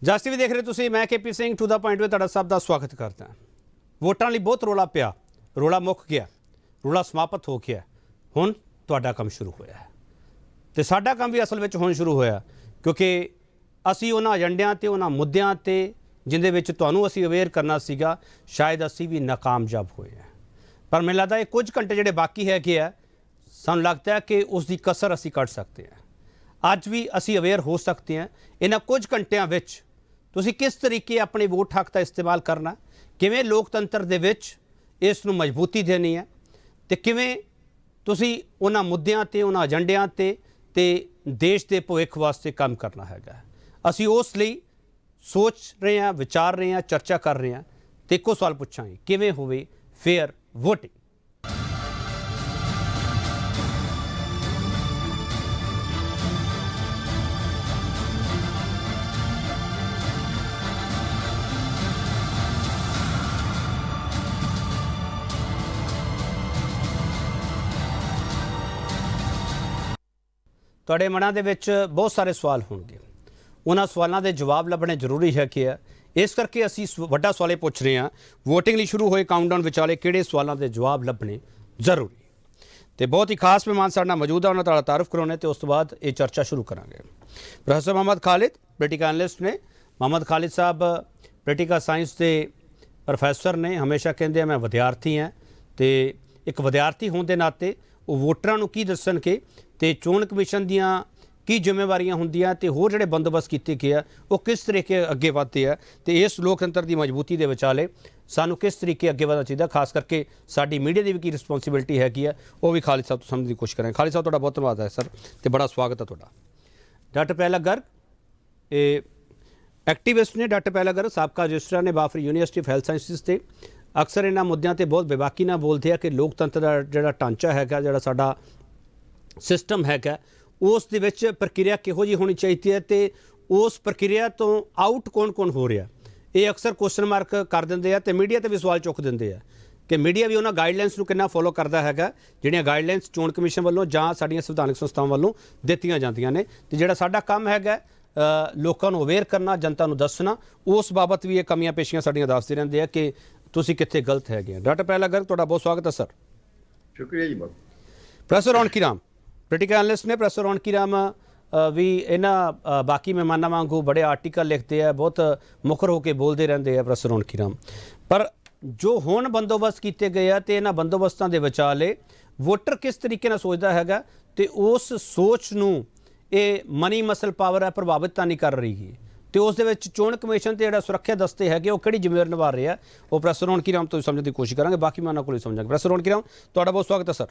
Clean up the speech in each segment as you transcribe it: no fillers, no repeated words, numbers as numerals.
ਜਸ TV ਦੇਖ ਰਹੇ ਤੁਸੀਂ, ਮੈਂ KP Singh to the point ਵਿੱਚ ਤੁਹਾਡਾ ਸਭ ਦਾ ਸਵਾਗਤ ਕਰਦਾ। ਵੋਟਾਂ ਲਈ ਬਹੁਤ ਰੌਲਾ ਪਿਆ, ਰੌਲਾ ਮੁੱਕ ਗਿਆ, ਰੌਲਾ ਸਮਾਪਤ ਹੋ ਗਿਆ। ਹੁਣ ਤੁਹਾਡਾ ਕੰਮ ਸ਼ੁਰੂ ਹੋਇਆ ਹੈ ਤੇ ਸਾਡਾ ਕੰਮ ਵੀ ਅਸਲ ਵਿੱਚ ਹੁਣ ਸ਼ੁਰੂ ਹੋਇਆ, ਕਿਉਂਕਿ ਅਸੀਂ ਉਹਨਾਂ ਏਜੰਡਿਆਂ ਤੇ ਉਹਨਾਂ ਮੁੱਦਿਆਂ ਤੇ ਜਿੰਦੇ ਵਿੱਚ ਤੁਹਾਨੂੰ ਅਸੀਂ ਅਵੇਅਰ ਕਰਨਾ ਸੀਗਾ, ਸ਼ਾਇਦ ਅਸੀਂ ਵੀ ਨਾਕਾਮਯਾਬ ਹੋਏ ਹਾਂ। ਪਰ ਮੈਨੂੰ ਲੱਗਦਾ ਇਹ ਕੁਝ ਘੰਟੇ ਜਿਹੜੇ ਬਾਕੀ ਹੈਗੇ ਆ, ਸਾਨੂੰ ਲੱਗਦਾ ਹੈ ਕਿ ਉਸ ਦੀ ਕਸਰ ਅਸੀਂ ਕੱਢ ਸਕਦੇ ਹਾਂ। ਅੱਜ ਵੀ ਅਸੀਂ ਅਵੇਅਰ ਹੋ ਸਕਦੇ ਹਾਂ। ਇਹਨਾਂ ਕੁਝ ਘੰਟਿਆਂ ਵਿੱਚ ਤੁਸੀਂ ਕਿਸ ਤਰੀਕੇ ਆਪਣੇ ਵੋਟ ਹੱਕ ਦਾ ਇਸਤੇਮਾਲ ਕਰਨਾ, ਕਿਵੇਂ ਲੋਕਤੰਤਰ ਦੇ ਵਿੱਚ ਇਸ ਨੂੰ ਮਜ਼ਬੂਤੀ ਦੇਣੀ ਹੈ ਤੇ ਕਿਵੇਂ ਤੁਸੀਂ ਉਹਨਾਂ ਮੁੱਦਿਆਂ ਤੇ ਉਹਨਾਂ ਏਜੰਡਿਆਂ ਤੇ ਦੇਸ਼ ਦੇ ਭਵਿੱਖ ਵਾਸਤੇ ਕੰਮ ਕਰਨਾ ਹੈਗਾ। ਅਸੀਂ ਉਸ ਲਈ ਸੋਚ ਰਹੇ ਹਾਂ, ਵਿਚਾਰ ਰਹੇ ਹਾਂ, ਚਰਚਾ ਕਰ ਰਹੇ ਹਾਂ ਤੇ ਇੱਕੋ ਸਵਾਲ ਪੁੱਛਾਂਗੇ, ਕਿਵੇਂ ਹੋਵੇ ਫੇਅਰ ਵੋਟਿੰਗ। ਤੁਹਾਡੇ ਮਨਾਂ ਦੇ ਵਿੱਚ ਬਹੁਤ ਸਾਰੇ ਸਵਾਲ ਹੋਣਗੇ, ਉਹਨਾਂ ਸਵਾਲਾਂ ਦੇ ਜਵਾਬ ਲੱਭਣੇ ਜ਼ਰੂਰੀ ਹੈ ਕਿ ਇਸ ਕਰਕੇ ਅਸੀਂ ਵੱਡਾ ਸਵਾਲ ਇਹ ਪੁੱਛ ਰਹੇ ਹਾਂ, ਵੋਟਿੰਗ ਲਈ ਸ਼ੁਰੂ ਹੋਏ ਕਾਊਂਟਡਾਊਨ ਵਿਚਾਲੇ ਕਿਹੜੇ ਸਵਾਲਾਂ ਦੇ ਜਵਾਬ ਲੱਭਣੇ ਜ਼ਰੂਰੀ। ਤੇ ਬਹੁਤ ਹੀ ਖਾਸ ਮਹਿਮਾਨ ਸਾਡੇ ਨਾਲ ਮੌਜੂਦ ਹੈ, ਉਹਨਾਂ ਦਾ ਤਾਰਫ ਕਰਾਉਣੇ ਤੇ ਉਸ ਤੋਂ ਬਾਅਦ ਇਹ ਚਰਚਾ ਸ਼ੁਰੂ ਕਰਾਂਗੇ। Professor Muhammad Khalid political analyst ਨੇ। ਮੁਹੰਮਦ ਖਾਲਿਦ ਸਾਹਿਬ ਪੋਲੀਟੀਕਲ ਸਾਇੰਸ ਦੇ ਪ੍ਰੋਫੈਸਰ ਨੇ। ਹਮੇਸ਼ਾ ਕਹਿੰਦੇ ਆ ਮੈਂ ਵਿਦਿਆਰਥੀ ਹਾਂ ਤੇ ਇੱਕ ਵਿਦਿਆਰਥੀ ਹੋਣ ਦੇ ਨਾਤੇ ਉਹ ਵੋਟਰਾਂ ਨੂੰ ਕੀ ਦੱਸਣਗੇ ਤੇ ਚੋਣ ਕਮਿਸ਼ਨ ਦੀਆਂ ਕੀ ਜ਼ਿੰਮੇਵਾਰੀਆਂ ਹੁੰਦੀਆਂ ਤੇ ਹੋਰ ਜਿਹੜੇ ਬੰਦੋਬਸਤ ਕੀਤੇ ਗਏ ਆ ਉਹ ਕਿਸ ਤਰੀਕੇ ਅੱਗੇ ਵਧਦੇ ਆ ਤੇ ਇਸ ਲੋਕਤੰਤਰ ਦੀ ਮਜ਼ਬੂਤੀ ਦੇ ਵਿਚਾਲੇ ਸਾਨੂੰ ਕਿਸ ਤਰੀਕੇ ਅੱਗੇ ਵਧਣਾ ਚਾਹੀਦਾ। ਖਾਸ ਕਰਕੇ ਸਾਡੀ ਮੀਡੀਆ ਦੀ ਵੀ ਕੀ ਰਿਸਪੌਂਸਿਬਿਲਿਟੀ ਹੈਗੀ ਆ, ਉਹ ਵੀ ਖਾਲਿਦ ਸਾਹਿਬ ਤੋਂ ਸਮਝਣ ਦੀ ਕੋਸ਼ਿਸ਼ ਕਰਾਂਗੇ। ਖਾਲਿਦ ਸਾਹਿਬ ਤੁਹਾਡਾ ਬਹੁਤ ਧੰਨਵਾਦ ਹੈ ਸਰ ਤੇ ਬੜਾ ਸਵਾਗਤ ਹੈ ਤੁਹਾਡਾ। ਡਾਕਟਰ ਪਹਿਲਾ ਗਰਗ ਇਹ ਐਕਟਿਵਿਸਟ ਨੇ। ਡਾਕਟਰ ਪਹਿਲਾ ਗਰਗ ਸਾਬਕਾ ਰਜਿਸਟਰਾਰ ਨੇ ਬਾਫਰੀ ਯੂਨੀਵਰਸਿਟੀ ਆਫ ਹੈਲਥ ਸਾਇੰਸਿਸ ਤੇ ਅਕਸਰ ਇਹਨਾਂ ਮੁੱਦਿਆਂ ਤੇ ਬਹੁਤ ਬੇਬਾਕੀ ਨਾਲ ਬੋਲਦੇ ਆ ਕਿ ਲੋਕਤੰਤਰ ਦਾ ਜਿਹੜਾ ਢਾਂਚਾ ਹੈਗਾ, ਜਿਹੜਾ ਸਾਡਾ ਸਿਸਟਮ ਹੈਗਾ, ਉਸ ਦੇ ਵਿੱਚ ਪ੍ਰਕਿਰਿਆ ਕਿਹੋ ਜਿਹੀ ਹੋਣੀ ਚਾਹੀਦੀ ਹੈ ਤੇ ਉਸ ਪ੍ਰਕਿਰਿਆ ਤੋਂ ਆਊਟ ਕੌਣ ਹੋ ਰਿਹਾ, ਇਹ ਅਕਸਰ ਕੁਐਸਚਨ ਮਾਰਕ ਕਰ ਦਿੰਦੇ ਆ ਤੇ ਮੀਡੀਆ ਤੇ ਵੀ ਸਵਾਲ ਚੁੱਕ ਦਿੰਦੇ ਆ ਕਿ ਮੀਡੀਆ ਵੀ ਉਹਨਾਂ ਗਾਈਡਲਾਈਨਸ ਨੂੰ ਕਿੰਨਾ ਫੋਲੋ ਕਰਦਾ ਹੈਗਾ, ਜਿਹੜੀਆਂ ਗਾਈਡਲਾਈਨਸ ਚੋਣ ਕਮਿਸ਼ਨ ਵੱਲੋਂ ਜਾਂ ਸਾਡੀਆਂ ਸੰਵਿਧਾਨਕ ਸੰਸਥਾਵਾਂ ਵੱਲੋਂ ਦਿੱਤੀਆਂ ਜਾਂਦੀਆਂ ਨੇ। ਤੇ ਜਿਹੜਾ ਸਾਡਾ ਕੰਮ ਹੈਗਾ ਲੋਕਾਂ ਨੂੰ ਅਵੇਅਰ ਕਰਨਾ, ਜਨਤਾ ਨੂੰ ਦੱਸਣਾ, ਉਸ ਬਾਬਤ ਵੀ ਇਹ ਕਮੀਆਂ ਪੇਸ਼ੀਆਂ ਸਾਡੀਆਂ ਦੱਸਦੇ ਰਹਿੰਦੇ ਆ ਕਿ ਤੁਸੀਂ ਕਿੱਥੇ ਗਲਤ ਹੈਗੇ ਆ। ਡਾਕਟਰ ਪਹਿਲਾ ਗਰਗ ਤੁਹਾਡਾ ਬਹੁਤ ਸਵਾਗਤ ਹੈ ਸਰ। ਸ਼ੁਕਰੀਆ ਜੀ ਬਹੁਤ। ਪ੍ਰੋਫੈਸਰ ਰੌਣਕੀ ਰਾਮ ਪੋਲੀਟੀਕਲ ਐਨਲਿਸਟ ਨੇ। ਪ੍ਰੋਫੈਸਰ ਰੌਣਕੀ ਰਾਮ ਵੀ ਇਹਨਾਂ ਬਾਕੀ ਮਹਿਮਾਨਾਂ ਵਾਂਗੂ ਬੜੇ ਆਰਟੀਕਲ ਲਿਖਦੇ ਆ, ਬਹੁਤ ਮੁਖਰ ਹੋ ਕੇ ਬੋਲਦੇ ਰਹਿੰਦੇ ਆ ਪ੍ਰੋਫੈਸਰ ਰੌਣਕੀ ਰਾਮ। ਪਰ ਜੋ ਹੁਣ ਬੰਦੋਬਸਤ ਕੀਤੇ ਗਏ ਆ ਤੇ ਇਹਨਾਂ ਬੰਦੋਬਸਤਾਂ ਦੇ ਵਿਚਾਲੇ ਵੋਟਰ ਕਿਸ ਤਰੀਕੇ ਨਾਲ ਸੋਚਦਾ ਹੈਗਾ ਤੇ ਉਸ ਸੋਚ ਨੂੰ ਇਹ ਮਨੀ ਮਸਲ ਪਾਵਰ ਹੈ ਪ੍ਰਭਾਵਿਤ ਤਾਂ ਨਹੀਂ ਕਰ ਰਹੀ ਤੇ ਉਸ ਦੇ ਵਿੱਚ ਚੋਣ ਕਮਿਸ਼ਨ ਤੇ ਜਿਹੜਾ ਸੁਰੱਖਿਆ ਦਸਤੇ ਹੈਗੇ ਉਹ ਕਿਹੜੀ ਜ਼ਿੰਮੇਵਾਰੀ ਨਿਭਾ ਰਹੇ ਆ, ਉਹ ਪ੍ਰੋਫੈਸਰ ਰੌਣਕੀ ਰਾਮ ਤੋਂ ਸਮਝਣ ਦੀ ਕੋਸ਼ਿਸ਼ ਕਰਾਂਗੇ। ਬਾਕੀ ਮੈਂ ਉਹਨਾਂ ਕੋਲ ਹੀ ਸਮਝਾਂਗੇ। ਪ੍ਰੋਫੈਸਰ ਰੌਣਕੀ ਰਾਮ ਤੁਹਾਡਾ ਬਹੁਤ ਸਵਾਗਤ ਹੈ ਸਰ।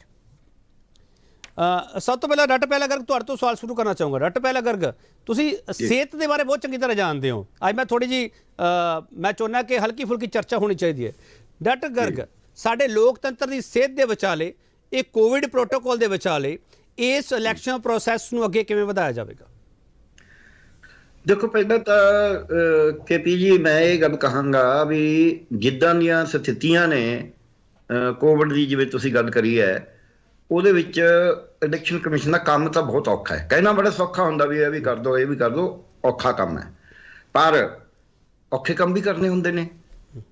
ਸਭ ਤੋਂ ਪਹਿਲਾਂ ਡਾਕਟਰ ਪਹਿਲਾ ਗਰਗ ਤੁਹਾਡੇ ਤੋਂ ਸਵਾਲ ਸ਼ੁਰੂ ਕਰਨਾ ਚਾਹੂੰਗਾ। ਡਾਕਟਰ ਪਹਿਲਾ ਗਰਗ ਤੁਸੀਂ ਸਿਹਤ ਦੇ ਬਾਰੇ ਬਹੁਤ ਚੰਗੀ ਤਰ੍ਹਾਂ ਜਾਣਦੇ ਹੋ। ਅੱਜ ਮੈਂ ਥੋੜ੍ਹੀ ਜਿਹੀ ਮੈਂ ਚਾਹੁੰਦਾ ਕਿ ਹਲਕੀ ਫੁਲਕੀ ਚਰਚਾ ਹੋਣੀ ਚਾਹੀਦੀ ਹੈ। ਡਾਕਟਰ ਗਰਗ, ਸਾਡੇ ਲੋਕਤੰਤਰ ਦੀ ਸਿਹਤ ਦੇ ਵਿਚਾਲੇ, ਇਹ ਕੋਵਿਡ ਪ੍ਰੋਟੋਕੋਲ ਦੇ ਵਿਚਾਲੇ ਇਸ ਇਲੈਕਸ਼ਨ ਪ੍ਰੋਸੈਸ ਨੂੰ ਅੱਗੇ ਕਿਵੇਂ ਵਧਾਇਆ ਜਾਵੇਗਾ? ਦੇਖੋ, ਪਹਿਲਾਂ ਤਾਂ KP ਜੀ ਮੈਂ ਇਹ ਗੱਲ ਕਹਾਂਗਾ ਵੀ ਜਿੱਦਾਂ ਦੀਆਂ ਸਥਿਤੀਆਂ ਨੇ ਕੋਵਿਡ ਦੀ, ਜਿਵੇਂ ਤੁਸੀਂ ਗੱਲ ਕਰੀ ਹੈ, ਉਹਦੇ ਵਿੱਚ ਇਲੈਕਸ਼ਨ ਕਮਿਸ਼ਨ ਦਾ ਕੰਮ ਤਾਂ ਬਹੁਤ ਔਖਾ ਹੈ। ਕਹਿਣਾ ਬੜਾ ਸੌਖਾ ਹੁੰਦਾ ਵੀ ਇਹ ਵੀ ਕਰ ਦਿਓ, ਇਹ ਵੀ ਕਰ ਦਿਓ, ਔਖਾ ਕੰਮ ਹੈ। ਪਰ ਔਖੇ ਕੰਮ ਵੀ ਕਰਨੇ ਹੁੰਦੇ ਨੇ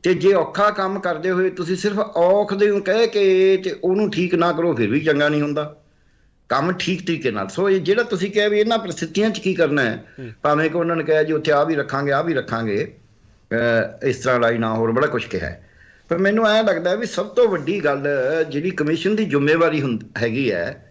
ਤੇ ਜੇ ਔਖਾ ਕੰਮ ਕਰਦੇ ਹੋਏ ਤੁਸੀਂ ਸਿਰਫ ਔਖ ਦੇ ਨੂੰ ਕਹਿ ਕੇ ਤੇ ਉਹਨੂੰ ਠੀਕ ਨਾ ਕਰੋ, ਫਿਰ ਵੀ ਚੰਗਾ ਨਹੀਂ ਹੁੰਦਾ ਕੰਮ ਠੀਕ ਤਰੀਕੇ ਨਾਲ। ਸੋ ਇਹ ਜਿਹੜਾ ਤੁਸੀਂ ਕਿਹਾ ਵੀ ਇਹਨਾਂ ਪਰਿਸਥਿਤੀਆਂ 'ਚ ਕੀ ਕਰਨਾ ਹੈ, ਭਾਵੇਂ ਕਿ ਉਹਨਾਂ ਨੇ ਕਿਹਾ ਜੀ ਉੱਥੇ ਆਹ ਵੀ ਰੱਖਾਂਗੇ, ਆਹ ਵੀ ਰੱਖਾਂਗੇ, ਇਸ ਤਰ੍ਹਾਂ ਲਾਈ ਨਾ, ਹੋਰ ਬੜਾ ਕੁਛ ਕਿਹਾ। ਪਰ ਮੈਨੂੰ ਐਂ ਲੱਗਦਾ ਵੀ ਸਭ ਤੋਂ ਵੱਡੀ ਗੱਲ ਜਿਹੜੀ ਕਮਿਸ਼ਨ ਦੀ ਜ਼ਿੰਮੇਵਾਰੀ ਹੈਗੀ ਹੈ,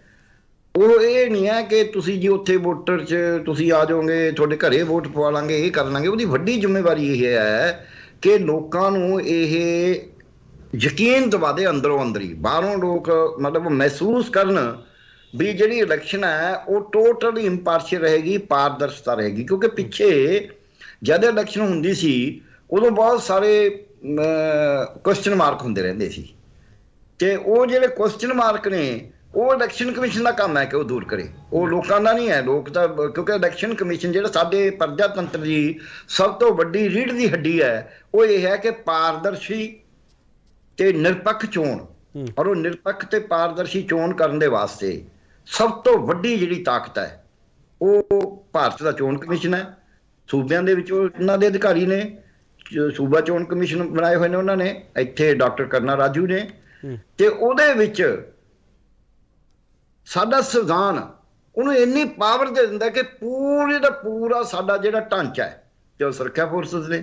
ਉਹ ਇਹ ਨਹੀਂ ਹੈ ਕਿ ਤੁਸੀਂ ਜੀ ਉੱਥੇ ਵੋਟਰ 'ਚ ਤੁਸੀਂ ਆ ਜਾਓਗੇ, ਤੁਹਾਡੇ ਘਰੇ ਵੋਟ ਪਵਾ ਲਾਂਗੇ, ਇਹ ਕਰ ਲਾਂਗੇ। ਉਹਦੀ ਵੱਡੀ ਜ਼ਿੰਮੇਵਾਰੀ ਇਹ ਹੈ ਕਿ ਲੋਕਾਂ ਨੂੰ ਇਹ ਯਕੀਨ ਦਿਵਾ ਦੇ ਅੰਦਰੋਂ ਅੰਦਰੀ, ਬਾਹਰੋਂ ਲੋਕ ਮਤਲਬ ਮਹਿਸੂਸ ਕਰਨ ਵੀ ਜਿਹੜੀ ਇਲੈਕਸ਼ਨ ਹੈ ਉਹ ਟੋਟਲੀ ਇੰਪਾਰਸ਼ੀਅਲ ਰਹੇਗੀ, ਪਾਰਦਰਸ਼ਤਾ ਰਹੇਗੀ। ਕਿਉਂਕਿ ਪਿੱਛੇ ਜਦ ਇਲੈਕਸ਼ਨ ਹੁੰਦੀ ਸੀ ਉਦੋਂ ਬਹੁਤ ਸਾਰੇ ਕੁਐਸਚਨ ਮਾਰਕ ਹੁੰਦੇ ਰਹਿੰਦੇ ਸੀ ਤੇ ਉਹ ਜਿਹੜੇ ਕੁਐਸਚਨ ਮਾਰਕ ਨੇ ਉਹ ਇਲੈਕਸ਼ਨ ਕਮਿਸ਼ਨ ਦਾ ਕੰਮ ਹੈ ਕਿ ਉਹ ਦੂਰ ਕਰੇ, ਉਹ ਲੋਕਾਂ ਦਾ ਨਹੀਂ ਹੈ। ਲੋਕ ਤਾਂ ਕਿਉਂਕਿ ਇਲੈਕਸ਼ਨ ਕਮਿਸ਼ਨ ਜਿਹੜਾ ਸਾਡੇ ਪ੍ਰਜਾਤੰਤਰ ਦੀ ਸਭ ਤੋਂ ਵੱਡੀ ਰੀੜ੍ਹ ਦੀ ਹੱਡੀ ਹੈ, ਉਹ ਇਹ ਹੈ ਕਿ ਪਾਰਦਰਸ਼ੀ ਤੇ ਨਿਰਪੱਖ ਚੋਣ, ਔਰ ਉਹ ਨਿਰਪੱਖ ਤੇ ਪਾਰਦਰਸ਼ੀ ਚੋਣ ਕਰਨ ਦੇ ਵਾਸਤੇ ਸਭ ਤੋਂ ਵੱਡੀ ਜਿਹੜੀ ਤਾਕਤ ਹੈ ਉਹ ਭਾਰਤ ਦਾ ਚੋਣ ਕਮਿਸ਼ਨ ਹੈ ਸੂਬਿਆਂ ਦੇ ਵਿੱਚ ਉਹਨਾਂ ਦੇ ਅਧਿਕਾਰੀ ਨੇ, ਸੂਬਾ ਚੋਣ ਕਮਿਸ਼ਨ ਬਣਾਏ ਹੋਏ ਨੇ ਉਹਨਾਂ ਨੇ, ਇੱਥੇ ਡਾਕਟਰ ਕਰਨਾ ਰਾਜੂ ਨੇ, ਤੇ ਉਹਦੇ ਵਿੱਚ ਸਾਡਾ ਸੰਵਿਧਾਨ ਉਹਨੂੰ ਇੰਨੀ ਪਾਵਰ ਦੇ ਦਿੰਦਾ ਕਿ ਪੂਰੇ ਦਾ ਪੂਰਾ ਸਾਡਾ ਜਿਹੜਾ ਢਾਂਚਾ ਹੈ, ਚਾਹੇ ਸੁਰੱਖਿਆ ਫੋਰਸਿਸ ਨੇ,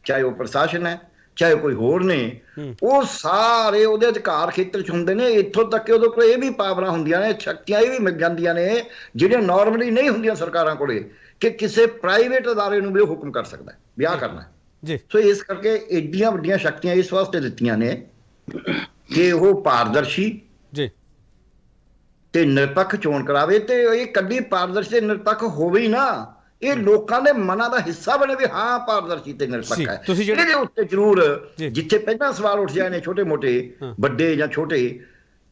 ਚਾਹੇ ਉਹ ਪ੍ਰਸ਼ਾਸਨ ਹੈ, ਚਾਹੇ ਕੋਈ ਹੋਰ ਨੇ, ਉਹ ਸਾਰੇ ਉਹਦੇ ਅਧਿਕਾਰ ਖੇਤਰ 'ਚ ਹੁੰਦੇ ਨੇ। ਇੱਥੋਂ ਤੱਕ ਕਿ ਉਹਦੇ ਕੋਲ ਇਹ ਵੀ ਪਾਵਰਾਂ ਹੁੰਦੀਆਂ ਨੇ, ਸ਼ਕਤੀਆਂ ਇਹ ਵੀ ਮਿਲ ਜਾਂਦੀਆਂ ਨੇ ਜਿਹੜੀਆਂ ਨਾਰਮਲੀ ਨਹੀਂ ਹੁੰਦੀਆਂ ਸਰਕਾਰਾਂ ਕੋਲੇ, ਕਿ ਕਿਸੇ ਪ੍ਰਾਈਵੇਟ ਅਦਾਰੇ ਨੂੰ ਵੀ ਉਹ ਹੁਕਮ ਕਰ ਸਕਦਾ ਵੀ ਆਹ ਕਰਨਾ ਜੀ। ਸੋ ਇਸ ਕਰਕੇ ਏਡੀਆਂ ਵੱਡੀਆਂ ਸ਼ਕਤੀਆਂ ਇਸ ਵਾਸਤੇ ਦਿੱਤੀਆਂ ਨੇ ਕਿ ਉਹ ਪਾਰਦਰਸ਼ੀ ਜੀ ਤੇ ਨਿਰਪੱਖ ਚੋਣ ਕਰਾਵੇ, ਤੇ ਇਹ ਕੱਲੀ ਪਾਰਦਰਸ਼ੀ ਤੇ ਨਿਰਪੱਖ ਹੋਵੇ ਹੀ ਨਾ, ਇਹ ਲੋਕਾਂ ਦੇ ਮਨਾਂ ਦਾ ਹਿੱਸਾ ਬਣੇ ਵੀ ਹਾਂ ਪਾਰਦਰਸ਼ੀ ਤੇ ਨਿਰਪੱਖ ਹੈ। ਇਹਦੇ ਉੱਤੇ ਜ਼ਰੂਰ ਜਿੱਥੇ ਪਹਿਲਾਂ ਸਵਾਲ ਉੱਠ ਜਾਏ ਨੇ ਛੋਟੇ ਮੋਟੇ, ਵੱਡੇ ਜਾਂ ਛੋਟੇ,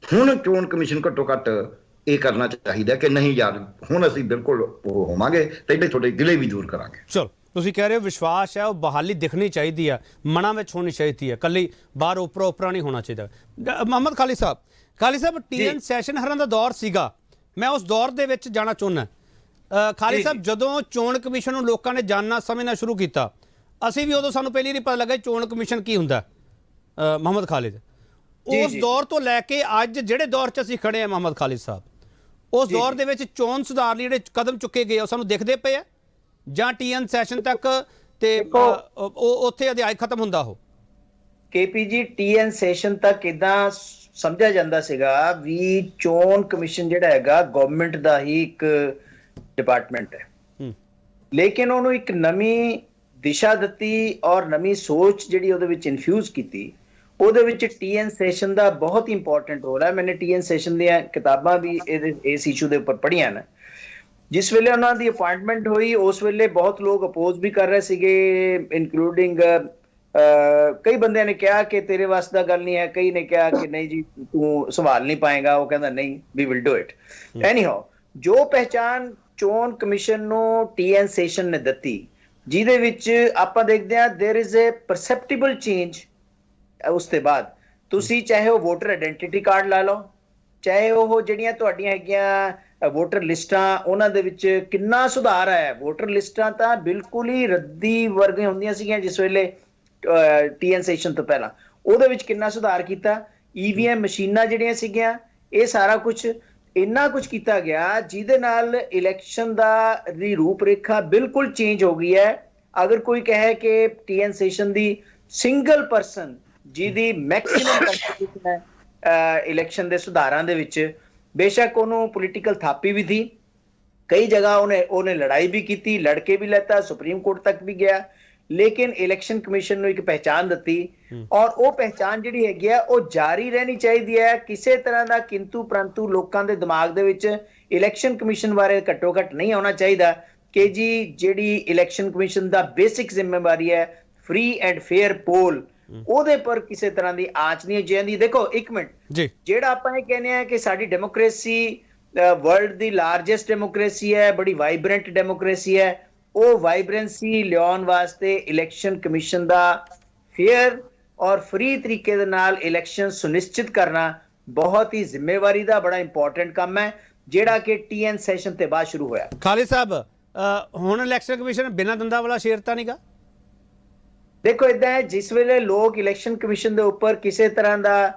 ਹੁਣ ਚੋਣ ਕਮਿਸ਼ਨ ਘੱਟੋ ਘੱਟ ਇਹ ਕਰਨਾ ਚਾਹੀਦਾ ਕਿ ਨਹੀਂ ਯਾਰ ਹੁਣ ਅਸੀਂ ਬਿਲਕੁਲ ਉਹ ਹੋਵਾਂਗੇ, ਪਹਿਲੇ ਤੁਹਾਡੇ ਗਿਲੇ ਵੀ ਦੂਰ ਕਰਾਂਗੇ। ਚਲੋ ਤੁਸੀਂ ਕਹਿ ਰਹੇ ਹੋ ਵਿਸ਼ਵਾਸ ਹੈ ਉਹ ਬਹਾਲੀ ਦਿਖਣੀ ਚਾਹੀਦੀ ਹੈ, ਮਨਾਂ ਵਿੱਚ ਹੋਣੀ ਚਾਹੀਦੀ ਹੈ, ਕੱਲੀ ਬਾਹਰ ਉਪਰਾ ਨਹੀਂ ਹੋਣਾ ਚਾਹੀਦਾ। ਮੁਹੰਮਦ ਖਾਲਿਦ ਸਾਹਿਬ TN ਸੈਸ਼ਨ ਹਰਾਂ ਦਾ ਦੌਰ ਸੀਗਾ, ਮੈਂ ਉਸ ਦੌਰ ਦੇ ਵਿੱਚ ਜਾਣਾ ਚਾਹੁੰਦਾ। ਖਾਲਿਦ ਸਾਹਿਬ, ਜਦੋਂ ਚੋਣ ਕਮਿਸ਼ਨ ਨੂੰ ਲੋਕਾਂ ਨੇ ਜਾਣਨਾ ਸਮਝਣਾ ਸ਼ੁਰੂ ਕੀਤਾ, ਅਸੀਂ ਵੀ ਉਦੋਂ ਸਾਨੂੰ ਪਹਿਲੀ ਨਹੀਂ ਪਤਾ ਲੱਗਾ ਚੋਣ ਕਮਿਸ਼ਨ ਕੀ ਹੁੰਦਾ। ਮੁਹੰਮਦ ਖਾਲਿਦ, ਉਸ ਦੌਰ ਤੋਂ ਲੈ ਕੇ ਅੱਜ ਜਿਹੜੇ ਦੌਰ 'ਚ ਅਸੀਂ ਖੜੇ ਹਾਂ ਮੁਹੰਮਦ ਖਾਲਿਦ ਸਾਹਿਬ, ਉਸ ਦੌਰ ਦੇ ਵਿੱਚ ਚੋਣ ਸੁਧਾਰ ਲਈ ਜਿਹੜੇ ਕਦਮ ਚੁੱਕੇ ਗਏ ਉਹ ਸਾਨੂੰ ਦਿਖਦੇ ਪਏ ਆ, ਜਾਂ TN ਸੈਸ਼ਨ ਤੱਕ ਤੇ ਉੱਥੇ ਅਧਿਆਇ ਖਤਮ ਹੁੰਦਾ ਹੋ? KP ਜੀ, TN ਸੈਸ਼ਨ ਤੱਕ ਇਦਾਂ ਸਮਝਿਆ ਜਾਂਦਾ ਸੀਗਾ ਵੀ ਚੋਣ ਕਮਿਸ਼ਨ ਜਿਹੜਾ ਹੈਗਾ ਗਵਰਨਮੈਂਟ ਦਾ ਹੀ ਇੱਕ ਡਿਪਾਰਟਮੈਂਟ ਹੈ, ਲੇਕਿਨ ਉਹਨੂੰ ਇੱਕ ਨਵੀਂ ਦਿਸ਼ਾ ਦਿੱਤੀ ਔਰ ਨਵੀਂ ਸੋਚ ਜਿਹੜੀ ਉਹਦੇ ਵਿੱਚ ਇਨਫਿਊਜ਼ ਕੀਤੀ। ਉਹਦੇ ਵਿੱਚ TN ਸੈਸ਼ਨ ਦਾ ਬਹੁਤ ਇੰਪੋਰਟੈਂਟ ਰੋਲ ਹੈ। ਮੈंने TN ਸੈਸ਼ਨ ਦੀਆਂ ਕਿਤਾਬਾਂ ਵੀ ਇਸ ਇਸ਼ੂ ਦੇ ਉੱਪਰ ਪੜ੍ਹੀਆਂ ਨੇ। ਜਿਸ ਵੇਲੇ ਉਹਨਾਂ ਦੀ ਅਪਾਇੰਟਮੈਂਟ ਹੋਈ ਉਸ ਵੇਲੇ ਬਹੁਤ ਲੋਕ ਅਪੋਜ਼ ਵੀ ਕਰ ਰਹੇ ਸੀਗੇ, ਇਨਕਲੂਡਿੰਗ ਕਈ ਬੰਦਿਆਂ ਨੇ ਕਿਹਾ ਕਿ ਤੇਰੇ ਵਾਸਤੇ ਦਾ ਗੱਲ ਨਹੀਂ ਹੈ, ਕਈ ਨੇ ਕਿਹਾ ਕਿ ਨਹੀਂ ਜੀ ਤੂੰ ਸੰਭਾਲ ਨਹੀਂ ਪਾਏਗਾ, ਉਹ ਕਹਿੰਦਾ ਨਹੀਂ ਵੀ ਵਿਲ ਡੂ ਇਟ ਐਨੀਹਾਉ। ਜੋ ਪਹਿਚਾਨ ਚੋਣ ਕਮਿਸ਼ਨ ਨੂੰ TN ਸੈਸ਼ਨ ਨੇ ਦਿੱਤੀ, ਜਿਹਦੇ ਵਿੱਚ ਆਪਾਂ ਦੇਖਦੇ ਹਾਂ ਦੇਰ ਇਜ਼ ਅ ਪਰਸੈਪਟੇਬਲ ਚੇਂਜ। ਉਸ ਤੋਂ ਬਾਅਦ ਤੁਸੀਂ ਚਾਹੇ ਉਹ ਵੋਟਰ ਆਇਡੈਂਟੀਟੀ ਕਾਰਡ ਲਾ ਲਓ, ਚਾਹੇ ਉਹ ਜਿਹੜੀਆਂ ਤੁਹਾਡੀਆਂ ਹੈਗੀਆਂ ਵੋਟਰ ਲਿਸਟਾਂ, ਉਹਨਾਂ ਦੇ ਵਿੱਚ ਕਿੰਨਾ ਸੁਧਾਰ ਆਇਆ। ਵੋਟਰ ਲਿਸਟਾਂ ਤਾਂ ਬਿਲਕੁਲ ਹੀ ਰੱਦੀ ਵਰਗੀਆਂ ਹੁੰਦੀਆਂ ਸੀਗੀਆਂ ਜਿਸ ਵੇਲੇ TN ਸੈਸ਼ਨ ਤੋਂ ਪਹਿਲਾਂ, ਉਹਦੇ ਵਿੱਚ ਕਿੰਨਾ ਸੁਧਾਰ ਕੀਤਾ। EVM ਮਸ਼ੀਨਾਂ ਜਿਹੜੀਆਂ ਸੀਗੀਆਂ, ਇਹ ਸਾਰਾ ਕੁਝ ਇੰਨਾ ਕੁਝ ਕੀਤਾ ਗਿਆ ਜਿਹਦੇ ਨਾਲ ਇਲੈਕਸ਼ਨ ਦੀ ਰੂਪਰੇਖਾ ਬਿਲਕੁਲ ਚੇਂਜ ਹੋ ਗਈ ਹੈ। ਅਗਰ ਕੋਈ ਕਹੇ ਕਿ TN ਸੈਸ਼ਨ ਦੀ ਸਿੰਗਲ ਪਰਸਨ ਜਿਹਦੀ ਮੈਕਸਿਮਮ ਕੰਟਰੀਬਿਊਸ਼ਨ ਹੈ ਇਲੈਕਸ਼ਨ ਦੇ ਸੁਧਾਰਾਂ ਦੇ ਵਿੱਚ, ਬੇਸ਼ੱਕ ਉਹਨੂੰ ਪੋਲੀਟੀਕਲ ਥਾਪੀ ਵੀ ਥੀ, ਕਈ ਜਗ੍ਹਾ ਉਹਨੇ ਲੜਾਈ ਵੀ ਕੀਤੀ, ਲੜ ਕੇ ਵੀ ਲੈਤਾ, ਸੁਪਰੀਮ ਕੋਰਟ ਤੱਕ ਵੀ ਗਿਆ, ਲੇਕਿਨ ਇਲੈਕਸ਼ਨ ਕਮਿਸ਼ਨ ਨੂੰ ਇੱਕ ਪਹਿਚਾਨ ਦਿੱਤੀ ਔਰ ਉਹ ਪਹਿਚਾਨ ਜਿਹੜੀ ਹੈਗੀ ਆ ਉਹ ਜਾਰੀ ਰਹਿਣੀ ਚਾਹੀਦੀ ਹੈ। ਕਿਸੇ ਤਰ੍ਹਾਂ ਦਾ ਕਿੰਤੂ ਪਰੰਤੂ ਲੋਕਾਂ ਦੇ ਦਿਮਾਗ ਦੇ ਵਿੱਚ ਇਲੈਕਸ਼ਨ ਕਮਿਸ਼ਨ ਬਾਰੇ ਘੱਟੋ ਘੱਟ ਨਹੀਂ ਆਉਣਾ ਚਾਹੀਦਾ ਕਿ ਜੀ ਜਿਹੜੀ ਇਲੈਕਸ਼ਨ ਕਮਿਸ਼ਨ ਦਾ ਬੇਸਿਕ ਜ਼ਿੰਮੇਵਾਰੀ ਹੈ ਫ੍ਰੀ ਐਂਡ ਫੇਅਰ ਪੋਲ, ਉਹਦੇ ਪਰ ਕਿਸੇ ਤਰ੍ਹਾਂ ਦੀ ਆਂਚ ਨਹੀਂ ਜਾਂਦੀ। ਦੇਖੋ ਇੱਕ ਮਿੰਟ ਜੀ, ਜਿਹੜਾ ਆਪਾਂ ਇਹ ਕਹਿੰਦੇ ਆ ਕਿ ਸਾਡੀ ਡੈਮੋਕ੍ਰੇਸੀ ਵਰਲਡ ਦੀ ਲਾਰਜੈਸਟ ਡੈਮੋਕ੍ਰੇਸੀ ਹੈ, ਬੜੀ ਵਾਈਬ੍ਰੈਂਟ ਡੈਮੋਕ੍ਰੇਸੀ ਹੈ, ਉਹ ਵਾਈਬ੍ਰੈਂਸੀ ਲਿਆਉਣ ਵਾਸਤੇ ਇਲੈਕਸ਼ਨ ਕਮਿਸ਼ਨ ਦਾ ਫੇਅਰ ਔਰ ਫ੍ਰੀ ਤਰੀਕੇ ਦੇ ਨਾਲ ਇਲੈਕਸ਼ਨ ਸੁਨਿਸ਼ਚਿਤ ਕਰਨਾ ਬਹੁਤ ਹੀ ਜ਼ਿੰਮੇਵਾਰੀ ਦਾ ਬੜਾ ਇੰਪੋਰਟੈਂਟ ਕੰਮ ਹੈ, ਜਿਹੜਾ ਕਿ TN ਸੈਸ਼ਨ ਤੇ ਬਾਅਦ ਸ਼ੁਰੂ ਹੋਇਆ। ਖਾਲਿਦ ਸਾਹਿਬ, ਹੁਣ ਇਲੈਕਸ਼ਨ ਕਮਿਸ਼ਨ ਬਿਨਾਂ ਦੰਦਾਂ ਵਾਲਾ ਸ਼ੇਰ ਤਾਂ ਨਹੀਂਗਾ? ਦੇਖੋ ਇਦਾਂ ਹੈ, ਜਿਸ ਵੇਲੇ ਲੋਕ ਇਲੈਕਸ਼ਨ ਕਮਿਸ਼ਨ ਦੇ ਉੱਪਰ ਕਿਸੇ ਤਰ੍ਹਾਂ ਦਾ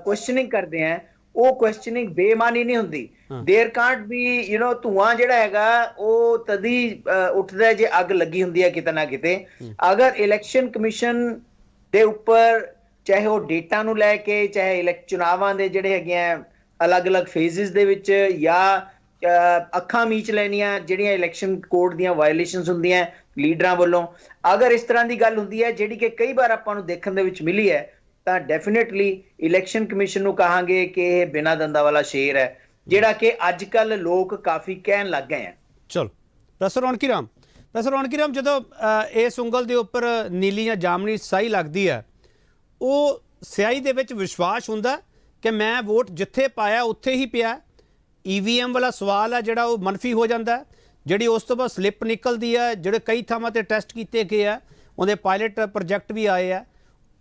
ਕੁਐਸਚਨਿੰਗ ਕਰਦੇ ਆ, ਉਹ ਕੁਐਸਚਨਿੰਗ ਬੇਮਾਨੀ ਨਹੀਂ ਹੁੰਦੀ। ਦੇਰ ਕਾਂਟ ਵੀ ਧੂਆਂ ਜਿਹੜਾ ਹੈਗਾ ਉਹ ਤਦੀ ਉੱਠਦਾ ਜੇ ਅੱਗ ਲੱਗੀ ਹੁੰਦੀ ਹੈ ਕਿਤੇ ਨਾ ਕਿਤੇ। ਅਗਰ ਇਲੈਕਸ਼ਨ ਕਮਿਸ਼ਨ ਦੇ ਉੱਪਰ ਚਾਹੇ ਉਹ ਡੇਟਾ ਨੂੰ ਲੈ ਕੇ, ਚਾਹੇ ਚੁਣਾਵਾਂ ਦੇ ਜਿਹੜੇ ਹੈਗੇ ਆ ਅਲੱਗ-ਅਲੱਗ ਫੇਜ਼ਿਸ ਦੇ ਵਿੱਚ, ਜਾਂ ਅੱਖਾਂ ਮੀਚ ਲੈਣੀਆਂ ਜਿਹੜੀਆਂ ਇਲੈਕਸ਼ਨ ਕੋਡ ਦੀਆਂ ਵਾਇਲੇਸ਼ਨਸ ਹੁੰਦੀਆਂ ਲੀਡਰਾਂ ਵੱਲੋਂ, ਅਗਰ ਇਸ ਤਰ੍ਹਾਂ ਦੀ ਗੱਲ ਹੁੰਦੀ ਹੈ ਜਿਹੜੀ ਕਿ ਕਈ ਵਾਰ ਆਪਾਂ ਨੂੰ ਦੇਖਣ ਦੇ ਵਿੱਚ ਮਿਲੀ ਹੈ, ਤਾਂ ਡੈਫੀਨੇਟਲੀ ਇਲੈਕਸ਼ਨ ਕਮਿਸ਼ਨ ਨੂੰ ਕਹਾਂਗੇ ਕਿ ਇਹ ਬਿਨਾਂ ਦੰਦਾਂ ਵਾਲਾ ਸ਼ੇਰ ਹੈ, ਜਿਹੜਾ ਕਿ ਅੱਜ ਕੱਲ ਲੋਕ ਕਾਫੀ ਕਹਿਣ ਲੱਗ ਗਏ ਆ। ਚਲੋ ਪ੍ਰੋਫੈਸਰ ਰੌਣਕੀ ਰਾਮ, ਜਦੋਂ ਇਸ ਉਂਗਲ ਦੇ ਉੱਪਰ ਨੀਲੀ ਜਾਂ ਜਾਮਨੀ ਸਿਆਹੀ ਲੱਗਦੀ ਹੈ, ਉਹ ਸਿਆਹੀ ਦੇ ਵਿੱਚ ਵਿਸ਼ਵਾਸ ਹੁੰਦਾ ਕਿ ਮੈਂ ਵੋਟ ਜਿੱਥੇ ਪਾਇਆ ਉੱਥੇ ਹੀ ਪਿਆ। EVM ਵਾਲਾ ਸਵਾਲ ਹੈ ਜਿਹੜਾ ਉਹ ਮਨਫੀ ਹੋ ਜਾਂਦਾ, ਜਿਹੜੀ ਉਸ ਤੋਂ ਬਾਅਦ ਸਲਿੱਪ ਨਿਕਲਦੀ ਹੈ, ਜਿਹੜੇ ਕਈ ਥਾਵਾਂ ਤੇ ਟੈਸਟ ਕੀਤੇ ਗਏ ਆ, ਉਹਦੇ ਪਾਇਲਟ ਪ੍ਰੋਜੈਕਟ ਵੀ ਆਏ ਆ,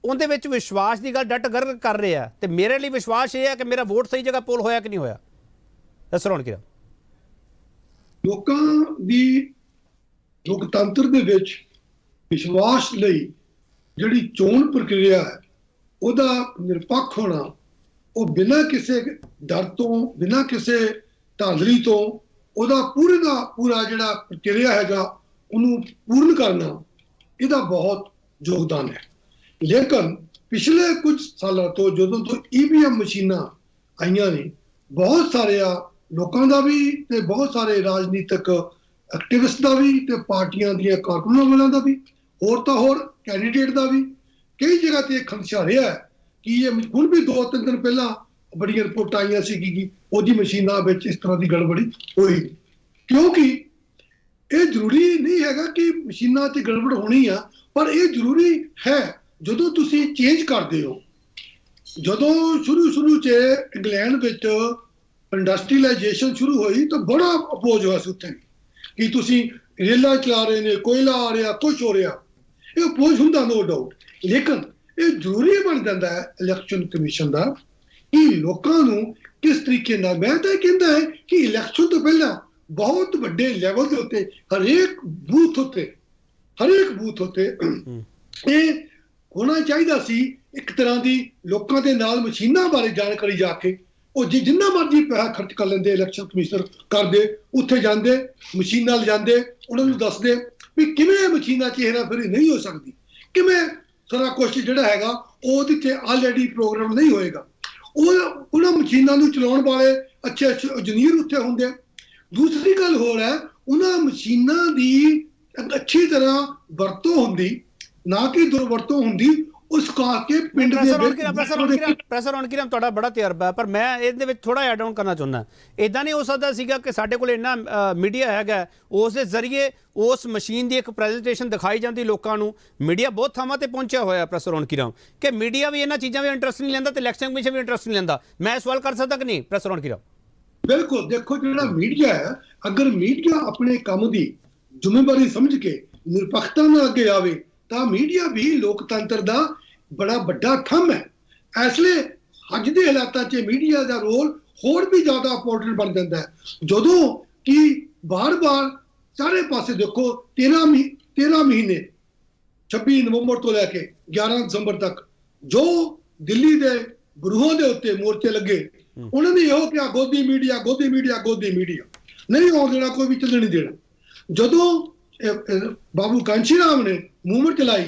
ਉਹਦੇ ਵਿੱਚ ਵਿਸ਼ਵਾਸ ਦੀ ਗੱਲ ਡਟ ਗਰਗ ਕਰ ਰਿਹਾ। ਤੇ ਮੇਰੇ ਲਈ ਵਿਸ਼ਵਾਸ ਇਹ ਹੈ ਕਿ ਮੇਰਾ ਵੋਟ ਸਹੀ ਜਗ੍ਹਾ ਪੋਲ ਹੋਇਆ ਕਿ ਨਹੀਂ ਹੋਇਆ। ਦੱਸੋ ਰੌਣਕੀ ਰਾਮ। ਲੋਕਾਂ ਦੀ ਲੋਕਤੰਤਰ ਦੇ ਵਿੱਚ ਵਿਸ਼ਵਾਸ ਲਈ ਜਿਹੜੀ ਚੋਣ ਪ੍ਰਕਿਰਿਆ ਹੈ ਉਹਦਾ ਨਿਰਪੱਖ ਹੋਣਾ, ਉਹ ਬਿਨਾਂ ਕਿਸੇ ਡਰ ਤੋਂ, ਬਿਨਾਂ ਕਿਸੇ ਧਾਂਦਲੀ ਤੋਂ ਉਹਦਾ ਪੂਰੇ ਦਾ ਪੂਰਾ ਜਿਹੜਾ ਪ੍ਰਕਿਰਿਆ ਹੈਗਾ ਉਹਨੂੰ ਪੂਰਨ ਕਰਨਾ, ਇਹਦਾ ਬਹੁਤ ਯੋਗਦਾਨ ਹੈ। ਲੇਕਿਨ ਪਿਛਲੇ ਕੁਝ ਸਾਲਾਂ ਤੋਂ ਜਦੋਂ ਤੋਂ EVM ਮਸ਼ੀਨਾਂ ਆਈਆਂ ਨੇ, ਬਹੁਤ ਸਾਰੇ ਲੋਕਾਂ ਦਾ ਵੀ ਤੇ ਬਹੁਤ ਸਾਰੇ ਰਾਜਨੀਤਿਕ ਐਕਟਿਵਿਸਟ ਦਾ ਵੀ ਤੇ ਪਾਰਟੀਆਂ ਦੀਆਂ ਕਾਰਕੁਨਾਂ ਵਾਲਿਆਂ ਦਾ ਵੀ, ਹੋਰ ਤਾਂ ਹੋਰ ਕੈਂਡੀਡੇਟ ਦਾ ਵੀ ਕਈ ਜਗ੍ਹਾ ਤੇ ਖਦਸ਼ਾ ਰਿਹਾ ਕਿ ਇਹ ਹੁਣ ਵੀ 2-3 ਦਿਨ ਪਹਿਲਾਂ ਬੜੀਆਂ ਰਿਪੋਰਟਾਂ ਆਈਆਂ ਸੀ ਕਿ ਉਹਦੀ ਮਸ਼ੀਨਾਂ ਵਿੱਚ ਇਸ ਤਰ੍ਹਾਂ ਦੀ ਗੜਬੜੀ ਹੋਈ। ਕਿਉਂਕਿ ਇਹ ਜ਼ਰੂਰੀ ਨਹੀਂ ਹੈਗਾ ਕਿ ਮਸ਼ੀਨਾਂ 'ਚ ਗੜਬੜ ਹੋਣੀ ਆ, ਪਰ ਇਹ ਜ਼ਰੂਰੀ ਹੈ ਜਦੋਂ ਤੁਸੀਂ ਚੇਂਜ ਕਰਦੇ ਹੋ। ਜਦੋਂ ਸ਼ੁਰੂ 'ਚ ਇੰਗਲੈਂਡ ਵਿੱਚ ਇੰਡਸਟਰੀਲਾਈਜੇਸ਼ਨ ਸ਼ੁਰੂ ਹੋਈ ਤਾਂ ਬੜਾ ਅਪੋਜ਼ ਹੋਇਆ ਸੀ ਉੱਥੇ ਕਿ ਤੁਸੀਂ ਰੇਲਾਂ ਚਲਾ ਰਹੇ ਨੇ, ਕੋਇਲਾ ਆ ਰਿਹਾ, ਕੁਛ ਹੋ ਰਿਹਾ, ਇਹ ਅਪੋਜ਼ ਹੁੰਦਾ ਨੋ ਡਾਊਟ। ਲੇਕਿਨ ਇਹ ਜ਼ਰੂਰੀ ਬਣ ਜਾਂਦਾ ਹੈ ਇਲੈਕਸ਼ਨ ਕਮਿਸ਼ਨ ਦਾ ਕਿ ਲੋਕਾਂ ਨੂੰ ਕਿਸ ਤਰੀਕੇ ਨਾਲ, ਮੈਂ ਤਾਂ ਇਹ ਕਹਿੰਦਾ ਹੈ ਕਿ ਇਲੈਕਸ਼ਨ ਤੋਂ ਪਹਿਲਾਂ ਬਹੁਤ ਵੱਡੇ ਲੈਵਲ ਦੇ ਉੱਤੇ ਹਰੇਕ ਬੂਥ ਉੱਤੇ ਇਹ ਹੋਣਾ ਚਾਹੀਦਾ ਸੀ ਇੱਕ ਤਰ੍ਹਾਂ ਦੀ ਲੋਕਾਂ ਦੇ ਨਾਲ ਮਸ਼ੀਨਾਂ ਬਾਰੇ ਜਾਣਕਾਰੀ ਜਾ ਕੇ ਉਹ ਜਿੰਨਾ ਮਰਜ਼ੀ ਪੈਸਾ ਖਰਚ ਕਰ ਲੈਂਦੇ, ਇਲੈਕਸ਼ਨ ਕਮਿਸ਼ਨਰ ਕਰਦੇ, ਉੱਥੇ ਜਾਂਦੇ, ਮਸ਼ੀਨਾਂ ਲਿਜਾਂਦੇ, ਉਹਨਾਂ ਨੂੰ ਦੱਸਦੇ ਵੀ ਕਿਵੇਂ ਮਸ਼ੀਨਾਂ 'ਚ ਹੇਰਾਫੇਰੀ ਨਹੀਂ ਹੋ ਸਕਦੀ, ਕਿਵੇਂ ਸਾਰਾ ਕੁਛ ਜਿਹੜਾ ਹੈਗਾ ਉਹਦੇ 'ਤੇ ਆਲਰੇਡੀ ਪ੍ਰੋਗਰਾਮ ਨਹੀਂ ਹੋਏਗਾ। ਉਹਨਾਂ ਮਸ਼ੀਨਾਂ ਨੂੰ ਚਲਾਉਣ ਵਾਲੇ ਅੱਛੇ ਇੰਜੀਨੀਅਰ ਉੱਥੇ ਹੁੰਦੇ। ਦੂਸਰੀ ਗੱਲ ਹੋਰ ਹੈ, ਉਹਨਾਂ ਮਸ਼ੀਨਾਂ ਦੀ ਅੱਛੀ ਤਰ੍ਹਾਂ ਵਰਤੋਂ ਹੁੰਦੀ, ਨਾ ਕਿ ਦੁਰਵਰਤੋਂ ਹੁੰਦੀ, ਉਸ ਕਰਕੇ ਪਿੰਡ ਦੇ ਪ੍ਰੋਫੈਸਰ ਰੌਣਕੀਰਾਮ ਤੁਹਾਡਾ ਬੜਾ ਤਜਰਬਾ ਹੈ, ਪਰ ਮੈਂ ਇਹਦੇ ਵਿੱਚ ਥੋੜਾ ਐਡ ਆਨ ਕਰਨਾ ਚਾਹੁੰਦਾ। ਇਦਾਂ ਨਹੀਂ ਹੋ ਸਕਦਾ ਸੀਗਾ ਕਿ ਸਾਡੇ ਕੋਲ ਇੰਨਾ ਮੀਡੀਆ ਹੈਗਾ, ਉਸ ਦੇ ਜ਼ਰੀਏ ਉਸ ਮਸ਼ੀਨ ਦੀ ਇੱਕ ਪ੍ਰੈਜੈਂਟੇਸ਼ਨ ਦਿਖਾਈ ਜਾਂਦੀ ਲੋਕਾਂ ਨੂੰ। ਮੀਡੀਆ ਬਹੁਤ ਥਾਵਾਂ ਤੇ ਪਹੁੰਚਿਆ ਹੋਇਆ ਪ੍ਰੋਫੈਸਰ ਰੌਣਕੀਰਾਮ, ਕਿ ਮੀਡੀਆ ਵੀ ਇਹਨਾਂ ਚੀਜ਼ਾਂ ਵਿੱਚ ਇੰਟਰਸਟ ਨਹੀਂ ਲੈਂਦਾ ਤੇ ਇਲੈਕਸ਼ਨ ਕਮਿਸ਼ਨ ਵੀ ਇੰਟਰਸਟ ਨਹੀਂ ਲੈਂਦਾ। ਮੈਂ ਸਵਾਲ ਕਰ ਸਕਦਾ ਕਿ ਨਹੀਂ ਪ੍ਰੋਫੈਸਰ ਰੌਣਕੀਰਾਮ? ਬਿਲਕੁਲ। ਦੇਖੋ, ਜਿਹੜਾ ਮੀਡੀਆ ਹੈ, ਅਗਰ ਮੀਡੀਆ ਆਪਣੇ ਕੰਮ ਦੀ ਜ਼ਿੰਮੇਵਾਰੀ ਸਮਝ ਕੇ ਨਿਰਪੱਖਤਾ ਨਾਲ ਅੱਗੇ ਆਵੇ ਤਾਂ ਮੀਡੀਆ ਵੀ ਲੋਕਤੰਤਰ ਦਾ ਬੜਾ ਵੱਡਾ ਥੰਮ ਹੈ। ਇਸ ਲਈ ਅੱਜ ਦੇ ਹਾਲਾਤਾਂ 'ਚ ਮੀਡੀਆ ਦਾ ਰੋਲ ਹੋਰ ਵੀ ਜ਼ਿਆਦਾ ਇੰਪੋਰਟੈਂਟ ਬਣ ਜਾਂਦਾ ਹੈ, ਜਦੋਂ ਕਿ ਬਾਰ-ਬਾਰ ਸਾਰੇ ਪਾਸੇ ਦੇਖੋ 13 ਮਹੀਨੇ 26 ਨਵੰਬਰ ਤੋਂ ਲੈ ਕੇ 11 ਦਸੰਬਰ ਤੱਕ ਜੋ ਦਿੱਲੀ ਦੇ ਗਰੂਹਾਂ ਦੇ ਉੱਤੇ ਮੋਰਚੇ ਲੱਗੇ, ਉਹਨਾਂ ਨੇ ਇਹੋ ਕਿਹਾ ਗੋਦੀ ਮੀਡੀਆ ਨਹੀਂ ਆਉਣ ਦੇਣਾ, ਕੋਈ ਵੀ ਚੱਲਣ ਨਹੀਂ ਦੇਣਾ। ਜਦੋਂ ਬਾਬੂ ਕਾਂਸ਼ੀ ਰਾਮ ਨੇ ਮੂਵਮੈਂਟ ਚਲਾਈ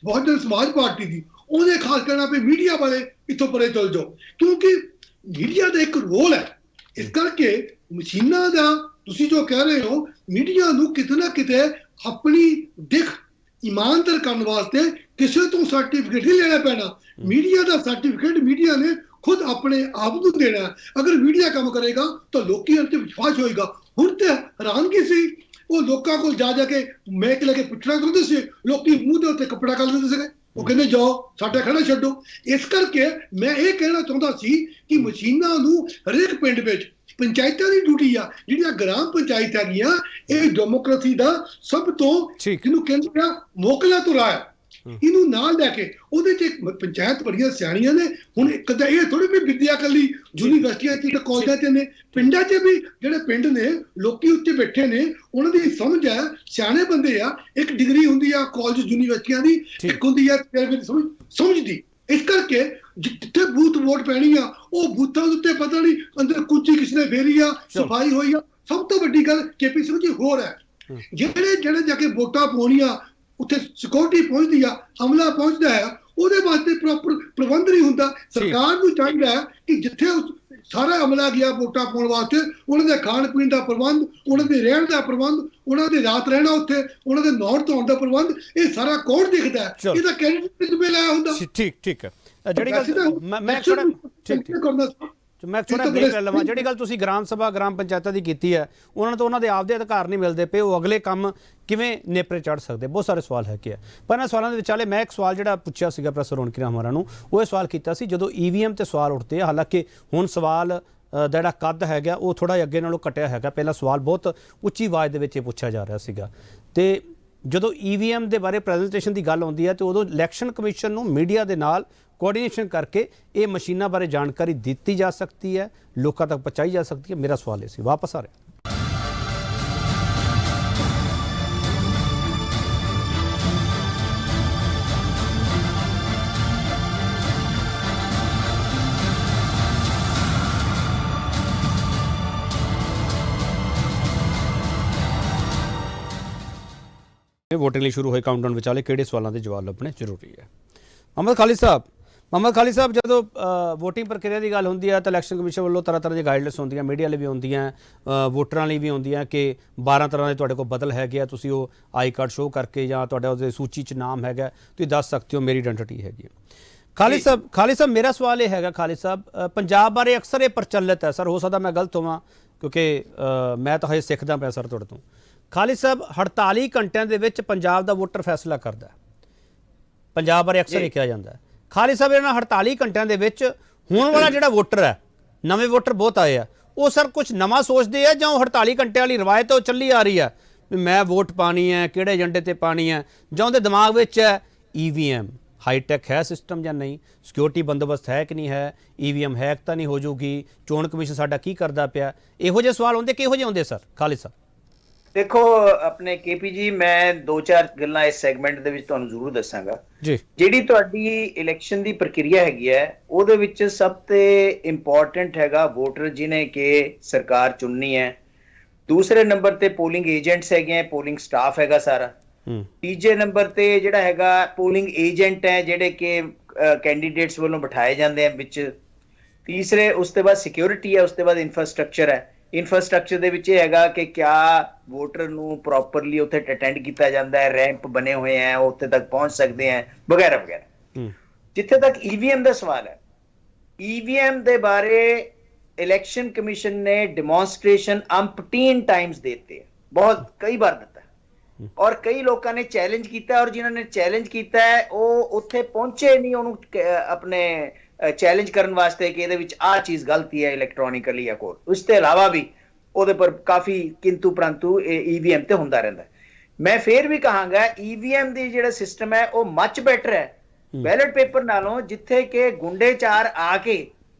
ਬਹੁਜਨ ਸਮਾਜ ਪਾਰਟੀ ਦੀ, ਉਹਨੇ ਖਾਸ ਕਹਿਣਾ ਵੀ ਮੀਡੀਆ ਵਾਲੇ ਇੱਥੋਂ ਪਰੇ ਚਲ ਜਾਓ, ਕਿਉਂਕਿ ਮੀਡੀਆ ਦਾ ਇੱਕ ਰੋਲ ਹੈ। ਇਸ ਕਰਕੇ ਮਸ਼ੀਨਾਂ ਦਾ ਤੁਸੀਂ ਜੋ ਕਹਿ ਰਹੇ ਹੋ, ਮੀਡੀਆ ਨੂੰ ਕਿਤੇ ਨਾ ਕਿਤੇ ਆਪਣੀ ਦਿੱਖ ਇਮਾਨਦਾਰ ਕਰਨ ਵਾਸਤੇ ਕਿਸੇ ਤੋਂ ਸਰਟੀਫਿਕੇਟ ਨਹੀਂ ਲੈਣਾ ਪੈਣਾ। ਮੀਡੀਆ ਦਾ ਸਰਟੀਫਿਕੇਟ ਮੀਡੀਆ ਨੇ ਖੁਦ ਆਪਣੇ ਆਪ ਨੂੰ ਦੇਣਾ। ਅਗਰ ਮੀਡੀਆ ਕੰਮ ਕਰੇਗਾ ਤਾਂ ਲੋਕੀ ਅੰਤ ਵਿਸ਼ਵਾਸ ਹੋਏਗਾ। ਹੁਣ ਤੇ ਹੈਰਾਨਗੀ ਸੀ, ਉਹ ਲੋਕਾਂ ਕੋਲ ਜਾ ਕੇ ਮੈਕ ਲੈ ਕੇ ਪੁੱਛਣਾ ਚਾਹੁੰਦੇ ਸੀ, ਲੋਕੀ ਮੂੰਹ ਦੇ ਉੱਤੇ ਕੱਪੜਾ ਕਰ ਲੈਂਦੇ ਸੀਗੇ, ਉਹ ਕਹਿੰਦੇ ਜਾਓ ਸਾਡਾ ਖੜਾ ਛੱਡੋ। ਇਸ ਕਰਕੇ ਮੈਂ ਇਹ ਕਹਿਣਾ ਚਾਹੁੰਦਾ ਸੀ ਕਿ ਮਸ਼ੀਨਾਂ ਨੂੰ ਹਰੇਕ ਪਿੰਡ ਵਿੱਚ, ਪੰਚਾਇਤਾਂ ਦੀ ਡਿਊਟੀ ਆ, ਜਿਹੜੀਆਂ ਗ੍ਰਾਮ ਪੰਚਾਇਤ ਹੈਗੀਆਂ, ਇਹ ਡੈਮੋਕ੍ਰੇਸੀ ਦਾ ਸਭ ਤੋਂ ਜਿਹਨੂੰ ਕਹਿੰਦੇ ਆ ਮੋਕਲਾ ਤੁਰਾ ਹੈ, ਇਹਨੂੰ ਨਾਲ ਲੈ ਕੇ ਉਹਦੇ 'ਚ ਪੰਚਾਇਤ ਬੜੀਆਂ ਸਿਆਣੀਆਂ ਨੇ। ਹੁਣ ਕਦੇ ਇਹ ਥੋੜੀ ਵੀ ਵਿਦਿਆ ਕੱਲੀ ਯੂਨੀਵਰਸਿਟੀਆਂ 'ਚ ਤੇ ਕਾਲਜਾਂ 'ਚ ਨੇ, ਪਿੰਡਾਂ 'ਚ ਵੀ ਜਿਹੜੇ ਪਿੰਡ ਨੇ ਲੋਕੀ ਉੱਤੇ ਬੈਠੇ ਨੇ, ਉਹਨਾਂ ਦੀ ਸਮਝ ਹੈ, ਸਿਆਣੇ ਬੰਦੇ ਆ। ਇੱਕ ਡਿਗਰੀ ਹੁੰਦੀ ਆ ਕਾਲਜ ਯੂਨੀਵਰਸਿਟੀਆਂ ਦੀ, ਇੱਕ ਹੁੰਦੀ ਆ ਸਮਝ ਦੀ। ਇਸ ਕਰਕੇ ਜਿੱਥੇ ਬੂਥ ਵੋਟ ਪੈਣੀ ਆ, ਉਹ ਬੂਥਾਂ ਦੇ ਉੱਤੇ ਪਤਾ ਨਹੀਂ ਅੰਦਰ ਕੁੱਚੀ ਕਿਸ ਨੇ ਫੇਰੀ ਆ, ਸਫਾਈ ਹੋਈ ਆ। ਸਭ ਤੋਂ ਵੱਡੀ ਗੱਲ ਕੇਪੀ ਸਿੰਘ ਜੀ ਹੋਰ ਹੈ, ਜਿਹੜੇ ਜਾ ਕੇ ਵੋਟਾਂ ਪਾਉਣੀਆਂ ਉੱਥੇ ਸਿਕਿਉਰਿਟੀ ਪਹੁੰਚਦੀ ਆ, ਅਮਲਾ ਪਹੁੰਚਦਾ ਹੈ, ਉਹਦੇ ਵਾਸਤੇ ਪ੍ਰੋਪਰ ਪ੍ਰਬੰਧ ਨਹੀਂ ਹੁੰਦਾ। ਸਰਕਾਰ ਨੂੰ ਚਾਹੀਦਾ ਹੈ ਕਿ ਜਿੱਥੇ ਸਾਰਾ ਅਮਲਾ ਗਿਆ ਵੋਟਾਂ ਪਾਉਣ ਵਾਸਤੇ, ਉਹਨਾਂ ਦੇ ਖਾਣ ਪੀਣ ਦਾ ਪ੍ਰਬੰਧ, ਉਹਨਾਂ ਦੇ ਰਹਿਣ ਦਾ ਪ੍ਰਬੰਧ, ਉਹਨਾਂ ਦੇ ਰਾਤ ਰਹਿਣਾ ਉੱਥੇ, ਉਹਨਾਂ ਦੇ ਨੌਰ ਧੋਣ ਦਾ ਪ੍ਰਬੰਧ, ਇਹ ਸਾਰਾ ਕੌਣ ਦੇਖਦਾ ਹੈ? ਇਹਦਾ ਕੈਂਡੀਡੇਟ ਜ਼ਿੰਮੇਵਾਰ ਲਾਇਆ ਹੁੰਦਾ। ਠੀਕ ਹੈ। ਜਿਹੜੀ ਗੱਲ ਤੁਸੀਂ ਗ੍ਰਾਮ ਸਭਾ ਗ੍ਰਾਮ ਪੰਚਾਇਤਾਂ ਦੀ ਕੀਤੀ ਹੈ, ਉਹਨਾਂ ਨੂੰ ਤਾਂ ਉਹਨਾਂ ਦੇ ਆਪਦੇ ਅਧਿਕਾਰ ਨਹੀਂ ਮਿਲਦੇ ਪਏ, ਉਹ ਅਗਲੇ ਕੰਮ ਕਿਵੇਂ ਨੇਪਰੇ ਚੜ੍ਹ ਸਕਦੇ? ਬਹੁਤ ਸਾਰੇ ਸਵਾਲ ਹੈਗੇ ਆ। ਪਰ ਇਹਨਾਂ ਸਵਾਲਾਂ ਦੇ ਵਿਚਾਲੇ ਮੈਂ ਇੱਕ ਸਵਾਲ ਜਿਹੜਾ ਪੁੱਛਿਆ ਸੀਗਾ ਪ੍ਰੋਫੈਸਰ ਰੌਣਕੀਰਾਮ ਹੋਰਾਂ ਨੂੰ, ਉਹ ਇਹ ਸਵਾਲ ਕੀਤਾ ਸੀ ਜਦੋਂ EVM ਤੇ ਸਵਾਲ ਉੱਠਦੇ ਆ। ਹਾਲਾਂਕਿ ਹੁਣ ਸਵਾਲ ਦਾ ਜਿਹੜਾ ਕੱਦ ਹੈਗਾ ਉਹ ਥੋੜ੍ਹਾ ਜਿਹਾ ਅੱਗੇ ਨਾਲੋਂ ਘਟਿਆ ਹੈਗਾ। ਪਹਿਲਾਂ ਸਵਾਲ ਬਹੁਤ ਉੱਚੀ ਆਵਾਜ਼ ਦੇ ਵਿੱਚ ਇਹ ਪੁੱਛਿਆ ਜਾ ਰਿਹਾ ਸੀਗਾ, ਤੇ ਜਦੋਂ EVM ਦੇ ਬਾਰੇ ਪ੍ਰੈਜੈਂਟੇਸ਼ਨ ਦੀ ਗੱਲ ਆਉਂਦੀ ਹੈ ਤੇ ਉਦੋਂ ਇਲੈਕਸ਼ਨ ਕਮਿਸ਼ਨ ਨੂੰ ਮੀਡੀਆ ਦੇ ਨਾਲ ਕੋਆਰਡੀਨੇਸ਼ਨ ਕਰਕੇ ਇਹ ਮਸ਼ੀਨਾਂ ਬਾਰੇ ਜਾਣਕਾਰੀ ਦਿੱਤੀ ਜਾ ਸਕਦੀ ਹੈ, ਲੋਕਾਂ ਤੱਕ ਪਹੁੰਚਾਈ ਜਾ ਸਕਦੀ ਹੈ। ਮੇਰਾ ਸਵਾਲ ਇਹ ਸੀ। ਵਾਪਸ ਆ ਰਿਹਾ। ਫਿਰ VOTING ਲਈ ਸ਼ੁਰੂ ਹੋਏ ਕਾਊਂਟਡਾਊਨ ਵਿਚਾਲੇ ਕਿਹੜੇ ਸਵਾਲਾਂ ਦੇ ਜਵਾਬ ਲੱਭਣੇ ਜ਼ਰੂਰੀ ਹੈ। ਮੁਹੰਮਦ ਖਾਲਿਦ ਸਾਹਿਬ ਜਦੋਂ VOTING ਪ੍ਰਕਿਰਿਆ ਦੀ ਗੱਲ ਹੁੰਦੀ ਹੈ ਤਾਂ ਇਲੈਕਸ਼ਨ ਕਮਿਸ਼ਨ ਵੱਲੋਂ ਤਰ੍ਹਾਂ ਤਰ੍ਹਾਂ ਦੀਆਂ ਗਾਈਡਲਾਈਨਸ ਹੁੰਦੀਆਂ, ਮੀਡੀਆ ਲਈ ਵੀ ਹੁੰਦੀਆਂ, ਵੋਟਰਾਂ ਲਈ ਵੀ ਹੁੰਦੀਆਂ ਕਿ 12 ਤਰ੍ਹਾਂ ਦੇ ਤੁਹਾਡੇ ਕੋਲ ਬਦਲ ਹੈਗੇ ਆ, ਤੁਸੀਂ ਉਹ ਆਈ ਕਾਰਡ ਸ਼ੋਅ ਕਰਕੇ ਜਾਂ ਤੁਹਾਡਾ ਉਹਦੇ ਸੂਚੀ 'ਚ ਨਾਮ ਹੈਗਾ, ਤੁਸੀਂ ਦੱਸ ਸਕਦੇ ਹੋ ਮੇਰੀ ਆਇਡੈਂਟੀਟੀ ਹੈਗੀ ਹੈ। ਖਾਲਿਦ ਸਾਹਿਬ ਮੇਰਾ ਸਵਾਲ ਇਹ ਹੈਗਾ, ਖਾਲਿਦ ਸਾਹਿਬ ਪੰਜਾਬ ਬਾਰੇ ਅਕਸਰ ਇਹ ਪ੍ਰਚਲਿਤ ਹੈ, ਸਰ ਹੋ ਸਕਦਾ ਮੈਂ ਗਲਤ ਹੋਵਾਂ ਕਿਉਂਕਿ ਮੈਂ ਤਾਂ ਹਜੇ ਸਿੱਖਦਾ ਪਿਆ ਸਰ ਤੁਹਾਡੇ ਤੋਂ। ਖਾਲਿਦ ਸਾਹਿਬ 48 ਘੰਟਿਆਂ ਦੇ ਵਿੱਚ ਪੰਜਾਬ ਦਾ ਵੋਟਰ ਫੈਸਲਾ ਕਰਦਾ, ਪੰਜਾਬ ਬਾਰੇ ਅਕਸਰ ਇਹ ਕਿਹਾ ਜਾਂਦਾ ਹੈ। ਖਾਲਿਦ ਸਾਹਿਬ ਇਹਨਾਂ 48 ਘੰਟਿਆਂ ਦੇ ਵਿੱਚ ਹੁਣ ਵਾਲਾ ਜਿਹੜਾ ਵੋਟਰ ਹੈ, ਨਵੇਂ ਵੋਟਰ ਬਹੁਤ ਆਏ ਆ, ਉਹ ਸਰ ਕੁਝ ਨਵਾਂ ਸੋਚਦੇ ਆ ਜਾਂ ਉਹ 48 ਘੰਟਿਆਂ ਵਾਲੀ ਰਵਾਇਤ ਉਹ ਚੱਲੀ ਆ ਰਹੀ ਹੈ ਵੀ ਮੈਂ ਵੋਟ ਪਾਣੀ ਹੈ, ਕਿਹੜੇ ਏਜੰਡੇ ਤੇ ਪਾਣੀ ਹੈ, ਜਾਂ ਉਹਦੇ ਦਿਮਾਗ ਵਿੱਚ ਹੈ EVM ਹਾਈਟੈਕ ਹੈ ਸਿਸਟਮ ਜਾਂ ਨਹੀਂ, ਸਿਕਿਉਰਿਟੀ ਬੰਦੋਬਸਤ ਹੈ ਕਿ ਨਹੀਂ ਹੈ, EVM ਹੈਕ ਤਾਂ ਨਹੀਂ ਹੋ ਜਾਊਗੀ, ਚੋਣ ਕਮਿਸ਼ਨ ਸਾਡਾ ਕੀ ਕਰਦਾ ਪਿਆ, ਇਹੋ ਜਿਹੇ ਸਵਾਲ ਹੁੰਦੇ, ਕਿਹੋ ਜਿਹੇ ਹੁੰਦੇ ਸਰ ਖਾਲਿਦ ਸਾਹਿਬ? ਦੇਖੋ ਆਪਣੇ KP ਜੀ, ਮੈਂ 2-4 ਗੱਲਾਂ ਇਸ ਸੈਗਮੈਂਟ ਦੇ ਵਿੱਚ ਤੁਹਾਨੂੰ ਜ਼ਰੂਰ ਦੱਸਾਂਗਾ ਜੀ। ਜਿਹੜੀ ਤੁਹਾਡੀ ਇਲੈਕਸ਼ਨ ਦੀ ਪ੍ਰਕਿਰਿਆ ਹੈਗੀ ਹੈ ਉਹਦੇ ਵਿੱਚ ਸਭ ਤੋਂ ਇੰਪੋਰਟੈਂਟ ਹੈਗਾ ਵੋਟਰ ਜਿਹਨੇ ਕਿ ਸਰਕਾਰ ਚੁਣਨੀ ਹੈ। ਦੂਸਰੇ ਨੰਬਰ ਤੇ ਪੋਲਿੰਗ ਏਜੰਟਸ ਹੈਗੇ, ਪੋਲਿੰਗ ਸਟਾਫ ਹੈਗਾ ਸਾਰਾ। ਤੀਜੇ ਨੰਬਰ ਤੇ ਜਿਹੜਾ ਹੈਗਾ ਪੋਲਿੰਗ ਏਜੰਟ ਹੈ ਜਿਹੜੇ ਕਿ ਕੈਂਡੀਡੇਟਸ ਵੱਲੋਂ ਬਿਠਾਏ ਜਾਂਦੇ ਆ ਵਿੱਚ। ਤੀਸਰੇ ਉਸ ਤੋਂ ਬਾਅਦ ਸਿਕਿਉਰਿਟੀ ਹੈ, ਉਸ ਤੋਂ ਬਾਅਦ ਇਨਫਰਾਸਟ੍ਰਕਚਰ ਹੈ। ਇਨਫਰਾਸਟ੍ਰਕਚਰ ਦੇ ਵਿੱਚ ਇਹ ਹੈਗਾ ਕਿ ਕਿਆ ਵੋਟਰ ਨੂੰ ਪ੍ਰੋਪਰਲੀ ਉੱਥੇ ਅਟੈਂਡ ਕੀਤਾ ਜਾਂਦਾ ਹੈ, ਰੈਂਪ ਬਣੇ ਹੋਏ ਹੈ, ਉਹ ਉੱਥੇ ਤੱਕ ਪਹੁੰਚ ਸਕਦੇ ਹੈ ਵਗੈਰਾ ਵਗੈਰਾ। ਜਿੱਥੇ ਤੱਕ EVM ਦਾ ਸਵਾਲ ਹੈ, EVM ਦੇ ਬਾਰੇ ਇਲੈਕਸ਼ਨ ਕਮਿਸ਼ਨ ਨੇ ਡੈਮੋਨਸਟ੍ਰੇਸ਼ਨ ਅੰਪਟੀਨ ਟਾਈਮਸ ਦਿੱਤੇ, ਬਹੁਤ ਕਈ ਵਾਰ ਦਿੱਤਾ, ਔਰ ਕਈ ਲੋਕਾਂ ਨੇ ਚੈਲੰਜ ਕੀਤਾ, ਔਰ ਜਿਨ੍ਹਾਂ ਨੇ ਚੈਲੰਜ ਕੀਤਾ ਹੈ ਉਹ ਉੱਥੇ ਪਹੁੰਚੇ ਨਹੀਂ ਉਹਨੂੰ ਆਪਣੇ ਚੈਲੰਜ ਕਰਨ ਵਾਸਤੇ ਕਿ ਇਹਦੇ ਵਿੱਚ ਆਹ ਚੀਜ਼ ਗਲਤੀ ਹੈ ਇਲੈਕਟ੍ਰੋਨਿਕਲੀ ਜਾਂ ਕੋਲ। ਉਸ ਤੋਂ ਇਲਾਵਾ ਵੀ ਉਹਦੇ ਪਰ ਕਾਫੀ ਕਿੰਤੂ ਪ੍ਰੰਤੂ EVM ਤੇ ਹੁੰਦਾ ਰਹਿੰਦਾ। ਮੈਂ ਫੇਰ ਵੀ ਕਹਾਂਗਾ EVM ਦੀ ਜਿਹੜਾ ਸਿਸਟਮ ਹੈ ਉਹ ਮੱਚ ਬੈਟਰ ਹੈ ਬੈਲਟ ਪੇਪਰ ਨਾਲੋਂ, ਜਿੱਥੇ ਕਿ ਗੁੰਡੇ ਚਾਰ ਆ ਕੇ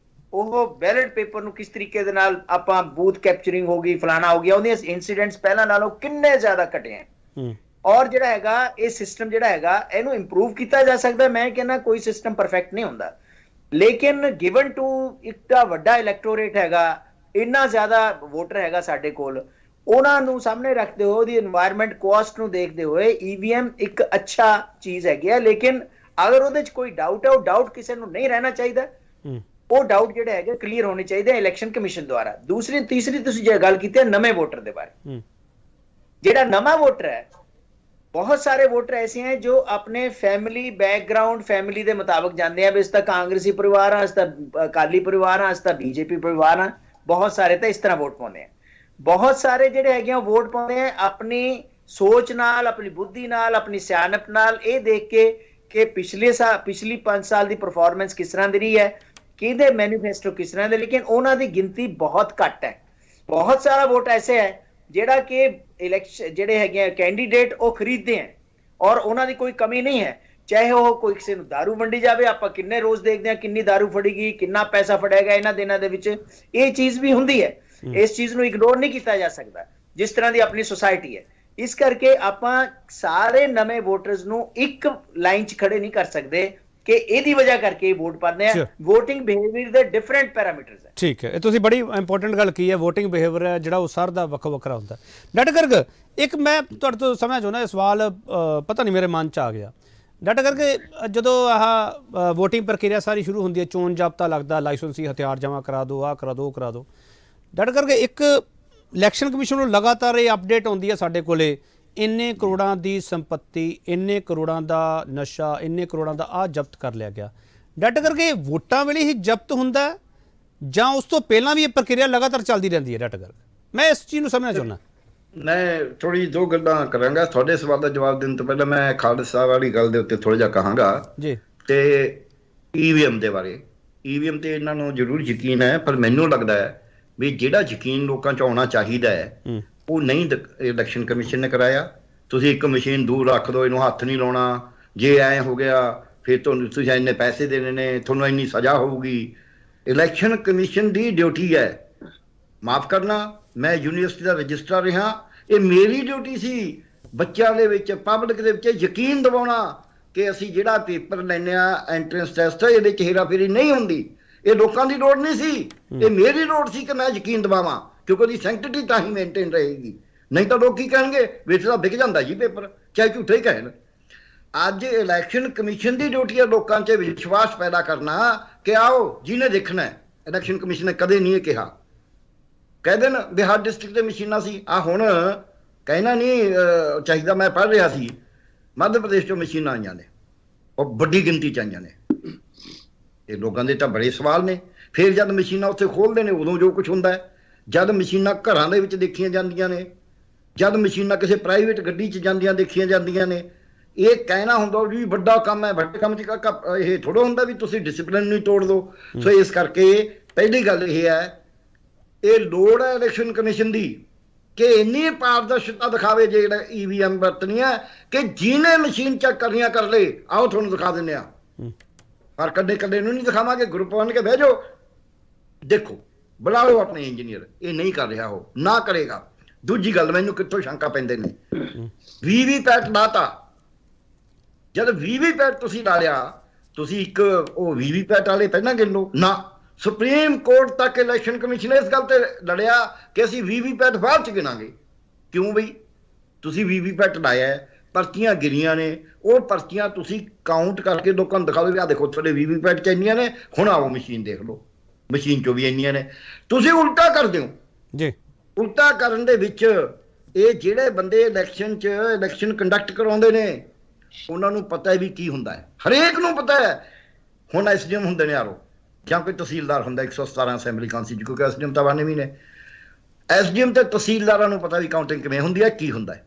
ਉਹ ਬੈਲਟ ਪੇਪਰ ਨੂੰ ਕਿਸ ਤਰੀਕੇ ਦੇ ਨਾਲ ਆਪਾਂ ਬੂਥ ਕੈਪਚਰਿੰਗ ਹੋ ਗਈ, ਫਲਾਣਾ ਹੋ ਗਿਆ, ਉਹਦੀਆਂ ਇਨਸੀਡੈਂਟਸ ਪਹਿਲਾਂ ਨਾਲੋਂ ਕਿੰਨੇ ਜ਼ਿਆਦਾ ਘਟੇ ਹੈ। ਔਰ ਜਿਹੜਾ ਹੈਗਾ ਇਹ ਸਿਸਟਮ ਜਿਹੜਾ ਹੈਗਾ ਇਹਨੂੰ ਇੰਪਰੂਵ ਕੀਤਾ ਜਾ ਸਕਦਾ। ਮੈਂ ਕਹਿੰਦਾ ਕੋਈ ਸਿਸਟਮ ਪਰਫੈਕਟ ਨਹੀਂ ਹੁੰਦਾ, ਲੇਕਿਨ ਗਿਵਨ ਟੂ ਇੱਕ ਵੱਡਾ ਇਲੈਕਟੋਰੇਟ ਹੈਗਾ, ਇੰਨਾ ਜ਼ਿਆਦਾ ਵੋਟਰ ਹੈਗਾ ਸਾਡੇ ਕੋਲ, ਉਹਨਾਂ ਨੂੰ ਸਾਹਮਣੇ ਰੱਖਦੇ ਹੋਏ, ਉਹਦੀ এনवायरमेंट ਕੋਸਟ ਨੂੰ ਦੇਖਦੇ ਹੋਏ EVM ਇੱਕ ਅੱਛਾ ਚੀਜ਼ ਹੈਗੀ ਹੈ। ਲੇਕਿਨ ਅਗਰ ਉਹਦੇ 'ਚ ਕੋਈ ਡਾਊਟ ਹੈ, ਉਹ ਡਾਊਟ ਕਿਸੇ ਨੂੰ ਨਹੀਂ ਰਹਿਣਾ ਚਾਹੀਦਾ, ਉਹ ਡਾਊਟ ਜਿਹੜੇ ਹੈਗੇ ਕਲੀਅਰ ਹੋਣੇ ਚਾਹੀਦੇ ਇਲੈਕਸ਼ਨ ਕਮਿਸ਼ਨ ਦੁਆਰਾ। ਤੀਸਰੀ ਤੁਸੀਂ ਜੇ ਗੱਲ ਕੀਤੀ ਹੈ ਨਵੇਂ ਵੋਟਰ ਦੇ ਬਾਰੇ, ਜਿਹੜਾ ਨਵਾਂ ਵੋਟਰ ਹੈ, बहुत सारे वोटर ऐसे हैं जो अपने फैमिली बैकग्राउंड फैमिली के मुताबिक जाते हैं, इस तक कांग्रेसी परिवार है, इस तक अकाली परिवार है, इस तक BJP परिवार है, बहुत सारे तो इस तरह वोट पाते हैं। बहुत सारे ਜਿਹੜੇ ਹੈਗੇ ਆ ਵੋਟ ਪਾਉਂਦੇ ਆ ਆਪਣੀ ਸੋਚ ਨਾਲ, ਆਪਣੀ ਬੁੱਧੀ ਨਾਲ, ਆਪਣੀ ਸਿਆਣਪ ਨਾਲ, ਇਹ ਦੇਖ ਕੇ ਕਿ ਪਿਛਲੀ 5 ਸਾਲ ਦੀ ਪਰਫਾਰਮੈਂਸ ਕਿਸ ਤਰ੍ਹਾਂ ਦੀ ਰਹੀ ਹੈ, ਕਿਹਦੇ ਮੈਨੀਫੈਸਟੋ ਕਿਸ ਤਰ੍ਹਾਂ ਦੇ, ਲੇਕਿਨ ਉਹਨਾਂ ਦੀ ਗਿਣਤੀ ਬਹੁਤ ਘੱਟ ਹੈ। ਬਹੁਤ ਸਾਰਾ ਵੋਟ ਐਸੇ ਹੈ ਜਿਹੜਾ ਕਿ ਇਲੈਕਸ਼ਨ ਜਿਹੜੇ ਹੈਗੇ ਕੈਂਡੀਡੇਟ ਉਹ ਖਰੀਦਦੇ ਹੈ ਔਰ ਉਹਨਾਂ ਦੀ ਕੋਈ ਕਮੀ ਨਹੀਂ ਹੈ, ਚਾਹੇ ਉਹ ਕੋਈ ਕਿਸੇ ਨੂੰ ਦਾਰੂ ਵੰਡੀ ਜਾਵੇ। ਆਪਾਂ ਕਿੰਨੇ ਰੋਜ਼ ਦੇਖਦੇ ਹਾਂ ਕਿੰਨੀ ਦਾਰੂ ਫੜੀ ਗਈ, ਕਿੰਨਾ ਪੈਸਾ ਫੜਿਆ ਗਿਆ ਇਹਨਾਂ ਦਿਨਾਂ ਦੇ ਵਿੱਚ, ਇਹ ਚੀਜ਼ ਵੀ ਹੁੰਦੀ ਹੈ। ਇਸ ਚੀਜ਼ ਨੂੰ ਇਗਨੋਰ ਨਹੀਂ ਕੀਤਾ ਜਾ ਸਕਦਾ ਜਿਸ ਤਰ੍ਹਾਂ ਦੀ ਆਪਣੀ ਸੁਸਾਇਟੀ ਹੈ। ਇਸ ਕਰਕੇ ਆਪਾਂ ਸਾਰੇ ਨਵੇਂ ਵੋਟਰਸ ਨੂੰ ਇੱਕ ਲਾਈਨ 'ਚ ਖੜੇ ਨਹੀਂ ਕਰ ਸਕਦੇ ਕਿ ਇਹਦੀ ਵਜ੍ਹਾ ਕਰਕੇ ਵੋਟ ਪਾਉਂਦੇ ਆ। ਵੋਟਿੰਗ ਬਿਹੇਵੀਅਰ ਦੇ ਡਿਫਰੈਂਟ ਪੈਰਾਮੀਟਰਸ ਹੈ। ਠੀਕ ਹੈ, ਇਹ ਤੁਸੀਂ ਬੜੀ ਇੰਪੋਰਟੈਂਟ ਗੱਲ ਕੀ ਹੈ, ਵੋਟਿੰਗ ਬਿਹੇਵੀਅਰ ਹੈ ਜਿਹੜਾ ਉਹ ਸਾਰ ਦਾ ਵੱਖਰਾ ਵੱਖਰਾ ਹੁੰਦਾ। ਡਾਕਟਰ ਗਰਗ, ਇੱਕ ਮੈਂ ਤੁਹਾਡੇ ਤੋਂ ਸਮਝ ਚਾਹੁੰਦਾ, ਇਹ ਸਵਾਲ ਪਤਾ ਨਹੀਂ ਮੇਰੇ ਮਨ 'ਚ ਆ ਗਿਆ। ਡਾਕਟਰ ਗਰਗ, ਜਦੋਂ ਆਹ ਵੋਟਿੰਗ ਪ੍ਰਕਿਰਿਆ ਸਾਰੀ ਸ਼ੁਰੂ ਹੁੰਦੀ ਹੈ, ਚੋਣ ਜਾਬਤਾ ਲੱਗਦਾ, ਲਾਇਸੈਂਸੀ ਹਥਿਆਰ ਜਮ੍ਹਾਂ ਕਰਾ ਦਿਓ, ਆਹ ਕਰਾ ਦਿਓ, ਉਹ ਕਰਾ ਦਿਓ। ਡਾਕਟਰ ਗਰਗ, ਇੱਕ ਇਲੈਕਸ਼ਨ ਕਮਿਸ਼ਨ ਨੂੰ ਲਗਾਤਾਰ ਇਹ ਅਪਡੇਟ ਆਉਂਦੀ ਹੈ ਸਾਡੇ ਕੋਲੇ, ਇੰਨੇ ਕਰੋੜਾਂ ਦੀ ਸੰਪत्ति, ਇੰਨੇ ਕਰੋੜਾਂ ਦਾ ਨਸ਼ਾ, ਇੰਨੇ ਕਰੋੜਾਂ ਦਾ ਆਹ ਜ਼ਬਤ ਕਰ ਲਿਆ ਗਿਆ। ਡਾਕਟਰ ਕਰਕੇ ਵੋਟਾਂ ਵੇਲੇ ਹੀ ਜ਼ਬਤ ਹੁੰਦਾ ਜਾਂ ਉਸ ਤੋਂ ਪਹਿਲਾਂ ਵੀ ਇਹ ਪ੍ਰਕਿਰਿਆ ਲਗਾਤਾਰ ਚੱਲਦੀ ਰਹਿੰਦੀ ਹੈ? ਡਾਕਟਰ ਕਰਕੇ ਮੈਂ ਇਸ ਚੀਜ਼ ਨੂੰ ਸਮਝਣਾ ਚਾਹੁੰਦਾ। ਮੈਂ ਥੋੜੀ ਦੋ ਗੱਲਾਂ ਕਰਾਂਗਾ ਤੁਹਾਡੇ ਸਵਾਲ ਦਾ ਜਵਾਬ ਦੇਣ ਤੋਂ ਪਹਿਲਾਂ। ਮੈਂ ਖਾਲਿਦ ਸਾਹਿਬ ਵਾਲੀ ਗੱਲ ਦੇ ਉੱਤੇ ਥੋੜਾ ਜਿਹਾ ਕਹਾਂਗਾ ਜੀ, ਤੇ EVM ਦੇ ਬਾਰੇ। EVM ਤੇ ਇਹਨਾਂ ਨੂੰ ਜ਼ਰੂਰ ਯਕੀਨ ਹੈ, ਪਰ ਮੈਨੂੰ ਲੱਗਦਾ ਹੈ ਵੀ ਜਿਹੜਾ ਯਕੀਨ ਲੋਕਾਂ 'ਚ ਆਉਣਾ ਚਾਹੀਦਾ ਹੈ ਉਹ ਨਹੀਂ ਇਲੈਕਸ਼ਨ ਕਮਿਸ਼ਨ ਨੇ ਕਰਾਇਆ। ਤੁਸੀਂ ਇੱਕ ਮਸ਼ੀਨ ਦੂਰ ਰੱਖ ਦਿਓ, ਇਹਨੂੰ ਹੱਥ ਨਹੀਂ ਲਾਉਣਾ, ਜੇ ਐਂ ਹੋ ਗਿਆ ਫਿਰ ਤੁਹਾਨੂੰ ਤੁਸੀਂ ਇੰਨੇ ਪੈਸੇ ਦੇਣੇ ਨੇ, ਤੁਹਾਨੂੰ ਇੰਨੀ ਸਜ਼ਾ ਹੋਊਗੀ। ਇਲੈਕਸ਼ਨ ਕਮਿਸ਼ਨ ਦੀ ਡਿਊਟੀ ਹੈ, ਮਾਫ ਕਰਨਾ ਮੈਂ ਯੂਨੀਵਰਸਿਟੀ ਦਾ ਰਜਿਸਟਰਾਰ ਰਿਹਾ, ਇਹ ਮੇਰੀ ਡਿਊਟੀ ਸੀ ਬੱਚਿਆਂ ਦੇ ਵਿੱਚ, ਪਬਲਿਕ ਦੇ ਵਿੱਚ ਯਕੀਨ ਦਿਵਾਉਣਾ ਕਿ ਅਸੀਂ ਜਿਹੜਾ ਪੇਪਰ ਲੈਂਦੇ ਆ ਐਂਟਰੈਂਸ ਟੈਸਟ, ਇਹਦੇ 'ਚ ਹੇਰਾਫੇਰੀ ਨਹੀਂ ਹੁੰਦੀ। ਇਹ ਲੋਕਾਂ ਦੀ ਲੋੜ ਨਹੀਂ ਸੀ, ਇਹ ਮੇਰੀ ਲੋੜ ਸੀ ਕਿ ਮੈਂ ਯਕੀਨ ਦਿਵਾਵਾਂ, ਕਿਉਂਕਿ ਉਹਦੀ ਸੈਂਕਟਿਟੀ ਤਾਂ ਹੀ ਮੇਨਟੇਨ ਰਹੇਗੀ। ਨਹੀਂ ਤਾਂ ਲੋਕ ਕੀ ਕਹਿਣਗੇ ਵੀ ਇੱਥੇ ਤਾਂ ਵਿਕ ਜਾਂਦਾ ਜੀ ਪੇਪਰ, ਚਾਹੇ ਝੂਠੇ ਹੀ ਕਹਿਣ। ਅੱਜ ਇਲੈਕਸ਼ਨ ਕਮਿਸ਼ਨ ਦੀ ਡਿਊਟੀ ਹੈ ਲੋਕਾਂ 'ਚ ਵਿਸ਼ਵਾਸ ਪੈਦਾ ਕਰਨਾ ਕਿ ਆਓ ਜਿਹਨੇ ਦੇਖਣਾ ਹੈ। ਇਲੈਕਸ਼ਨ ਕਮਿਸ਼ਨ ਨੇ ਕਦੇ ਨਹੀਂ ਇਹ ਕਿਹਾ, ਕਹਿ ਦੇਣ ਵੀ ਹਰ ਡਿਸਟ੍ਰਿਕਟ ਤੇ ਮਸ਼ੀਨਾਂ ਸੀ। ਆ ਹੁਣ ਕਹਿਣਾ ਨਹੀਂ ਚਾਹੀਦਾ, ਮੈਂ ਪੜ੍ਹ ਰਿਹਾ ਸੀ ਮੱਧ ਪ੍ਰਦੇਸ਼ 'ਚੋਂ ਮਸ਼ੀਨਾਂ ਆਈਆਂ ਨੇ, ਉਹ ਵੱਡੀ ਗਿਣਤੀ 'ਚ ਆਈਆਂ ਨੇ। ਇਹ ਲੋਕਾਂ ਦੇ ਤਾਂ ਬੜੇ ਸਵਾਲ ਨੇ। ਫਿਰ ਜਦ ਮਸ਼ੀਨਾਂ ਉੱਥੇ ਖੋਲ੍ਹਦੇ ਨੇ ਉਦੋਂ ਜੋ ਕੁਝ ਹੁੰਦਾ ਹੈ, ਜਦ ਮਸ਼ੀਨਾਂ ਘਰਾਂ ਦੇ ਵਿੱਚ ਦੇਖੀਆਂ ਜਾਂਦੀਆਂ ਨੇ, ਜਦ ਮਸ਼ੀਨਾਂ ਕਿਸੇ ਪ੍ਰਾਈਵੇਟ ਗੱਡੀ 'ਚ ਜਾਂਦੀਆਂ ਦੇਖੀਆਂ ਜਾਂਦੀਆਂ ਨੇ, ਇਹ ਕਹਿਣਾ ਹੁੰਦਾ ਵੀ ਵੱਡਾ ਕੰਮ ਹੈ। ਵੱਡੇ ਕੰਮ 'ਚ ਇਹ ਥੋੜ੍ਹਾ ਹੁੰਦਾ ਵੀ ਤੁਸੀਂ ਡਿਸਪਲਿਨ ਨੂੰ ਤੋੜ ਦਿਓ। ਸੋ ਇਸ ਕਰਕੇ ਪਹਿਲੀ ਗੱਲ ਇਹ ਹੈ, ਇਹ ਲੋੜ ਹੈ ਇਲੈਕਸ਼ਨ ਕਮਿਸ਼ਨ ਦੀ ਕਿ ਇੰਨੀ ਪਾਰਦਰਸ਼ਤਾ ਦਿਖਾਵੇ ਜਿਹੜਾ EVM ਵਰਤਣੀ ਹੈ ਕਿ ਜਿਹਨੇ ਮਸ਼ੀਨ ਚੈੱਕ ਕਰਨੀਆਂ ਕਰ ਲੇ। ਆਓ ਤੁਹਾਨੂੰ ਦਿਖਾ ਦਿੰਦੇ ਆ, ਪਰ ਕੱਲੇ ਨੂੰ ਨਹੀਂ ਦਿਖਾਵਾਂਗੇ, ਗਰੁੱਪ ਬਣ ਕੇ ਬਹਿ ਜਾਓ, ਦੇਖੋ, ਬੁਲਾ ਲਓ ਆਪਣੇ ਇੰਜੀਨੀਅਰ। ਇਹ ਨਹੀਂ ਕਰ ਰਿਹਾ, ਉਹ ਨਾ ਕਰੇਗਾ। ਦੂਜੀ ਗੱਲ, ਮੈਨੂੰ ਕਿੱਥੋਂ ਸ਼ੰਕਾ ਪੈਂਦੇ ਨੇ, VVPAT ਲਾਤਾ। ਜਦ VVPAT ਤੁਸੀਂ ਲਾ ਲਿਆ, ਤੁਸੀਂ ਇੱਕ ਉਹ VVPAT ਵਾਲੇ ਪਹਿਲਾਂ ਗਿਣ ਲਓ ਨਾ। ਸੁਪਰੀਮ ਕੋਰਟ ਤੱਕ ਇਲੈਕਸ਼ਨ ਕਮਿਸ਼ਨ ਇਸ ਗੱਲ ਤੇ ਲੜਿਆ ਕਿ ਅਸੀਂ VVPAT ਬਾਅਦ ਚ ਗਿਣਾਂਗੇ। ਕਿਉਂ ਬਈ? ਤੁਸੀਂ VVPAT ਲਾਇਆ, ਪਰਚੀਆਂ ਗਿਰੀਆਂ ਨੇ, ਉਹ ਪਰਚੀਆਂ ਤੁਸੀਂ ਕਾਊਂਟ ਕਰਕੇ ਲੋਕਾਂ ਨੂੰ ਦਿਖਾਓ ਵੀ ਆਹ ਦੇਖੋ ਤੁਹਾਡੇ VVPAT 'ਚ ਇੰਨੀਆਂ ਨੇ, ਹੁਣ ਆਓ ਮਸ਼ੀਨ ਦੇਖ ਲਓ, ਮਸ਼ੀਨ 'ਚੋਂ ਵੀ ਇੰਨੀਆਂ ਨੇ। ਤੁਸੀਂ ਉਲਟਾ ਕਰ ਦਿਓ ਜੀ। ਉਲਟਾ ਕਰਨ ਦੇ ਵਿੱਚ ਇਹ ਜਿਹੜੇ ਬੰਦੇ ਇਲੈਕਸ਼ਨ ਕੰਡਕਟ ਕਰਾਉਂਦੇ ਨੇ ਉਹਨਾਂ ਨੂੰ ਪਤਾ ਹੈ ਵੀ ਕੀ ਹੁੰਦਾ ਹੈ, ਹਰੇਕ ਨੂੰ ਪਤਾ ਹੈ। ਹੁਣ SDM ਹੁੰਦੇ ਨੇ ਆਰੋ, ਜਾਂ ਕੋਈ ਤਹਿਸੀਲਦਾਰ ਹੁੰਦਾ 117 ਅਸੈਂਬਲੀ ਕਾਉਂਸਿਲ 'ਚ, ਕਿਉਂਕਿ SDM ਤਾਂ ਬਣੇ ਵੀ ਨੇ। SDM ਤੇ ਤਹਿਸੀਲਦਾਰਾਂ ਨੂੰ ਪਤਾ ਵੀ ਕਾਊਂਟਿੰਗ ਕਿਵੇਂ ਹੁੰਦੀ ਹੈ, ਕੀ ਹੁੰਦਾ ਹੈ।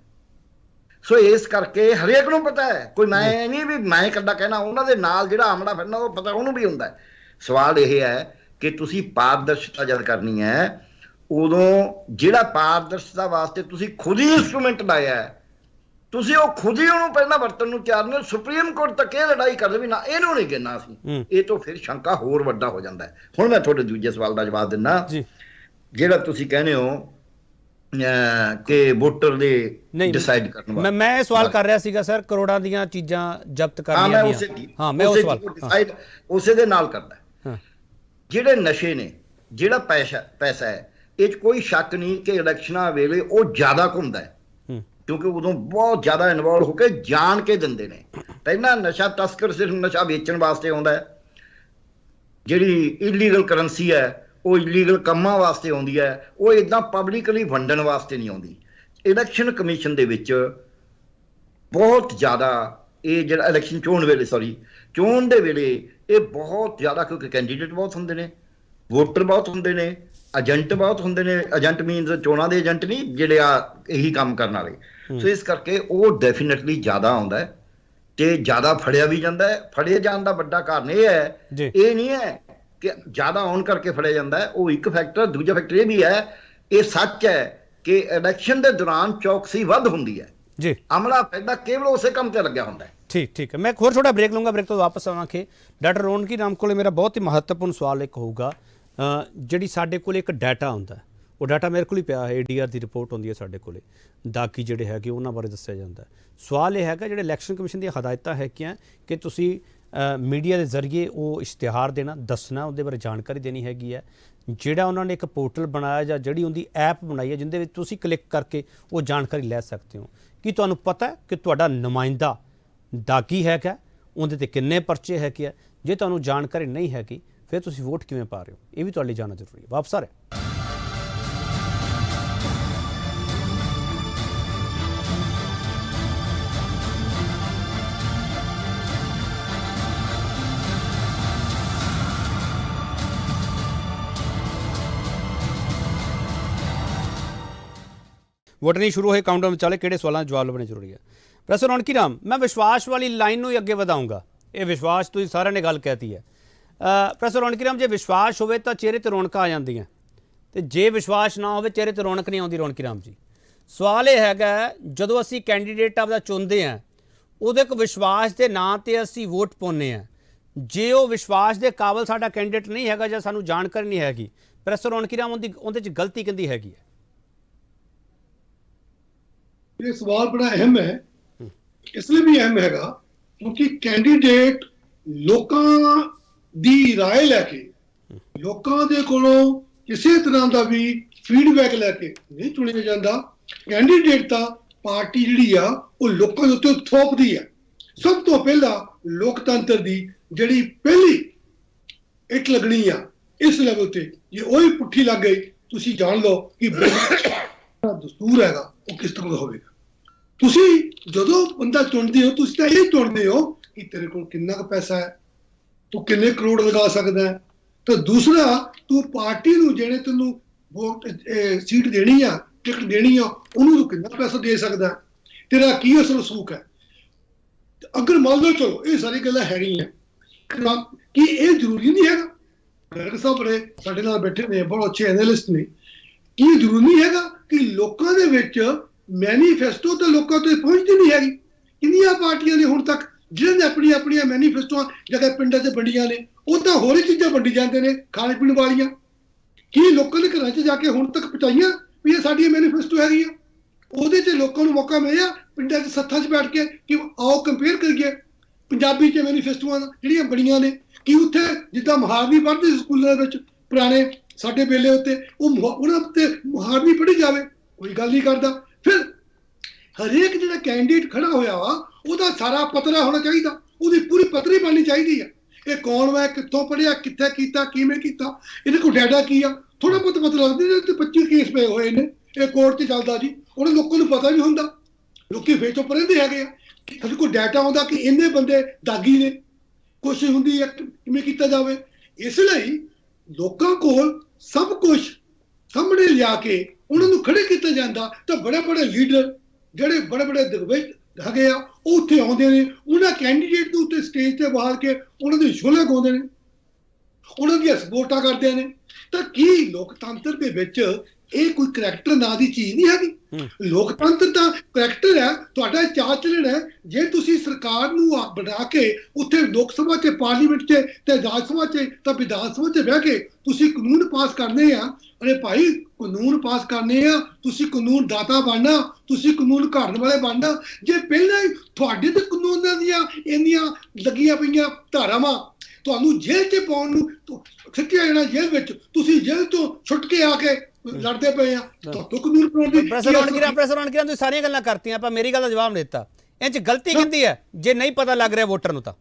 ਸੋ ਇਸ ਕਰਕੇ ਹਰੇਕ ਨੂੰ ਪਤਾ ਹੈ। ਕੋਈ ਮੈਂ ਨਹੀਂ ਵੀ ਮੈਂ ਇਕੱਲਾ ਕਹਿਣਾ, ਉਹਨਾਂ ਦੇ ਨਾਲ ਜਿਹੜਾ ਆਮੜਾ ਫਿਰਨਾ ਉਹ ਪਤਾ ਉਹਨੂੰ ਵੀ ਹੁੰਦਾ ਹੈ। ਸਵਾਲ ਇਹ ਹੈ ਕਿ ਤੁਸੀਂ ਪਾਰਦਰਸ਼ਤਾ ਜਦ ਕਰਨੀ ਹੈ, ਉਦੋਂ ਜਿਹੜਾ ਪਾਰਦਰਸ਼ਤਾ ਵਾਸਤੇ ਤੁਸੀਂ ਖੁਦ ਹੀ ਇੰਸਟਰੂਮੈਂਟ ਲਾਇਆ ਹੈ, ਤੁਸੀਂ ਉਹ ਖੁਦ ਹੀ ਉਹਨੂੰ ਪਹਿਲਾਂ ਵਰਤਣ ਨੂੰ ਤਿਆਰ ਨਹੀਂ। ਸੁਪਰੀਮ ਕੋਰਟ ਤੱਕ ਇਹ ਲੜਾਈ ਕਰਦੇ ਵੀ ਨਾ ਇਹਨੂੰ ਨਹੀਂ ਗਿਣਨਾ ਅਸੀਂ, ਇਹ ਤੋਂ ਫਿਰ ਸ਼ੰਕਾ ਹੋਰ ਵੱਡਾ ਹੋ ਜਾਂਦਾ ਹੈ। ਹੁਣ ਮੈਂ ਤੁਹਾਡੇ ਦੂਜੇ ਸਵਾਲ ਦਾ ਜਵਾਬ ਦਿੰਦਾ, ਜਿਹੜਾ ਤੁਸੀਂ ਕਹਿੰਦੇ ਹੋ ਕਿ ਵੋਟਰ ਦੇ ਡਿਸਾਈਡ ਕਰਨ ਵਾਲਾ। ਮੈਂ ਇਹ ਸਵਾਲ ਕਰ ਰਿਹਾ ਸੀਗਾ ਸਰ, ਕਰੋੜਾਂ ਦੀਆਂ ਚੀਜ਼ਾਂ ਜ਼ਬਤ ਕਰਨੀਆਂ। ਹਾਂ, ਮੈਂ ਉਹ ਸਵਾਲ ਡਿਸਾਈਡ ਉਸੇ ਦੇ ਨਾਲ ਕਰਦਾ। ਜਿਹੜੇ ਨਸ਼ੇ ਨੇ, ਜਿਹੜਾ ਪੈਸਾ ਹੈ, ਇਹ 'ਚ ਕੋਈ ਸ਼ੱਕ ਨਹੀਂ ਕਿ ਇਲੈਕਸ਼ਨਾਂ ਵੇਲੇ ਉਹ ਜ਼ਿਆਦਾ ਘੁੰਮਦਾ ਹੈ, ਕਿਉਂਕਿ ਉਦੋਂ ਬਹੁਤ ਜ਼ਿਆਦਾ ਇਨਵੋਲਵ ਹੋ ਕੇ ਜਾਣ ਕੇ ਦਿੰਦੇ ਨੇ। ਪਹਿਲਾਂ ਨਸ਼ਾ ਤਸਕਰ ਸਿਰਫ ਨਸ਼ਾ ਵੇਚਣ ਵਾਸਤੇ ਆਉਂਦਾ ਹੈ, ਜਿਹੜੀ ਇਲੀਗਲ ਕਰੰਸੀ ਹੈ ਉਹ ਇਲੀਗਲ ਕੰਮਾਂ ਵਾਸਤੇ ਆਉਂਦੀ ਹੈ, ਉਹ ਇੱਦਾਂ ਪਬਲਿਕਲੀ ਵੰਡਣ ਵਾਸਤੇ ਨਹੀਂ ਆਉਂਦੀ। ਇਲੈਕਸ਼ਨ ਕਮਿਸ਼ਨ ਦੇ ਵਿੱਚ ਬਹੁਤ ਜ਼ਿਆਦਾ ਇਹ ਜਿਹੜਾ ਇਲੈਕਸ਼ਨ ਚੋਣ ਦੇ ਵੇਲੇ ਇਹ ਬਹੁਤ ਜ਼ਿਆਦਾ, ਕਿਉਂਕਿ ਕੈਂਡੀਡੇਟ ਬਹੁਤ ਹੁੰਦੇ ਨੇ, ਵੋਟਰ ਬਹੁਤ ਹੁੰਦੇ ਨੇ, ਏਜੰਟ ਬਹੁਤ ਹੁੰਦੇ ਨੇ। ਏਜੰਟ ਮੀਨਸ ਚੋਣਾਂ ਦੇ ਏਜੰਟ ਨਹੀਂ, ਜਿਹੜੇ ਆ ਇਹੀ ਕੰਮ ਕਰਨ ਵਾਲੇ। ਸੋ ਇਸ ਕਰਕੇ ਉਹ ਡੈਫੀਨੇਟਲੀ ਜ਼ਿਆਦਾ ਆਉਂਦਾ ਹੈ ਤੇ ਜ਼ਿਆਦਾ ਫੜਿਆ ਵੀ ਜਾਂਦਾ ਹੈ। ਫੜੇ ਜਾਣ ਦਾ ਵੱਡਾ ਕਾਰਨ ਇਹ ਹੈ, ਇਹ ਨਹੀਂ ਹੈ ਕਿ ਜ਼ਿਆਦਾ ਆਉਣ ਕਰਕੇ ਫੜਿਆ ਜਾਂਦਾ ਹੈ, ਉਹ ਇੱਕ ਫੈਕਟਰ। ਦੂਜਾ ਫੈਕਟਰ ਇਹ ਵੀ ਹੈ, ਇਹ ਸੱਚ ਹੈ ਕਿ ਇਲੈਕਸ਼ਨ ਦੇ ਦੌਰਾਨ ਚੌਕਸੀ ਵੱਧ ਹੁੰਦੀ ਹੈ ਜੀ, ਅਮਲਾ ਪਹਿਲਾਂ ਕੇਵਲ ਉਸੇ ਕੰਮ ਤੇ ਲੱਗਿਆ ਹੁੰਦਾ ਹੈ। ਠੀਕ ਹੈ, ਮੈਂ ਹੋਰ ਛੋਟਾ ਬ੍ਰੇਕ ਲੂੰਗਾ, ਬ੍ਰੇਕ ਤੋਂ ਵਾਪਸ ਆਵਾਂਗੇ। ਡਾਕਟਰ ਰੌਣਕੀ ਰਾਮ ਕੋਲੇ ਮੇਰਾ ਬਹੁਤ ਹੀ ਮਹੱਤਵਪੂਰਨ ਸਵਾਲ ਇੱਕ ਹੋਊਗਾ, ਜਿਹੜੀ ਸਾਡੇ ਕੋਲ ਇੱਕ ਡਾਟਾ ਹੁੰਦਾ, ਉਹ ਡਾਟਾ ਮੇਰੇ ਕੋਲ ਹੀ ਪਿਆ ਹੈ, ADR ਦੀ ਰਿਪੋਰਟ ਹੁੰਦੀ ਹੈ ਸਾਡੇ ਕੋਲੇ, ਦਾਗੀ ਜਿਹੜੇ ਹੈਗੇ ਉਹਨਾਂ ਬਾਰੇ ਦੱਸਿਆ ਜਾਂਦਾ। ਸਵਾਲ ਇਹ ਹੈਗਾ, ਜਿਹੜੇ ਇਲੈਕਸ਼ਨ ਕਮਿਸ਼ਨ ਦੀਆਂ ਹਦਾਇਤਾਂ ਹੈਗੀਆਂ ਕਿ ਤੁਸੀਂ ਮੀਡੀਆ ਦੇ ਜ਼ਰੀਏ ਉਹ ਇਸ਼ਤਿਹਾਰ ਦੇਣਾ, ਦੱਸਣਾ, ਉਹਦੇ ਬਾਰੇ ਜਾਣਕਾਰੀ ਦੇਣੀ ਹੈਗੀ ਹੈ। ਜਿਹੜਾ ਉਹਨਾਂ ਨੇ ਇੱਕ ਪੋਰਟਲ ਬਣਾਇਆ ਜਾਂ ਜਿਹੜੀ ਉਹਦੀ ਐਪ ਬਣਾਈ ਹੈ ਜਿਹਦੇ ਵਿੱਚ ਤੁਸੀਂ ਕਲਿੱਕ ਕਰਕੇ ਉਹ ਜਾਣਕਾਰੀ ਲੈ ਸਕਦੇ ਹੋ। ਕੀ ਤੁਹਾਨੂੰ ਪਤਾ ਹੈ ਕਿ ਤੁਹਾਡਾ ਨੁਮਾਇੰਦਾ ਦਾਗੀ ਹੈਗਾ, ਉਹਦੇ ਤੇ ਕਿੰਨੇ ਪਰਚੇ ਹੈਗੇ ਆ? ਜੇ ਤੁਹਾਨੂੰ ਜਾਣਕਾਰੀ ਨਹੀਂ ਹੈਗੀ ਫਿਰ ਤੁਸੀਂ ਵੋਟ ਕਿਵੇਂ ਪਾ ਰਹੇ ਹੋ, ਇਹ ਵੀ ਤੁਹਾਡੇ ਲਈ ਜਾਣਨਾ ਜ਼ਰੂਰੀ ਹੈ। ਵਾਪਸ ਆ ਰਿਹਾ। ਵੋਟ ਨਹੀਂ ਸ਼ੁਰੂ ਹੋਏ, ਕਾਊਂਟਡਾਊਨ ਵਿਚਾਲੇ ਕਿਹੜੇ ਸਵਾਲਾਂ ਦੇ ਜਵਾਬ ਲੱਭਣੇ ਜ਼ਰੂਰੀ ਹੈ। ਪ੍ਰੋਫੈਸਰ ਰੌਣਕੀ ਰਾਮ, ਮੈਂ ਵਿਸ਼ਵਾਸ ਵਾਲੀ ਲਾਈਨ ਨੂੰ ਹੀ ਅੱਗੇ ਵਧਾਊਂਗਾ। ਇਹ ਵਿਸ਼ਵਾਸ ਤੁਸੀਂ ਸਾਰਿਆਂ ਨੇ ਗੱਲ ਕਹਿਤੀ ਹੈ। ਪ੍ਰੋਫੈਸਰ ਰੌਣਕੀ ਰਾਮ, ਜੇ ਵਿਸ਼ਵਾਸ ਹੋਵੇ ਤਾਂ ਚਿਹਰੇ 'ਤੇ ਰੌਣਕਾਂ ਆ ਜਾਂਦੀਆਂ, ਤੇ ਜੇ ਵਿਸ਼ਵਾਸ ਨਾ ਹੋਵੇ ਚਿਹਰੇ 'ਤੇ ਰੌਣਕ ਨਹੀਂ ਆਉਂਦੀ। ਰੌਣਕੀ ਰਾਮ ਜੀ, ਸਵਾਲ ਇਹ ਹੈਗਾ, ਜਦੋਂ ਅਸੀਂ ਕੈਂਡੀਡੇਟ ਆਪਦਾ ਚੁਣਦੇ ਹਾਂ, ਉਹਦੇ ਇੱਕ ਵਿਸ਼ਵਾਸ ਦੇ ਨਾਂ 'ਤੇ ਅਸੀਂ ਵੋਟ ਪਾਉਂਦੇ ਹਾਂ। ਜੇ ਉਹ ਵਿਸ਼ਵਾਸ ਦੇ ਕਾਬਲ ਸਾਡਾ ਕੈਂਡੀਡੇਟ ਨਹੀਂ ਹੈਗਾ ਜਾਂ ਸਾਨੂੰ ਜਾਣਕਾਰੀ ਨਹੀਂ ਹੈਗੀ, ਪ੍ਰੋਫੈਸਰ ਰੌਣਕੀ ਰਾਮ, ਉਹਦੇ 'ਚ ਗਲਤੀ ਕਿਹਦੀ ਹੈਗੀ ਹੈ? ਇਹ ਸਵਾਲ ਬੜਾ ਅਹਿਮ ਹੈ, ਇਸ ਲਈ ਵੀ ਅਹਿਮ ਹੈਗਾ ਕਿਉਂਕਿ ਕੈਂਡੀਡੇਟ ਲੋਕਾਂ ਦੀ ਰਾਏ ਲੈ ਕੇ, ਲੋਕਾਂ ਦੇ ਕੋਲੋਂ ਕਿਸੇ ਤਰ੍ਹਾਂ ਦਾ ਵੀ ਫੀਡਬੈਕ ਲੈ ਕੇ ਨਹੀਂ ਚੁਣਿਆ ਜਾਂਦਾ। ਕੈਂਡੀਡੇਟ ਤਾਂ ਪਾਰਟੀ ਜਿਹੜੀ ਆ ਉਹ ਲੋਕਾਂ ਦੇ ਉੱਤੇ ਥੋਪਦੀ ਆ। ਸਭ ਤੋਂ ਪਹਿਲਾਂ ਲੋਕਤੰਤਰ ਦੀ ਜਿਹੜੀ ਪਹਿਲੀ ਇੱਟ ਲੱਗਣੀ ਆ ਇਸ ਲੈਵਲ ਤੇ, ਜੇ ਉਹੀ ਪੁੱਠੀ ਲੱਗ ਗਈ ਤੁਸੀਂ ਜਾਣ ਲਓ ਕਿ ਦਸਤੂਰ ਹੈਗਾ ਉਹ ਕਿਸ ਤਰ੍ਹਾਂ ਦਾ ਹੋਵੇਗਾ। ਤੁਸੀਂ ਜਦੋਂ ਬੰਦਾ ਚੁਣਦੇ ਹੋ ਤੁਸੀਂ ਤਾਂ ਇਹ ਚੁਣਦੇ ਹੋ ਕਿ ਤੇਰੇ ਕੋਲ ਕਿੰਨਾ ਕੁ ਪੈਸਾ ਹੈ, ਤੂੰ ਕਿੰਨੇ ਕਰੋੜ ਲਗਾ ਸਕਦਾ ਹੈ, ਤੇ ਦੂਸਰਾ ਤੂੰ ਪਾਰਟੀ ਨੂੰ ਜਿਹੜੇ ਤੈਨੂੰ ਵੋਟ ਸੀਟ ਦੇਣੀ ਆ, ਟਿਕਟ ਦੇਣੀ ਆ, ਉਹਨੂੰ ਤੂੰ ਕਿੰਨਾ ਪੈਸਾ ਦੇ ਸਕਦਾ, ਤੇਰਾ ਕੀ ਅਸਲ ਸਲੂਕ ਹੈ। ਅਗਰ ਮੰਨ ਲਓ ਚਲੋ ਇਹ ਸਾਰੀ ਗੱਲਾਂ ਹੈਗੀਆਂ ਕਿ ਇਹ ਜ਼ਰੂਰੀ ਨਹੀਂ ਹੈਗਾ, ਗਰਗ ਸਾਹਿਬ ਬੜੇ ਸਾਡੇ ਨਾਲ ਬੈਠੇ ਨੇ, ਬਹੁਤ ਅੱਛੇ ਐਨਾਲਿਸਟ ਨੇ, ਕੀ ਜ਼ਰੂਰੀ ਨਹੀਂ ਹੈਗਾ ਕਿ ਲੋਕਾਂ ਦੇ ਵਿੱਚ ਮੈਨੀਫੈਸਟੋ ਤਾਂ ਲੋਕਾਂ ਤੋਂ ਪਹੁੰਚਦੀ ਨਹੀਂ ਹੈਗੀ। ਕਿੰਨੀਆਂ ਪਾਰਟੀਆਂ ਨੇ ਹੁਣ ਤੱਕ ਜਿਹਨਾਂ ਨੇ ਆਪਣੀਆਂ ਮੈਨੀਫੈਸਟੋਆਂ ਜਗ੍ਹਾ ਪਿੰਡਾਂ 'ਚ ਵੰਡੀਆਂ ਨੇ, ਉਹ ਤਾਂ ਹੋਰ ਹੀ ਚੀਜ਼ਾਂ ਵੰਡੀ ਜਾਂਦੇ ਨੇ ਖਾਣੇ ਪੀਣ ਵਾਲੀਆਂ। ਕੀ ਲੋਕਾਂ ਦੇ ਘਰਾਂ 'ਚ ਜਾ ਕੇ ਹੁਣ ਤੱਕ ਪਹੁੰਚਾਈਆਂ ਵੀ ਇਹ ਸਾਡੀਆਂ ਮੈਨੀਫੈਸਟੋ ਹੈਗੀਆਂ? ਉਹਦੇ 'ਚ ਲੋਕਾਂ ਨੂੰ ਮੌਕਾ ਮਿਲਿਆ ਪਿੰਡਾਂ 'ਚ ਸੱਥਾਂ 'ਚ ਬੈਠ ਕੇ ਕਿ ਆਓ ਕੰਪੇਅਰ ਕਰੀਏ ਪੰਜਾਬੀ 'ਚ ਮੈਨੀਫੈਸਟੋਆਂ ਜਿਹੜੀਆਂ ਬਣੀਆਂ ਨੇ, ਕਿ ਉੱਥੇ ਜਿੱਦਾਂ ਮੁਹਾਰਨੀ ਪੜ੍ਹਦੇ ਸਕੂਲਾਂ ਵਿੱਚ ਪੁਰਾਣੇ ਸਾਡੇ ਵੇਲੇ ਉੱਤੇ ਉਹਨਾਂ ਉੱਤੇ ਮੁਹਾਰਨੀ ਪੜ੍ਹੀ ਜਾਵੇ, ਕੋਈ ਗੱਲ ਨਹੀਂ ਕਰਦਾ। ਫਿਰ ਹਰੇਕ ਜਿਹੜਾ ਕੈਂਡੀਡੇਟ ਖੜਾ ਹੋਇਆ ਵਾ ਉਹਦਾ ਸਾਰਾ ਪਤਰਾ ਹੋਣਾ ਚਾਹੀਦਾ, ਉਹਦੀ ਪੂਰੀ ਪਤਰੀ ਬਣਨੀ ਚਾਹੀਦੀ ਆ। ਇਹ ਕੌਣ ਵਾ, ਕਿੱਥੋਂ ਪੜ੍ਹਿਆ, ਕਿੱਥੇ ਕੀਤਾ, ਕਿਵੇਂ ਕੀਤਾ, ਇਹਦੇ ਕੋਲ ਡਾਟਾ ਕੀ ਆ, ਥੋੜਾ ਬਹੁਤ ਪਤਾ ਲੱਗਦਾ। ਤੇ 25 ਕੇਸ ਪਏ ਹੋਏ ਨੇ, ਇਹ ਕੋਰਟ 'ਚ ਚੱਲਦਾ ਜੀ, ਉਹਨਾਂ ਲੋਕਾਂ ਨੂੰ ਪਤਾ ਨਹੀਂ ਹੁੰਦਾ, ਲੋਕੀ ਵੇਚੋ ਪਰਦੇ ਹੈਗੇ ਆ। ਸਾਡੇ ਕੋਲ ਡਾਟਾ ਆਉਂਦਾ ਕਿ ਇੰਨੇ ਬੰਦੇ ਦਾਗੀ ਨੇ, ਕੋਸ਼ਿਸ਼ ਹੁੰਦੀ ਹੈ ਕਿਵੇਂ ਕੀਤਾ ਜਾਵੇ। ਇਸ ਲਈ ਲੋਕਾਂ ਕੋਲ ਸਭ ਕੁਝ ਸਾਹਮਣੇ ਲਿਆ ਕੇ ਉਹਨਾਂ ਨੂੰ ਖੜੇ ਕੀਤਾ ਜਾਂਦਾ ਤਾਂ ਬੜੇ ਲੀਡਰ ਜਿਹੜੇ ਬੜੇ ਦਿਗਵਜ ਹੈਗੇ ਆ ਉਹ ਉੱਥੇ ਆਉਂਦੇ ਨੇ, ਉਹਨਾਂ ਕੈਂਡੀਡੇਟ ਨੂੰ ਉੱਤੇ ਸਟੇਜ ਤੇ ਬਾਹਰ ਕੇ ਉਹਨਾਂ ਦੀ ਸ਼ੋਲੇ ਗਾਉਂਦੇ ਨੇ, ਉਹਨਾਂ ਦੀਆਂ ਸਪੋਰਟਾਂ ਕਰਦੇ ਨੇ। ਤਾਂ ਕੀ ਲੋਕਤੰਤਰ ਦੇ ਵਿੱਚ ਇਹ ਕੋਈ ਕਰੈਕਟਰ ਨਾਂ ਦੀ ਚੀਜ਼ ਨਹੀਂ ਹੈਗੀ? ਲੋਕਤੰਤਰ ਤਾਂ ਕਰੈਕਟਰ ਹੈ, ਤੁਹਾਡਾ ਚਾਲ ਚੱਲਣ ਹੈ। ਜੇ ਤੁਸੀਂ ਸਰਕਾਰ ਨੂੰ ਬਣਾ ਕੇ ਉੱਥੇ ਲੋਕ ਸਭਾ 'ਚ, ਪਾਰਲੀਮੈਂਟ 'ਚ ਤੇ ਰਾਜ ਸਭਾ 'ਚ ਤਾਂ ਵਿਧਾਨ ਸਭਾ 'ਚ ਬਹਿ ਕੇ ਤੁਸੀਂ ਕਾਨੂੰਨ ਪਾਸ ਕਰਨੇ ਆ, ਅਰੇ ਭਾਈ ਕਾਨੂੰਨ ਪਾਸ ਕਰਨੇ ਆ, ਤੁਸੀਂ ਕਾਨੂੰਨ ਦਾਤਾ ਬਣਨਾ, ਤੁਸੀਂ ਕਾਨੂੰਨ ਘੜਨ ਵਾਲੇ ਬਣਨਾ। ਜੇ ਪਹਿਲਾਂ ਹੀ ਤੁਹਾਡੇ ਤੇ ਕਾਨੂੰਨਾਂ ਦੀਆਂ ਇੰਨੀਆਂ ਲੱਗੀਆਂ ਪਈਆਂ ਧਾਰਾਵਾਂ ਤੁਹਾਨੂੰ ਜੇਲ੍ਹ 'ਚ ਪਾਉਣ ਨੂੰ ਸਿੱਟਿਆ ਜਾਣਾ, ਜੇਲ੍ਹ ਵਿੱਚ ਤੁਸੀਂ ਜੇਲ੍ਹ ਤੋਂ ਛੁੱਟ ਕੇ ਆ ਕੇ ਲੜਦੇ ਪਏ ਆ, ਤੁਹਾਨੂੰ ਕਾਨੂੰਨ ਬਣਾਉਣ ਦੀ ਪ੍ਰੋਫੈਸਰ ਰਣਕੀਰਾਂ ਤੁਸੀਂ ਸਾਰੀਆਂ ਗੱਲਾਂ ਕਰਤੀਆਂ, ਪਰ ਮੇਰੀ ਗੱਲ ਦਾ ਜਵਾਬ ਨਹੀਂ ਦਿੱਤਾ। ਇਹ 'ਚ ਗਲਤੀ ਕਿਹਦੀ ਹੈ ਜੇ ਨਹੀਂ ਪਤਾ ਲੱਗ ਰਿਹਾ ਵੋਟਰ ਨੂੰ? ਤਾਂ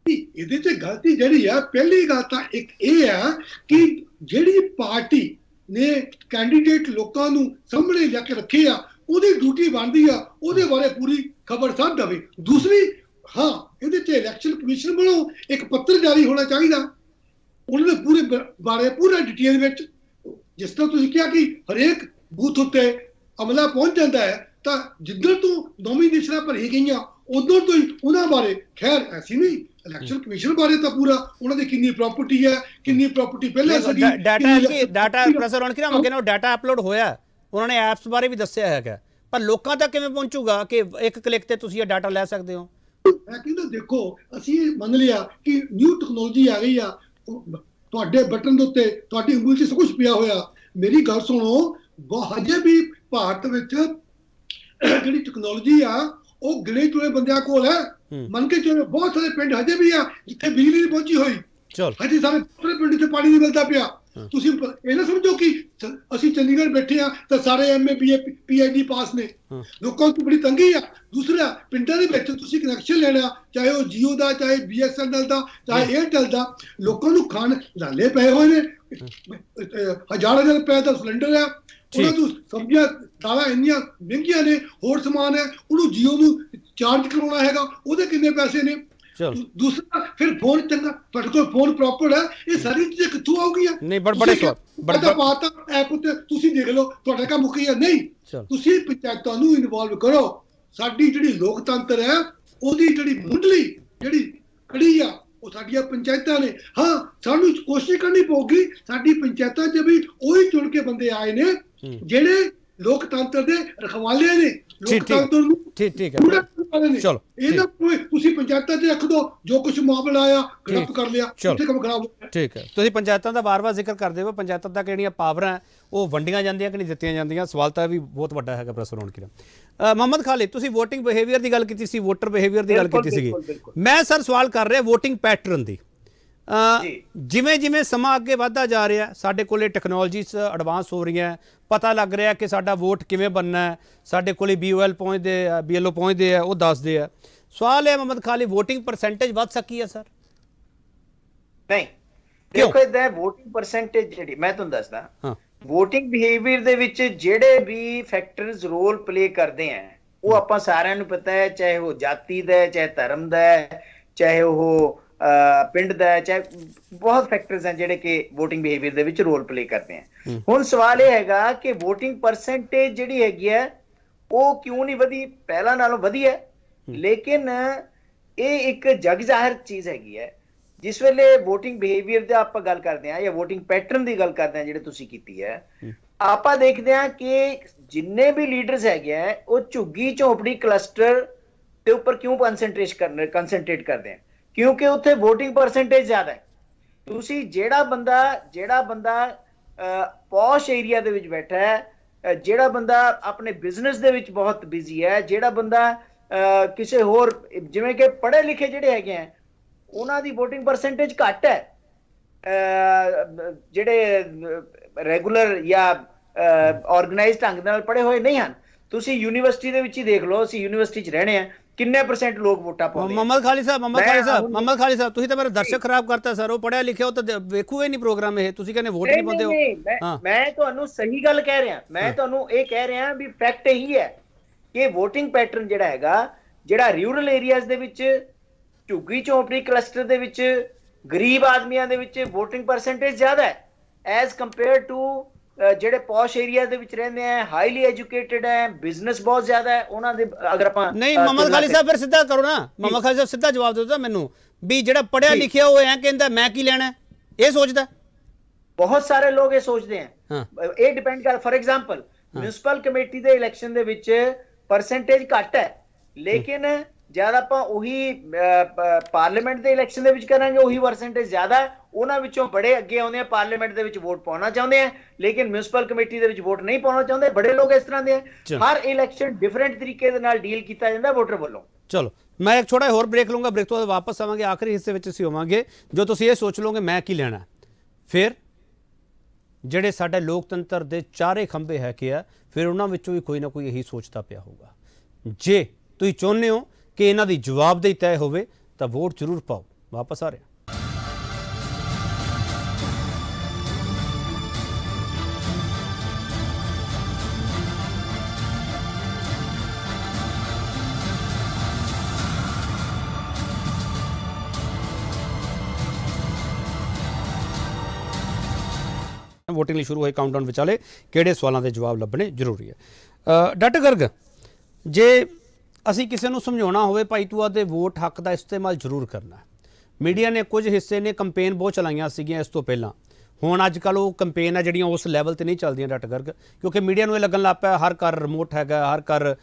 ਇਹਦੇ 'ਚ ਗਲਤੀ ਜਿਹੜੀ ਆ, ਪਹਿਲੀ ਗੱਲ ਤਾਂ ਇੱਕ ਇਹ ਆ ਕਿ ਜਿਹੜੀ ਪਾਰਟੀ ਨੇ ਕੈਂਡੀਡੇਟ ਲੋਕਾਂ ਨੂੰ ਸਾਹਮਣੇ ਲਿਆ ਕੇ ਰੱਖੇ ਆ, ਉਹਦੀ ਡਿਊਟੀ ਬਣਦੀ ਆ ਉਹਦੇ ਬਾਰੇ ਪੂਰੀ ਖਬਰ ਸਾਧ ਦੇਵੇ। ਦੂਸਰੀ, ਹਾਂ ਇਹਦੇ 'ਚ ਇਲੈਕਸ਼ਨ ਕਮਿਸ਼ਨ ਵੱਲੋਂ ਇੱਕ ਪੱਤਰ ਜਾਰੀ ਹੋਣਾ ਚਾਹੀਦਾ, ਉਹਨਾਂ ਦੇ ਪੂਰੇ ਬਾਰੇ ਪੂਰਾ ਡਿਟੇਲ ਵਿੱਚ। ਜਿਸ ਤਰ੍ਹਾਂ ਤੁਸੀਂ ਕਿਹਾ ਕਿ ਹਰੇਕ ਬੂਥ ਉੱਤੇ ਅਮਲਾ ਪਹੁੰਚ ਜਾਂਦਾ ਹੈ, ਤਾਂ ਜਿੱਦਣ ਤੋਂ ਨੋਮੀਨੇਸ਼ਨਾਂ ਭਰੀ ਗਈਆਂ ਉਦੋਂ ਤੋਂ ਹੀ ਉਹਨਾਂ ਬਾਰੇ, ਖੈਰ ਐਸੀ ਨਹੀਂ, ਇਲੈਕਸ਼ਨ ਕਮਿਸ਼ਨ ਬਾਰੇ ਤਾਂ ਪੂਰਾ ਉਹਨਾਂ ਦੀ ਕਿੰਨੀ ਪ੍ਰਾਪਰਟੀ ਹੈ, ਕਿੰਨੀ ਪ੍ਰਾਪਰਟੀ ਪਹਿਲਾਂ ਸੀਗੀ, ਡਾਟਾ ਪ੍ਰੋਫੈਸਰ ਰਣਕੀਰਾਂ ਅੱਗੇ ਨਾਲ ਡਾਟਾ ਅਪਲੋਡ ਹੋਇਆ, ਉਹਨਾਂ ਨੇ ਐਪਸ ਬਾਰੇ ਵੀ ਦੱਸਿਆ ਹੈਗਾ, ਪਰ ਲੋਕਾਂ ਤੱਕ ਕਿਵੇਂ ਪਹੁੰਚੂਗਾ ਕਿ ਇੱਕ ਕਲਿੱਕ ਤੇ ਤੁਸੀਂ ਇਹ ਡਾਟਾ ਲੈ ਸਕਦੇ ਹੋ? ਮੈਂ ਕਹਿੰਦਾ ਦੇਖੋ, ਅਸੀਂ ਮੰਨ ਲਿਆ ਕਿ ਨਿਊ ਟੈਕਨੋਲੋਜੀ ਆ ਗਈ ਆ, ਤੁਹਾਡੇ ਬਟਨ ਦੇ ਉੱਤੇ ਤੁਹਾਡੀ ਉਂਗਲੀ 'ਚ ਸਭ ਕੁਝ ਪਿਆ ਹੋਇਆ। ਮੇਰੀ ਗੱਲ ਸੁਣੋ, ਹਜੇ ਵੀ ਭਾਰਤ ਵਿੱਚ ਜਿਹੜੀ ਟੈਕਨੋਲੋਜੀ ਆ ਉਹ ਗਿਣੇ ਚੁਣੇ ਬੰਦਿਆਂ ਕੋਲ ਹੈ। ਮੰਨ ਕੇ ਚਲੋ ਬਹੁਤ ਸਾਰੇ ਪਿੰਡ ਹਜੇ ਵੀ ਆ ਜਿੱਥੇ ਬਿਜਲੀ ਨਹੀਂ ਪਹੁੰਚੀ ਹੋਈ, ਹਜੇ ਸਾਰੇ ਪਿੰਡ 'ਚ ਪਾਣੀ ਨਹੀਂ ਮਿਲਦਾ ਪਿਆ। ਤੁਸੀਂ ਇਹ ਨਾ ਸਮਝੋ ਕਿ ਅਸੀਂ ਚੰਡੀਗੜ੍ਹ ਬੈਠੇ ਆ ਤਾਂ ਸਾਰੇ MA BA PhD ਪਾਸ ਨੇ, ਲੋਕਾਂ ਨੂੰ ਬੜੀ ਤੰਗੀ ਆ। ਦੂਸਰਾ, ਪਿੰਡਾਂ ਦੇ ਵਿੱਚ ਤੁਸੀਂ ਕਨੈਕਸ਼ਨ ਲੈਣਾ, ਚਾਹੇ ਉਹ Jio ਦਾ, ਚਾਹੇ BSNL ਦਾ, ਚਾਹੇ Airtel ਦਾ, ਲੋਕਾਂ ਨੂੰ ਖਾਣ ਲਾਲੇ ਪਏ ਹੋਏ ਨੇ, ਹਜ਼ਾਰ ਰੁਪਏ ਦਾ ਸਿਲੰਡਰ ਹੈ, ਉਹਨਾਂ ਨੂੰ ਸਬਜ਼ੀਆਂ ਦਾਲਾਂ ਇੰਨੀਆਂ ਮਹਿੰਗੀਆਂ ਨੇ, ਹੋਰ ਸਮਾਨ ਹੈ, ਉਹਨੂੰ Jio ਨੂੰ ਚਾਰਜ ਕਰਾਉਣਾ ਹੈਗਾ, ਉਹਦੇ ਕਿੰਨੇ ਪੈਸੇ ਨੇ। ਦੂਸਰਾ, ਫਿਰ ਫੋਨ ਚੰਗਾ, ਤੁਹਾਡੇ ਕੋਲ ਫੋਨ ਪ੍ਰੋਪਰ ਹੈ, ਇਹ ਸਾਰੀ ਚੀਜ਼ਾਂ ਕਿੱਥੋਂ ਆਉਗੀਆਂ? ਨਹੀਂ, ਬੜੇ ਪਾਤਾ ਐਪ ਉੱਤੇ ਤੁਸੀਂ ਦੇਖ ਲਓ, ਤੁਹਾਡਾ ਕੰਮ ਮੁੱਕ ਗਿਆ। ਨਹੀਂ, ਤੁਸੀਂ ਪੰਚਾਇਤਾਂ ਨੂੰ ਇਨਵੋਲਵ ਕਰੋ। ਸਾਡੀ ਜਿਹੜੀ ਲੋਕਤੰਤਰ ਹੈ ਉਹਦੀ ਜਿਹੜੀ ਮੁੱਢਲੀ ਜਿਹੜੀ ਕੜੀ ਆ ਉਹ ਸਾਡੀਆਂ ਪੰਚਾਇਤਾਂ ਨੇ। ਹਾਂ, ਸਾਨੂੰ ਕੋਸ਼ਿਸ਼ ਕਰਨੀ ਪਊਗੀ ਸਾਡੀ ਪੰਚਾਇਤਾਂ 'ਚ ਵੀ ਉਹੀ ਚੁਣ ਕੇ ਬੰਦੇ ਆਏ ਨੇ ਜਿਹੜੇ ਲੋਕਤੰਤਰ ਦੇ ਰਖਵਾਲੇ ਨੇ, ਲੋਕਤੰਤਰ ਨੂੰ ਠੀਕ ਹੈ। ਚਲੋ, ਇਹਦਾ ਕੋਈ ਤੁਸੀਂ ਪੰਚਾਇਤਾਂ 'ਚ ਰੱਖ ਦੋ, ਜੋ ਕੁਝ ਮਾਮਲਾ ਆਇਆ ਗ੍ਰਿਫਤ ਕਰ ਲਿਆ, ਉੱਥੇ ਕੰਮ ਖਰਾਬ ਹੋ ਗਿਆ। ਠੀਕ ਹੈ, ਤੁਸੀਂ ਪੰਚਾਇਤਾਂ ਦਾ ਵਾਰ-ਵਾਰ ਜ਼ਿਕਰ ਕਰਦੇ ਹੋ, ਪੰਚਾਇਤਾਂ ਤੱਕ ਜਿਹੜੀਆਂ ਪਾਵਰਾਂ ਉਹ ਵੰਡੀਆਂ ਜਾਂਦੀਆਂ ਕਿ ਨਹੀਂ ਦਿੱਤੀਆਂ ਜਾਂਦੀਆਂ? ਸਵਾਲ ਤਾਂ ਵੀ ਬਹੁਤ ਵੱਡਾ ਹੈਗਾ ਪ੍ਰੋਫੈਸਰ ਰਣਕੀਰਾਂ। ਮੁਹੰਮਦ ਖਾਲਿਦ, ਤੁਸੀਂ ਵੋਟਿੰਗ ਬਿਹੇਵੀਅਰ ਦੀ ਗੱਲ ਕੀਤੀ ਸੀ, ਵੋਟਰ ਬਿਹੇਵੀਅਰ ਦੀ ਗੱਲ ਕੀਤੀ ਸੀਗੀ। ਮੈਂ ਸਰ ਸਵਾਲ ਕਰ ਰਿਹਾ ਵੋਟਿੰਗ ਪੈਟਰਨ ਦੀ। ਜਿਵੇਂ ਜਿਵੇਂ ਸਮਾਂ ਅੱਗੇ ਵੱਧਦਾ ਜਾ ਰਿਹਾ ਸਾਡੇ ਕੋਲੇ ਟੈਕਨੋਲੋਜੀਜ਼ ਐਡਵਾਂਸ ਹੋ ਰਹੀਆਂ, ਪਤਾ ਲੱਗ ਰਿਹਾ ਕਿ ਸਾਡਾ ਵੋਟ ਕਿਵੇਂ ਬਣਨਾ ਹੈ, ਸਾਡੇ ਕੋਲੇ BOL ਪਹੁੰਚਦੇ ਆ, BLO ਪਹੁੰਚਦੇ ਆ, ਉਹ ਦੱਸਦੇ ਆ। ਸਵਾਲ ਹੈ ਮੁਹੰਮਦ ਖਾਲਿਦ, ਵੋਟਿੰਗ ਪਰਸੈਂਟੇਜ ਵੱਧ ਸਕੀ ਹੈ ਸਰ? ਨਹੀਂ, ਦੇਖੋ ਇਹਦਾ ਵੋਟਿੰਗ ਪਰਸੈਂਟੇਜ ਜਿਹੜੀ ਮੈਂ ਤੁਹਾਨੂੰ ਦੱਸਦਾ, ਹਾਂ, ਵੋਟਿੰਗ ਬਿਹੇਵੀਅਰ ਦੇ ਵਿੱਚ ਜਿਹੜੇ ਵੀ ਫੈਕਟਰਸ ਰੋਲ ਪਲੇ ਕਰਦੇ ਆ ਉਹ ਆਪਾਂ ਸਾਰਿਆਂ ਨੂੰ ਪਤਾ ਹੈ, ਚਾਹੇ ਉਹ ਜਾਤੀ ਦਾ ਹੈ, ਚਾਹੇ ਧਰਮ ਦਾ ਹੈ, ਚਾਹੇ ਉਹ ਪਿੰਡ ਦਾ ਹੈ, ਚਾਹੇ ਬਹੁਤ ਫੈਕਟਰਸ ਹਨ ਜਿਹੜੇ ਕਿ ਵੋਟਿੰਗ ਬਿਹੇਵੀਅਰ ਦੇ ਵਿੱਚ ਰੋਲ ਪਲੇ ਕਰਦੇ ਆ। ਹੁਣ ਸਵਾਲ ਇਹ ਹੈਗਾ ਕਿ ਵੋਟਿੰਗ ਪਰਸੈਂਟੇਜ ਜਿਹੜੀ ਹੈਗੀ ਹੈ ਉਹ ਕਿਉਂ ਨਹੀਂ ਵਧੀ? ਪਹਿਲਾਂ ਨਾਲੋਂ ਵਧੀ ਹੈ, ਲੇਕਿਨ ਇਹ ਇੱਕ ਜਗ ਜ਼ਾਹਿਰ ਚੀਜ਼ ਹੈਗੀ ਹੈ। ਜਿਸ ਵੇਲੇ ਵੋਟਿੰਗ ਬਿਹੇਵੀਅਰ ਦਾ ਆਪਾਂ ਗੱਲ ਕਰਦੇ ਹਾਂ ਜਾਂ ਵੋਟਿੰਗ ਪੈਟਰਨ ਦੀ ਗੱਲ ਕਰਦੇ ਹਾਂ ਜਿਹੜੇ ਤੁਸੀਂ ਕੀਤੀ ਹੈ, ਆਪਾਂ ਦੇਖਦੇ ਹਾਂ ਕਿ ਜਿੰਨੇ ਵੀ ਲੀਡਰਸ ਹੈਗੇ ਆ ਉਹ ਝੁੱਗੀ ਝੋਪੜੀ ਕਲਸਟਰ ਦੇ ਉੱਪਰ ਕਿਉਂ ਕੰਸੈਂਟਰੇਟ ਕਰਦੇ ਆ? ਕਿਉਂਕਿ ਉੱਥੇ ਵੋਟਿੰਗ ਪਰਸੈਂਟੇਜ ਜ਼ਿਆਦਾ ਹੈ। ਤੁਸੀਂ ਜਿਹੜਾ ਬੰਦਾ ਪੌਸ਼ ਏਰੀਆ ਦੇ ਵਿੱਚ ਬੈਠਾ ਹੈ, ਜਿਹੜਾ ਬੰਦਾ ਆਪਣੇ ਬਿਜ਼ਨਸ ਦੇ ਵਿੱਚ ਬਹੁਤ ਬਿਜ਼ੀ ਹੈ, ਜਿਹੜਾ ਬੰਦਾ ਕਿਸੇ ਹੋਰ ਜਿਵੇਂ ਕਿ ਪੜ੍ਹੇ ਲਿਖੇ ਜਿਹੜੇ ਹੈਗੇ ਆ ਉਹਨਾਂ ਦੀ ਵੋਟਿੰਗ ਪਰਸੈਂਟੇਜ ਘੱਟ ਹੈ, ਜਿਹੜੇ ਰੈਗੂਲਰ ਜਾਂ ਆਰਗੇਨਾਈਜ਼ਡ ਢੰਗ ਨਾਲ ਪੜ੍ਹੇ ਹੋਏ ਨਹੀਂ ਹਨ। ਤੁਸੀਂ ਯੂਨੀਵਰਸਿਟੀ ਦੇ ਵਿੱਚ ਹੀ ਦੇਖ ਲਓ, ਅਸੀਂ ਯੂਨੀਵਰਸਿਟੀ 'ਚ ਰਹਿਣੇ ਆ, ਕਿੰਨੇ % ਲੋਕ ਵੋਟਾਂ ਪਾਉਂਦੇ? ਮੁਹੰਮਦ ਖਾਲਿਦ ਸਾਹਿਬ ਤੁਸੀਂ ਤਾਂ ਮੇਰਾ ਦਰਸ਼ਕ ਖਰਾਬ ਕਰਤਾ ਸਰ। ਉਹ ਪੜ੍ਹਿਆ ਲਿਖਿਆ ਉਹ ਤਾਂ ਵੇਖੂਗਾ ਹੀ ਨਹੀਂ ਪ੍ਰੋਗਰਾਮ ਇਹ, ਤੁਸੀਂ ਕਹਿੰਦੇ ਵੋਟ ਨਹੀਂ ਪਾਉਂਦੇ ਹੋ। ਮੈਂ ਤੁਹਾਨੂੰ ਸਹੀ ਗੱਲ ਕਹਿ ਰਿਹਾ, ਮੈਂ ਤੁਹਾਨੂੰ ਇਹ ਕਹਿ ਰਿਹਾ ਵੀ ਫੈਕਟ ਇਹੀ ਹੈ ਕਿ ਵੋਟਿੰਗ ਪੈਟਰਨ ਜਿਹੜਾ ਹੈਗਾ, ਜਿਹੜਾ ਰੂਰਲ ਏਰੀਆਜ਼ ਦੇ ਵਿੱਚ, ਝੁੱਗੀ ਝੋਂਪੜੀ ਕਲਸਟਰ ਦੇ ਵਿੱਚ, ਗਰੀਬ ਆਦਮੀਆਂ ਦੇ ਵਿੱਚ ਵੋਟਿੰਗ ਪਰਸੈਂਟੇਜ ਜ਼ਿਆਦਾ ਹੈ ਐਜ਼ ਕੰਪੇਅਰ ਟੂ ਜਿਹੜੇ ਪੌਸ਼ ਏਰੀਆ ਦੇ ਵਿੱਚ ਰਹਿੰਦੇ ਆ, ਹਾਈਲੀ ਐਜੂਕੇਟਿਡ ਹੈ, ਬਿਜ਼ਨਸ ਬਹੁਤ ਜ਼ਿਆਦਾ ਹੈ ਉਹਨਾਂ ਦੇ। ਅਗਰ ਆਪਾਂ ਨਹੀਂ ਮੁਹੰਮਦ ਖਾਲਿਦ ਸਾਹਿਬ ਫਿਰ ਸਿੱਧਾ ਕਰੋ ਨਾ, ਮੁਹੰਮਦ ਖਾਲਿਦ ਸਾਹਿਬ ਸਿੱਧਾ ਜਵਾਬ ਦਿਓ ਮੈਨੂੰ ਵੀ ਜਿਹੜਾ ਪੜ੍ਹਿਆ ਲਿਖਿਆ ਉਹ ਐ ਕਹਿੰਦਾ ਮੈਂ ਕੀ ਲੈਣਾ, ਇਹ ਸੋਚਦਾ? ਬਹੁਤ ਸਾਰੇ ਲੋਕ ਇਹ ਸੋਚਦੇ ਆ, ਇਹ ਡਿਪੈਂਡ ਕਰ। ਫॉर ਐਗਜ਼ਾਮਪਲ ਮਿਊਨਿਸਪਲ ਕਮੇਟੀ ਦੇ ਇਲੈਕਸ਼ਨ ਦੇ ਵਿੱਚ ਪਰਸੈਂਟੇਜ ਘੱਟ ਹੈ, ਲੇਕਿਨ ਜਦ ਆਪਾਂ ਉਹੀ ਪਾਰਲੀਮੈਂਟ ਦੇ ਇਲੈਕਸ਼ਨ ਦੇ ਵਿੱਚ ਕਰਾਂਗੇ ਉਹੀ ਪਰਸੈਂਟੇਜ ਜ਼ਿਆਦਾ ਹੈ। ਉਹਨਾਂ ਵਿੱਚੋਂ ਬੜੇ ਅੱਗੇ ਆਉਂਦੇ ਆ, ਪਾਰਲੀਮੈਂਟ ਦੇ ਵਿੱਚ ਵੋਟ ਪਾਉਣਾ ਚਾਹੁੰਦੇ ਆ ਲੇਕਿਨ ਮਿਊਨਿਸਪਲ ਕਮੇਟੀ ਦੇ ਵਿੱਚ ਵੋਟ ਨਹੀਂ ਪਾਉਣਾ ਚਾਹੁੰਦੇ। ਬੜੇ ਲੋਕ ਇਸ ਤਰ੍ਹਾਂ ਦੇ ਆ। ਹਰ ਇਲੈਕਸ਼ਨ ਡਿਫਰੈਂਟ ਤਰੀਕੇ ਦੇ ਨਾਲ ਡੀਲ ਕੀਤਾ ਜਾਂਦਾ ਵੋਟਰ ਵੱਲੋਂ। ਚਲੋ ਮੈਂ ਇੱਕ ਛੋਟਾ ਹੋਰ ਬ੍ਰੇਕ ਲਵਾਂਗਾ, ਬ੍ਰੇਕ ਤੋਂ ਬਾਅਦ ਵਾਪਸ ਆਵਾਂਗੇ। ਆਖਰੀ ਹਿੱਸੇ ਵਿੱਚ ਅਸੀਂ ਹੋਵਾਂਗੇ ਜੋ ਤੁਸੀਂ ਇਹ ਸੋਚ ਲਓਗੇ ਮੈਂ ਕੀ ਲੈਣਾ, ਫਿਰ ਜਿਹੜੇ ਸਾਡੇ ਲੋਕਤੰਤਰ ਦੇ ਚਾਰੇ ਖੰਭੇ ਹੈਗੇ ਆ ਫਿਰ ਉਹਨਾਂ ਵਿੱਚੋਂ ਵੀ ਕੋਈ ਨਾ ਕੋਈ ਇਹੀ ਸੋਚਦਾ ਪਿਆ ਹੋਊਗਾ। ਜੇ ਤੁਸੀਂ ਚਾਹੁੰਦੇ ਹੋ ਕਿ ਇਹਨਾਂ ਦੀ ਜਵਾਬਦੇਹੀ ਤੈਅ ਹੋਵੇ ਤਾਂ ਵੋਟ ਜ਼ਰੂਰ ਪਾਓ। ਵਾਪਸ ਆ ਰਿਹਾ। ਵੋਟਿੰਗ ਲਈ ਸ਼ੁਰੂ ਹੋਏ ਕਾਊਂਟਡਾਊਨ ਵਿਚਾਲੇ ਕਿਹੜੇ ਸਵਾਲਾਂ ਦੇ ਜਵਾਬ ਲੱਭਣੇ ਜ਼ਰੂਰੀ ਹੈ। ਡਾਕਟਰ ਗਰਗ, ਜੇ ਅਸੀਂ ਕਿਸੇ ਨੂੰ ਸਮਝਾਉਣਾ ਹੋਵੇ ਭਾਈ ਤੂੰ ਆਪਦੇ ਵੋਟ ਹੱਕ ਦਾ ਇਸਤੇਮਾਲ ਜ਼ਰੂਰ ਕਰਨਾ, ਮੀਡੀਆ ਨੇ ਕੁਝ ਹਿੱਸੇ ਨੇ ਕੰਪੇਨ ਬਹੁਤ ਚਲਾਈਆਂ ਸੀਗੀਆਂ ਇਸ ਤੋਂ ਪਹਿਲਾਂ, ਹੁਣ ਅੱਜ ਕੱਲ੍ਹ ਉਹ ਕੰਪੇਨ ਆ ਜਿਹੜੀਆਂ ਉਸ ਲੈਵਲ 'ਤੇ ਨਹੀਂ ਚੱਲਦੀਆਂ ਡਾਕਟਰ ਗਰਗ, ਕਿਉਂਕਿ ਮੀਡੀਆ ਨੂੰ ਇਹ ਲੱਗਣ ਲੱਗ ਪਿਆ ਹਰ ਘਰ ਰਿਮੋਟ ਹੈਗਾ, ਹਰ ਘਰ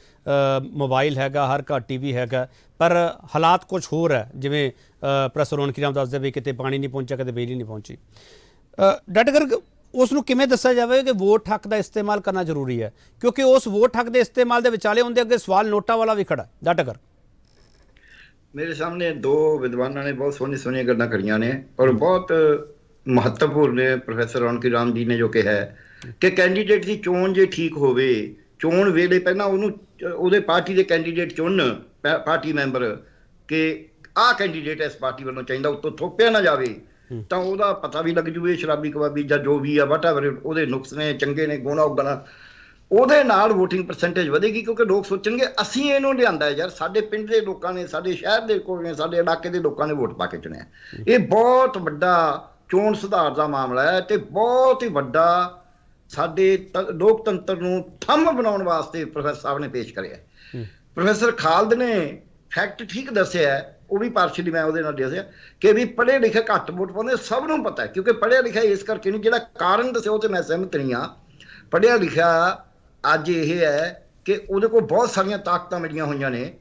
ਮੋਬਾਈਲ ਹੈਗਾ, ਹਰ ਘਰ TV ਹੈਗਾ, ਪਰ ਹਾਲਾਤ ਕੁਝ ਹੋਰ ਹੈ। ਜਿਵੇਂ ਪ੍ਰੋਫੈਸਰ ਰੌਣਕੀ ਰਾਮ ਦੱਸਦੇ ਵੀ ਕਿਤੇ ਪਾਣੀ ਨਹੀਂ ਪਹੁੰਚਿਆ, ਕਿਤੇ ਬਿਜਲੀ ਨਹੀਂ ਪਹੁੰਚੀ। ਡਾਕਟਰ ਗਰਗ, ਉਸ ਨੂੰ ਕਿਵੇਂ ਦੱਸਿਆ ਜਾਵੇ ਕਿ ਵੋਟ ਹੱਕ ਦਾ ਇਸਤੇਮਾਲ ਕਰਨਾ ਜ਼ਰੂਰੀ ਹੈ, ਕਿਉਂਕਿ ਉਸ ਵੋਟ ਹੱਕ ਦੇ ਇਸਤੇਮਾਲ ਦੇ ਵਿਚਾਲੇ ਉਹਦੇ ਅੱਗੇ ਸਵਾਲ ਨੋਟਾਂ ਵਾਲਾ ਵੀ ਖੜਾ। ਡਾਕਟਰ ਗਰਗ, ਮੇਰੇ ਸਾਹਮਣੇ ਦੋ ਵਿਦਵਾਨਾਂ ਨੇ ਬਹੁਤ ਸੋਹਣੀਆਂ ਗੱਲਾਂ ਕਰੀਆਂ ਨੇ ਔਰ ਬਹੁਤ ਮਹੱਤਵਪੂਰਨ ਨੇ। ਪ੍ਰੋਫੈਸਰ ਰੌਣਕੀ ਰਾਮ ਜੀ ਨੇ ਜੋ ਕਿਹਾ ਕਿ ਕੈਂਡੀਡੇਟ ਦੀ ਚੋਣ ਜੇ ਠੀਕ ਹੋਵੇ, ਚੋਣ ਵੇਲੇ ਪਹਿਲਾਂ ਉਹਨੂੰ ਉਹਦੇ ਪਾਰਟੀ ਦੇ ਕੈਂਡੀਡੇਟ ਚੁਣਨ, ਪਾਰਟੀ ਮੈਂਬਰ, ਕਿ ਆਹ ਕੈਂਡੀਡੇਟ ਇਸ ਪਾਰਟੀ ਵੱਲੋਂ ਚਾਹੀਦਾ, ਉੱਤੋਂ ਥੋਪਿਆ ਨਾ ਜਾਵੇ, ਤਾਂ ਉਹਦਾ ਪਤਾ ਵੀ ਲੱਗ ਜੂਵੇ ਸ਼ਰਾਬੀ ਕਬਾਬੀ ਜਾਂ ਜੋ ਵੀ ਆ ਵਾਟਐਵਰ ਉਹਦੇ ਨੁਕਸ ਨੇ, ਚੰਗੇ ਨੇ, ਗੁਣ ਔਗਣ, ਉਹਦੇ ਨਾਲ ਵੋਟਿੰਗ ਪਰਸੈਂਟੇਜ ਵਧੇਗੀ। ਕਿਉਂਕਿ ਲੋਕ ਸੋਚਣਗੇ ਅਸੀਂ ਇਹਨੂੰ ਲਿਆਂਦਾ ਯਾਰ, ਸਾਡੇ ਪਿੰਡ ਦੇ ਲੋਕਾਂ ਨੇ, ਸਾਡੇ ਸ਼ਹਿਰ ਦੇ ਕੋਲ, ਸਾਡੇ ਇਲਾਕੇ ਦੇ ਲੋਕਾਂ ਨੇ ਵੋਟ ਪਾ ਕੇ ਚੁਣਿਆ। ਇਹ ਬਹੁਤ ਵੱਡਾ ਚੋਣ ਸੁਧਾਰ ਦਾ ਮਾਮਲਾ ਹੈ ਤੇ ਬਹੁਤ ਹੀ ਵੱਡਾ ਸਾਡੇ ਲੋਕਤੰਤਰ ਨੂੰ ਥੰਮ ਬਣਾਉਣ ਵਾਸਤੇ ਪ੍ਰੋਫੈਸਰ ਸਾਹਿਬ ਨੇ ਪੇਸ਼ ਕਰਿਆ। ਪ੍ਰੋਫੈਸਰ ਖਾਲਿਦ ਨੇ ਫੈਕਟ ਠੀਕ ਦੱਸਿਆ, ਉਹ ਵੀ ਪਾਰਸ਼ਲੀ ਮੈਂ ਉਹਦੇ ਨਾਲ ਦੱਸਿਆ ਕਿ ਵੀ ਪੜ੍ਹੇ ਲਿਖੇ ਘੱਟ ਵੋਟ ਪਾਉਂਦੇ, ਸਭ ਨੂੰ ਪਤਾ ਹੈ। ਕਿਉਂਕਿ ਪੜ੍ਹਿਆ ਲਿਖਿਆ ਇਸ ਕਰਕੇ ਨਹੀਂ, ਜਿਹੜਾ ਕਾਰਨ ਦੱਸਿਆ ਉਹ ਤੇ ਮੈਂ ਸਹਿਮਤ ਨਹੀਂ ਹਾਂ। ਪੜ੍ਹਿਆ ਲਿਖਿਆ ਅੱਜ ਇਹ ਹੈ ਕਿ ਉਹਦੇ ਕੋਲ ਬਹੁਤ ਸਾਰੀਆਂ ਤਾਕਤਾਂ ਮਿਲੀਆਂ ਹੋਈਆਂ ਨੇ।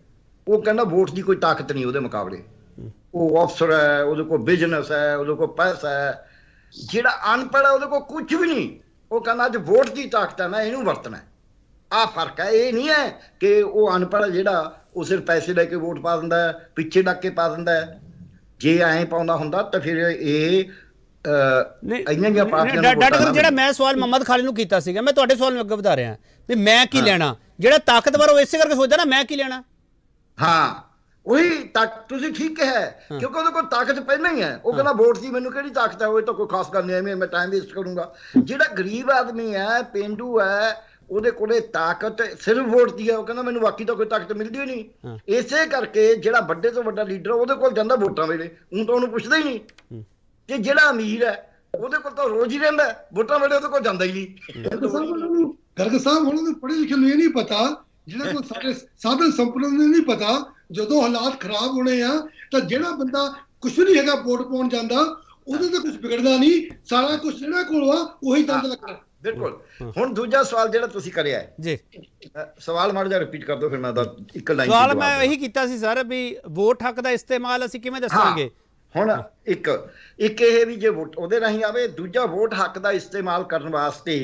ਉਹ ਕਹਿੰਦਾ ਵੋਟ ਦੀ ਕੋਈ ਤਾਕਤ ਨਹੀਂ ਉਹਦੇ ਮੁਕਾਬਲੇ, ਉਹ ਅਫਸਰ ਹੈ, ਉਹਦੇ ਕੋਲ ਬਿਜ਼ਨਸ ਹੈ, ਉਹਦੇ ਕੋਲ ਪੈਸਾ ਹੈ। ਜਿਹੜਾ ਅਨਪੜ੍ਹ ਹੈ ਉਹਦੇ ਕੋਲ ਕੁਝ ਵੀ ਨਹੀਂ, ਉਹ ਕਹਿੰਦਾ ਅੱਜ ਵੋਟ ਦੀ ਤਾਕਤ ਹੈ, ਮੈਂ ਇਹਨੂੰ ਵਰਤਣਾ। ਆਹ ਫਰਕ ਹੈ। ਇਹ ਨਹੀਂ ਹੈ ਕਿ ਉਹ ਅਨਪੜ੍ਹ ਜਿਹੜਾ ਉਹ ਸਿਰਫ ਪੈਸੇ ਲੈ ਕੇ ਵੋਟ ਪਾ ਦਿੰਦਾ ਹੈ, ਪਿੱਛੇ ਲੱਗ ਕੇ ਪਾ ਦਿੰਦਾ ਹੈ। ਜੇ ਐਂ ਪਾਉਂਦਾ ਹੁੰਦਾ ਤਾਂ ਫਿਰ ਇਹ ਇੰਨੀਆਂ ਜਿਹੀਆਂ ਪਾਰਟੀਆਂ ਡਾਕਟਰ ਜਿਹੜਾ ਮੈਂ ਸਵਾਲ ਮੁਹੰਮਦ ਖਾਲਿਦ ਨੂੰ ਕੀਤਾ ਸੀਗਾ, ਮੈਂ ਤੁਹਾਡੇ ਸਵਾਲ ਨੂੰ ਅੱਗੇ ਵਧਾ ਰਿਹਾ ਵੀ ਮੈਂ ਕੀ ਲੈਣਾ। ਜਿਹੜਾ ਤਾਕਤਵਰ ਉਹ ਇਸੇ ਕਰਕੇ ਸੋਚਦਾ ਨਾ ਮੈਂ ਕੀ ਲੈਣਾ। ਹਾਂ ਉਹੀ ਤੁਸੀਂ ਠੀਕ ਕਿਹਾ, ਕਿਉਂਕਿ ਉਹਦੇ ਕੋਲ ਤਾਕਤ ਪਹਿਲਾਂ ਹੀ ਹੈ। ਉਹ ਕਹਿੰਦਾ ਵੋਟ ਦੀ ਮੈਨੂੰ ਕਿਹੜੀ ਤਾਕਤ ਹੈ, ਉਹ ਤਾਂ ਕੋਈ ਖਾਸ ਗੱਲ ਨਹੀਂ, ਮੈਂ ਟਾਈਮ ਵੇਸਟ ਕਰੂੰਗਾ। ਜਿਹੜਾ ਗਰੀਬ ਆਦਮੀ ਹੈ, ਪੇਂਡੂ ਹੈ, ਉਹਦੇ ਕੋਲੇ ਤਾਕਤ ਸਿਰਫ ਵੋਟ ਦੀ ਹੈ। ਉਹ ਕਹਿੰਦਾ ਮੈਨੂੰ ਬਾਕੀ ਤਾਂ ਕੋਈ ਤਾਕਤ ਮਿਲਦੀ ਨਹੀਂ। ਇਸੇ ਕਰਕੇ ਜਿਹੜਾ ਵੱਡੇ ਤੋਂ ਵੱਡਾ ਲੀਡਰ ਉਹਦੇ ਕੋਲ ਜਾਂਦਾ ਵੋਟਾਂ ਵੇਲੇ, ਹੁਣ ਤਾਂ ਉਹਨੂੰ ਪੁੱਛਦਾ ਹੀ ਨਹੀਂ। ਤੇ ਜਿਹੜਾ ਅਮੀਰ ਹੈ ਉਹਦੇ ਕੋਲ ਤਾਂ ਰੋਜ਼ ਹੀ ਰਹਿੰਦਾ, ਵੋਟਾਂ ਵੇਲੇ ਉਹਦੇ ਕੋਲ ਜਾਂਦਾ ਹੀ ਨਹੀਂ। ਗਰਗ ਸਾਹਿਬ ਉਹਨਾਂ ਨੂੰ ਪੜ੍ਹੇ ਲਿਖੇ ਨੂੰ ਇਹ ਨਹੀਂ ਪਤਾ, ਜਿਹੜਾ ਕੋਲ ਸਾਡੇ ਸਾਧਨ ਸੰਪन्न ਨੂੰ ਨਹੀਂ ਪਤਾ, ਜਦੋਂ ਹਾਲਾਤ ਖਰਾਬ ਹੋਣੇ ਆ ਤਾਂ ਜਿਹੜਾ ਬੰਦਾ ਕੁਛ ਨਹੀਂ ਹੈਗਾ ਵੋਟ ਪਾਉਣ ਜਾਂਦਾ, ਉਹਦੇ ਤਾਂ ਕੁਝ ਵਿਗੜਦਾ ਨਹੀਂ, ਸਾਰਾ ਕੁਝ ਜਿਹੜਾ ਕੋਲ ਆ ਉਹੀ ਦੰਦ ਲੱਗਣਾ। ਬਿਲਕੁਲ। ਹੁਣ ਦੂਜਾ ਸਵਾਲ ਜਿਹੜਾ ਤੁਸੀਂ ਕਰਿਆ ਹੈ ਜੀ, ਸਵਾਲ ਮਾੜਾ ਜਿਹਾ ਰਿਪੀਟ ਕਰ ਦਿਓ, ਫਿਰ ਮੈਂ ਤਾਂ ਇੱਕ ਲਾਈਨ ਸਵਾਲ ਮੈਂ ਇਹੀ ਕੀਤਾ ਸੀ ਸਰ ਵੀ ਵੋਟ ਹੱਕ ਦਾ ਇਸਤੇਮਾਲ ਅਸੀਂ ਕਿਵੇਂ ਦੱਸਾਂਗੇ। ਹੁਣ ਇੱਕ ਇਹ ਵੀ ਜੇ ਵੋਟ ਉਹਦੇ ਰਾਹੀਂ ਆਵੇ, ਦੂਜਾ ਵੋਟ ਹੱਕ ਦਾ ਇਸਤੇਮਾਲ ਕਰਨ ਵਾਸਤੇ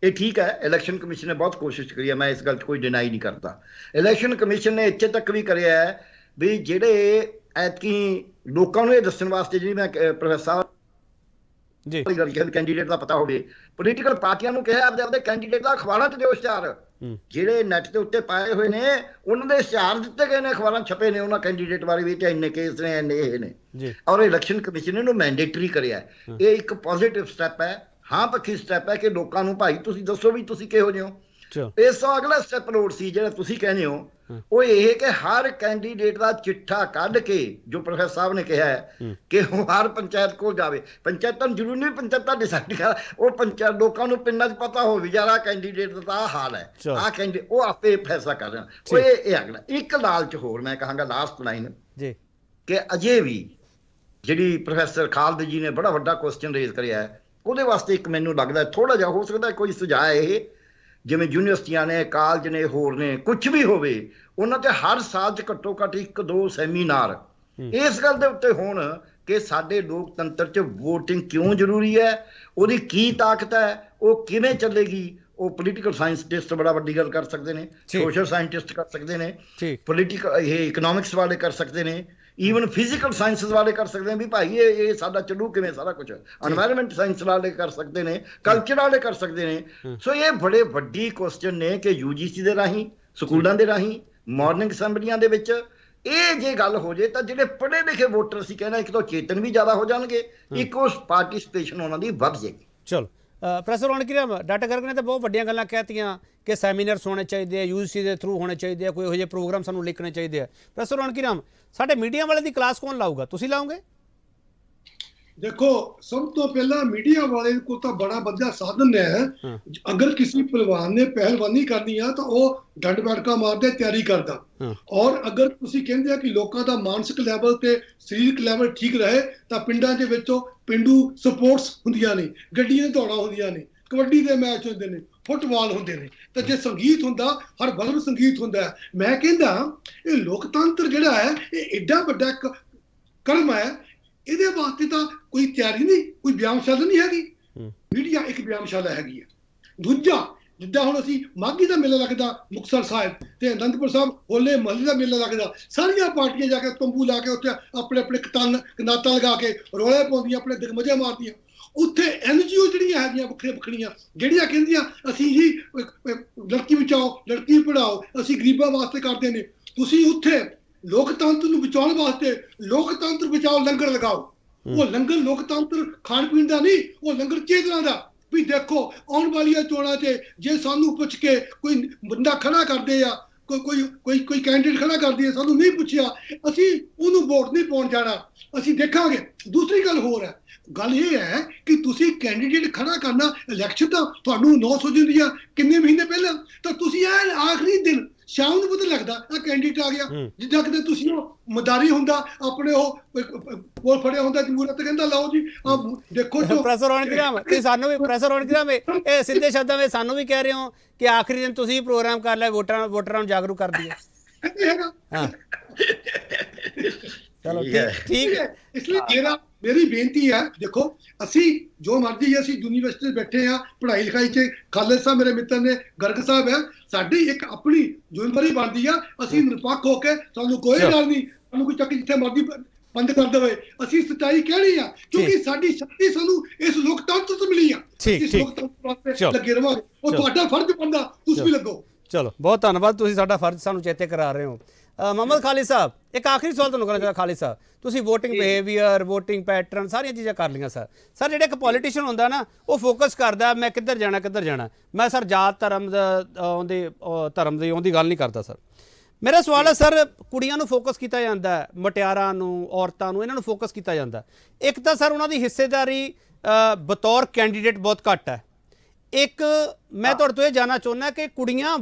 ਇਹ ਠੀਕ ਹੈ, ਇਲੈਕਸ਼ਨ ਕਮਿਸ਼ਨ ਨੇ ਬਹੁਤ ਕੋਸ਼ਿਸ਼ ਕਰੀ ਹੈ, ਮੈਂ ਇਸ ਗੱਲ 'ਚ ਕੋਈ ਡਿਨਾਈ ਨਹੀਂ ਕਰਦਾ। ਇਲੈਕਸ਼ਨ ਕਮਿਸ਼ਨ ਨੇ ਇੱਥੇ ਤੱਕ ਵੀ ਕਰਿਆ ਹੈ ਵੀ ਜਿਹੜੇ ਐਤਕੀ ਲੋਕਾਂ ਨੂੰ ਇਹ ਦੱਸਣ ਵਾਸਤੇ, ਜਿਹੜੀ ਮੈਂ ਪ੍ਰੋਫੈਸਰ ਸਾਹਿਬ ਜੀ ਕੈਂਡੀਡੇਟ ਦਾ ਪਤਾ ਹੋਵੇ, ਪੋਲੀਟੀਕਲ ਪਾਰਟੀਆਂ ਨੂੰ ਕਿਹਾ ਆਪਦੇ ਕੈਂਡੀਡੇਟ ਦਾ ਅਖਬਾਰਾਂ 'ਚ ਦਿਓ ਇਸ਼ਤਿਹਾਰ। ਜਿਹੜੇ ਨੈਟ ਦੇ ਉੱਤੇ ਪਾਏ ਹੋਏ ਨੇ ਉਹਨਾਂ ਦੇ ਇਸ਼ਤਿਹਾਰ ਦਿੱਤੇ ਗਏ ਨੇ, ਅਖਬਾਰਾਂ ਛਪੇ ਨੇ ਉਹਨਾਂ ਕੈਂਡੀਡੇਟ ਬਾਰੇ ਵੀ, ਤੇ ਇੰਨੇ ਕੇਸ ਨੇ, ਇੰਨੇ ਇਹ ਨੇ। ਔਰ ਇਲੈਕਸ਼ਨ ਕਮਿਸ਼ਨ ਨੇ ਇਹਨੂੰ ਮੈਂਡੇਟਰੀ ਕਰਿਆ। ਇਹ ਇੱਕ ਪੋਜ਼ਿਟਿਵ ਸਟੈਪ ਹੈ, ਹਾਂ ਪੱਖੀ ਸਟੈਪ ਹੈ ਕਿ ਲੋਕਾਂ ਨੂੰ ਭਾਈ ਤੁਸੀਂ ਦੱਸੋ ਵੀ ਤੁਸੀਂ ਕਿਹੋ ਜਿਹੇ ਹੋ। ਇਸ ਤੋਂ ਅਗਲਾ ਸਟੈਪ ਲੋੜ ਸੀ ਜਿਹੜਾ ਤੁਸੀਂ ਕਹਿੰਦੇ ਹੋ, ਉਹ ਇਹ ਕਿ ਹਰ ਕੈਂਡੀਡੇਟ ਦਾ ਚਿੱਠਾ ਕੱਢ ਕੇ, ਜੋ ਪ੍ਰੋਫੈਸਰ ਸਾਹਿਬ ਨੇ ਕਿਹਾ ਹੈ ਕਿ ਉਹ ਹਰ ਪੰਚਾਇਤ ਕੋਲ ਜਾਵੇ। ਪੰਚਾਇਤਾਂ ਜ਼ਰੂਰੀ ਨਹੀਂ ਪੰਚਾਇਤਾਂ ਡਿਸਾਈਡ ਕਰ, ਉਹ ਪੰਚਾਇਤ ਲੋਕਾਂ ਨੂੰ ਪਿੰਡਾਂ 'ਚ ਪਤਾ ਹੋ ਵੀ ਯਾਰ ਆਹ ਕੈਂਡੀਡੇਟ ਦਾ ਆਹ ਹਾਲ ਹੈ, ਆਹ ਕੈਂਡੀਡੇਟ, ਉਹ ਆਪੇ ਫੈਸਲਾ ਕਰ ਰਿਹਾ। ਉਹ ਇਹ ਅਗਲਾ ਇੱਕ ਲਾਲਚ ਹੋਰ ਮੈਂ ਕਹਾਂਗਾ, ਲਾਸਟ ਲਾਈਨ ਜੀ, ਕਿ ਅਜੇ ਵੀ ਜਿਹੜੀ ਪ੍ਰੋਫੈਸਰ ਖਾਲਿਦ ਜੀ ਨੇ ਬੜਾ ਵੱਡਾ ਕੁਐਸਚਨ ਰੇਜ਼ ਕਰਿਆ ਹੈ, ਉਹਦੇ ਵਾਸਤੇ ਇੱਕ ਮੈਨੂੰ ਲੱਗਦਾ ਥੋੜਾ ਜਿਹਾ ਹੋ ਸਕਦਾ ਕੋਈ ਸੁਝਾਅ ਇਹ, ਜਿਵੇਂ ਯੂਨੀਵਰਸਿਟੀਆਂ ਨੇ, ਕਾਲਜ ਨੇ, ਹੋਰ ਨੇ, ਕੁਝ ਵੀ ਹੋਵੇ, ਉਹਨਾਂ ਤੇ ਹਰ ਸਾਲ 'ਚ ਘੱਟੋ ਘੱਟ 1-2 ਸੈਮੀਨਾਰ ਇਸ ਗੱਲ ਦੇ ਉੱਤੇ ਹੋਣ ਕਿ ਸਾਡੇ ਲੋਕਤੰਤਰ 'ਚ ਵੋਟਿੰਗ ਕਿਉਂ ਜ਼ਰੂਰੀ ਹੈ, ਉਹਦੀ ਕੀ ਤਾਕਤ ਹੈ, ਉਹ ਕਿਵੇਂ ਚੱਲੇਗੀ। ਉਹ ਪੋਲੀਟੀਕਲ ਸਾਇੰਟਿਸਟ ਬੜਾ ਵੱਡੀ ਗੱਲ ਕਰ ਸਕਦੇ ਨੇ, ਸੋਸ਼ਲ ਸਾਇੰਟਿਸਟ ਕਰ ਸਕਦੇ ਨੇ, ਪੋਲੀਟੀਕਲ ਇਹ ਇਕਨੋਮਿਕਸ ਵਾਲੇ ਕਰ ਸਕਦੇ ਨੇ, ਈਵਨ ਫਿਜ਼ੀਕਲ ਸਾਇੰਸਿਸ ਵਾਲੇ ਕਰ ਸਕਦੇ ਨੇ ਵੀ ਭਾਈ ਇਹ ਸਾਡਾ ਚੱਲੂ ਕਿਵੇਂ ਸਾਰਾ ਕੁਝ। ਐਨਵਾਇਰਨਮੈਂਟ ਸਾਇੰਸ ਵਾਲੇ ਕਰ ਸਕਦੇ ਨੇ, ਕਲਚਰ ਵਾਲੇ ਕਰ ਸਕਦੇ ਨੇ। ਸੋ ਇਹ ਬੜੇ ਵੱਡੀ ਕੁਐਸਚਨ ਨੇ ਕਿ UGC ਦੇ ਰਾਹੀਂ, ਸਕੂਲਾਂ ਦੇ ਰਾਹੀਂ, ਮਾਰਨਿੰਗ ਅਸੈਂਬਲੀਆਂ ਦੇ ਵਿੱਚ ਇਹ ਜੇ ਗੱਲ ਹੋ ਜੇ ਤਾਂ ਜਿਹੜੇ ਪੜ੍ਹੇ ਲਿਖੇ ਵੋਟਰ ਅਸੀਂ ਕਹਿੰਦਾ ਇੱਕ ਤਾਂ ਚੇਤਨ ਵੀ ਜ਼ਿਆਦਾ ਹੋ ਜਾਣਗੇ, ਇੱਕ ਉਸ ਪਾਰਟਿਸਿਪੇਸ਼ਨ ਉਹਨਾਂ ਦੀ ਵੱਧ ਜਾਏਗੀ। ਚਲੋ ਪ੍ਰੋਫੈਸਰ ਰੌਣਕੀਰਾਮ, ਡਾਕਟਰ ਗਰਗ ਨੇ ਤਾਂ ਬਹੁਤ ਵੱਡੀਆਂ ਗੱਲਾਂ ਕਹਿਤੀਆਂ ਕਿ ਸੈਮੀਨਾਰਸ ਹੋਣੇ ਚਾਹੀਦੇ ਆ, UGC ਦੇ ਥਰੂ ਹੋਣੇ ਚਾਹੀਦੇ ਆ, ਕੋਈ ਇਹੋ ਜਿਹੇ ਪ੍ਰੋਗਰਾਮ ਸਾਨੂੰ ਲਿਖਣੇ ਚਾਹੀਦੇ ਆ। ਪ੍ਰੋਫੈਸਰ ਰੌਣਕੀਰਾਮ, ਸਾਡੇ ਮੀਡੀਆ ਵਾਲੇ ਦੀ ਕਲਾਸ ਕੌਣ ਲਾਊਗਾ, ਤੁਸੀਂ ਲਾਓਗੇ? ਦੇਖੋ, ਸਭ ਤੋਂ ਪਹਿਲਾਂ ਮੀਡੀਆ ਵਾਲੇ ਕੋਲ ਤਾਂ ਬੜਾ ਵਧੀਆ ਸਾਧਨ ਹੈ। ਅਗਰ ਕਿਸੇ ਪਹਿਲਵਾਨ ਨੇ ਪਹਿਲਵਾਨੀ ਕਰਨੀ ਆ ਤਾਂ ਉਹ ਡੰਡ ਬੈਠਕਾ ਮਾਰਦੇ ਤਿਆਰੀ ਕਰਦਾ। ਔਰ ਅਗਰ ਤੁਸੀਂ ਕਹਿੰਦੇ ਆ ਕਿ ਲੋਕਾਂ ਦਾ ਮਾਨਸਿਕ ਲੈਵਲ ਤੇ ਸਰੀਰਕ ਲੈਵਲ ਠੀਕ ਰਹੇ ਤਾਂ ਪਿੰਡਾਂ ਦੇ ਵਿੱਚੋਂ ਪਿੰਡੂ ਸਪੋਰਟਸ ਹੁੰਦੀਆਂ ਨੇ, ਗੱਡੀਆਂ ਦੌੜਾਂ ਹੁੰਦੀਆਂ ਨੇ, ਕਬੱਡੀ ਦੇ ਮੈਚ ਹੁੰਦੇ ਨੇ, ਫੁੱਟਬਾਲ ਹੁੰਦੇ ਨੇ, ਤਾਂ ਜੇ ਸੰਗੀਤ ਹੁੰਦਾ, ਹਰ ਬਦਲ ਸੰਗੀਤ ਹੁੰਦਾ। ਮੈਂ ਕਹਿੰਦਾ ਇਹ ਲੋਕਤੰਤਰ ਜਿਹੜਾ ਹੈ ਇਹ ਏਡਾ ਵੱਡਾ ਕਰਮ ਹੈ, ਇਹਦੇ ਵਾਸਤੇ ਤਾਂ ਕੋਈ ਤਿਆਰੀ ਨਹੀਂ, ਕੋਈ ਵਿਆਮਸ਼ਾਲਾ ਨਹੀਂ ਹੈਗੀ। ਮੀਡੀਆ ਇੱਕ ਵਿਆਮਸ਼ਾਲਾ ਹੈਗੀ ਹੈ। ਦੂਜਾ, ਜਿੱਦਾਂ ਹੁਣ ਅਸੀਂ ਮਾਘੀ ਦਾ ਮੇਲਾ ਲੱਗਦਾ ਮੁਕਤਸਰ ਸਾਹਿਬ ਤੇ ਅਨੰਦਪੁਰ ਸਾਹਿਬ ਹੋਲੇ ਮਹੱਲੇ ਦਾ ਮੇਲਾ ਲੱਗਦਾ, ਸਾਰੀਆਂ ਪਾਰਟੀਆਂ ਜਾ ਕੇ ਤੰਬੂ ਲਾ ਕੇ ਉੱਥੇ ਆਪਣੇ ਆਪਣੇ ਕਨਾਤਾਂ ਲਗਾ ਕੇ ਰੌਲੇ ਪਾਉਂਦੀਆਂ, ਆਪਣੇ ਦਿਗਮਜੇ ਮਾਰਦੀਆਂ। ਉੱਥੇ NGO ਜਿਹੜੀਆਂ ਹੈਗੀਆਂ ਵੱਖਰੀਆਂ ਜਿਹੜੀਆਂ ਕਹਿੰਦੀਆਂ ਅਸੀਂ ਜੀ ਲੜਕੀ ਬਚਾਓ, ਲੜਕੀ ਪੜਾਓ, ਅਸੀਂ ਗਰੀਬਾਂ ਵਾਸਤੇ ਕਰਦੇ ਨੇ, ਤੁਸੀਂ ਉੱਥੇ ਲੋਕਤੰਤਰ ਨੂੰ ਬਚਾਉਣ ਵਾਸਤੇ ਲੋਕਤੰਤਰ ਬਚਾਓ ਲੰਗਰ ਲਗਾਓ। ਉਹ ਲੰਗਰ ਲੋਕਤੰਤਰ ਖਾਣ ਪੀਣ ਦਾ ਨਹੀਂ, ਉਹ ਲੰਗਰ ਚੇਤਨਾ ਦਾ। ਵੀ ਦੇਖੋ ਆਉਣ ਵਾਲੀਆਂ ਚੋਣਾਂ 'ਚ ਜੇ ਸਾਨੂੰ ਪੁੱਛ ਕੇ ਕੋਈ ਬੰਦਾ ਖੜਾ ਕਰਦੇ ਆ, ਕੋਈ ਕੈਂਡੀਡੇਟ ਖੜਾ ਕਰਦੀ ਹੈ, ਸਾਨੂੰ ਨਹੀਂ ਪੁੱਛਿਆ, ਅਸੀਂ ਉਹਨੂੰ ਵੋਟ ਨਹੀਂ ਪਾਉਣ ਜਾਣਾ, ਅਸੀਂ ਦੇਖਾਂਗੇ। ਦੂਸਰੀ ਗੱਲ ਹੋਰ ਹੈ, ਗੱਲ ਇਹ ਹੈ ਕਿ ਤੁਸੀਂ ਕੈਂਡੀਡੇਟ ਖੜਾ ਕਰਨਾ, ਇਲੈਕਸ਼ਨ ਤਾਂ ਤੁਹਾਨੂੰ 900 ਦਿਨ ਦੀਆਂ ਕਿੰਨੇ ਮਹੀਨੇ ਪਹਿਲਾਂ, ਤਾਂ ਤੁਸੀਂ ਇਹ ਆਖਰੀ ਦਿਨ ਸ਼ਾਮ ਨੂੰ ਪਤਾ ਲੱਗਦਾ ਆ ਕੈਂਡੀਡੇਟ ਆ ਗਿਆ। ਜਿੱਦਾਂ ਕਿਤੇ ਤੁਸੀਂ ਉਹ ਮਦਾਰੀ ਹੁੰਦਾ, ਆਪਣੇ ਉਹ ਕੋਲ ਫੜਿਆ ਹੁੰਦਾ ਜਮਹੂਰੀਅਤ, ਕਹਿੰਦਾ ਲਓ ਜੀ ਦੇਖੋ। ਪ੍ਰੋਫੈਸਰ ਰੌਣਕੀਰਾਮ, ਤੇ ਸਾਨੂੰ ਵੀ ਪ੍ਰੋਫੈਸਰ ਰੌਣਕੀਰਾਮ ਇਹ ਸਿੱਧੇ ਸ਼ਬਦਾਂ ਵਿੱਚ ਸਾਨੂੰ ਵੀ ਕਹਿ ਰਹੇ ਹੋ ਕਿ ਆਖਰੀ ਦਿਨ ਤੁਸੀਂ ਪ੍ਰੋਗਰਾਮ ਕਰ ਲਿਆ, ਵੋਟਰਾਂ ਨੂੰ ਜਾਗਰੂਕ ਕਰ ਦਈਏ। ਹਾਂ ਚਲੋ ਠੀਕ ਹੈ। ਇਸ ਲਈ ਮੇਰੀ ਬੇਨਤੀ ਹੈ, ਦੇਖੋ ਅਸੀਂ ਜੋ ਮਰਜ਼ੀ ਅਸੀਂ ਯੂਨੀਵਰਸਿਟੀ ਬੈਠੇ ਆ, ਪੜ੍ਹਾਈ ਲਿਖਾਈ 'ਚ ਖਾਲਿਦ ਸਾਹਿਬ ਮੇਰੇ ਮਿੱਤਰ ਨੇ, ਗਰਗ ਸਾਹਿਬ ਹੈ, ਸਾਡੀ ਇੱਕ ਆਪਣੀ ਜ਼ਿੰਮੇਵਾਰੀ ਬਣਦੀ ਆ, ਅਸੀਂ ਨਿਰਪੱਖ ਹੋ ਕੇ, ਸਾਨੂੰ ਕੋਈ ਗੱਲ ਨਹੀਂ, ਸਾਨੂੰ ਕੋਈ ਚੱਕ ਜਿੱਥੇ ਮਰਜ਼ੀ ਬੰਦ ਕਰ ਦੇਵੇ। ਅਸੀਂ ਸੱਚਾਈ ਕਹਿਣੀ ਆ ਕਿਉਂਕਿ ਸਾਡੀ ਸ਼ਕਤੀ ਸਾਨੂੰ ਇਸ ਲੋਕਤੰਤਰ ਤੋਂ ਮਿਲੀ ਆ। ਇਸ ਲੋਕਤੰਤਰ ਵਾਸਤੇ ਲੱਗੇ ਰਵਾਂਗੇ। ਉਹ ਤੁਹਾਡਾ ਫਰਜ਼ ਬਣਦਾ, ਤੁਸੀਂ ਵੀ ਲੱਗੋ। ਚਲੋ ਬਹੁਤ ਧੰਨਵਾਦ, ਤੁਸੀਂ ਸਾਡਾ ਫਰਜ਼ ਸਾਨੂੰ ਚੇਤੇ ਕਰਾ ਰਹੇ ਹੋ। ਮੁਹੰਮਦ ਖਾਲਿਦ ਸਾਹਿਬ, ਇੱਕ ਆਖਰੀ ਸਵਾਲ ਤੁਹਾਨੂੰ ਕਰਨਾ ਚਾਹੁੰਦਾ। ਖਾਲਿਦ ਸਾਹਿਬ, ਤੁਸੀਂ ਵੋਟਿੰਗ ਬਿਹੇਵੀਅਰ, ਵੋਟਿੰਗ ਪੈਟਰਨ ਸਾਰੀਆਂ ਚੀਜ਼ਾਂ ਕਰ ਲਈਆਂ ਸਰ। ਸਰ ਜਿਹੜਾ ਇੱਕ ਪੋਲੀਟੀਸ਼ੀਅਨ ਹੁੰਦਾ ਨਾ, ਉਹ ਫੋਕਸ ਕਰਦਾ ਮੈਂ ਕਿੱਧਰ ਜਾਣਾ। ਮੈਂ ਸਰ ਜਾਤ ਧਰਮ ਦੀ ਉਹਦੀ ਗੱਲ ਨਹੀਂ ਕਰਦਾ ਸਰ। ਮੇਰਾ ਸਵਾਲ ਹੈ ਸਰ, ਕੁੜੀਆਂ ਨੂੰ ਫੋਕਸ ਕੀਤਾ ਜਾਂਦਾ, ਮੁਟਿਆਰਾਂ ਨੂੰ, ਔਰਤਾਂ ਨੂੰ, ਇਹਨਾਂ ਨੂੰ ਫੋਕਸ ਕੀਤਾ ਜਾਂਦਾ। ਇੱਕ ਤਾਂ ਸਰ ਉਹਨਾਂ ਦੀ ਹਿੱਸੇਦਾਰੀ ਬਤੌਰ ਕੈਂਡੀਡੇਟ ਬਹੁਤ ਘੱਟ ਹੈ। ਇੱਕ ਮੈਂ ਤੁਹਾਡੇ ਤੋਂ ਇਹ ਜਾਣਨਾ ਚਾਹੁੰਦਾ ਕਿ ਕੁੜੀਆਂ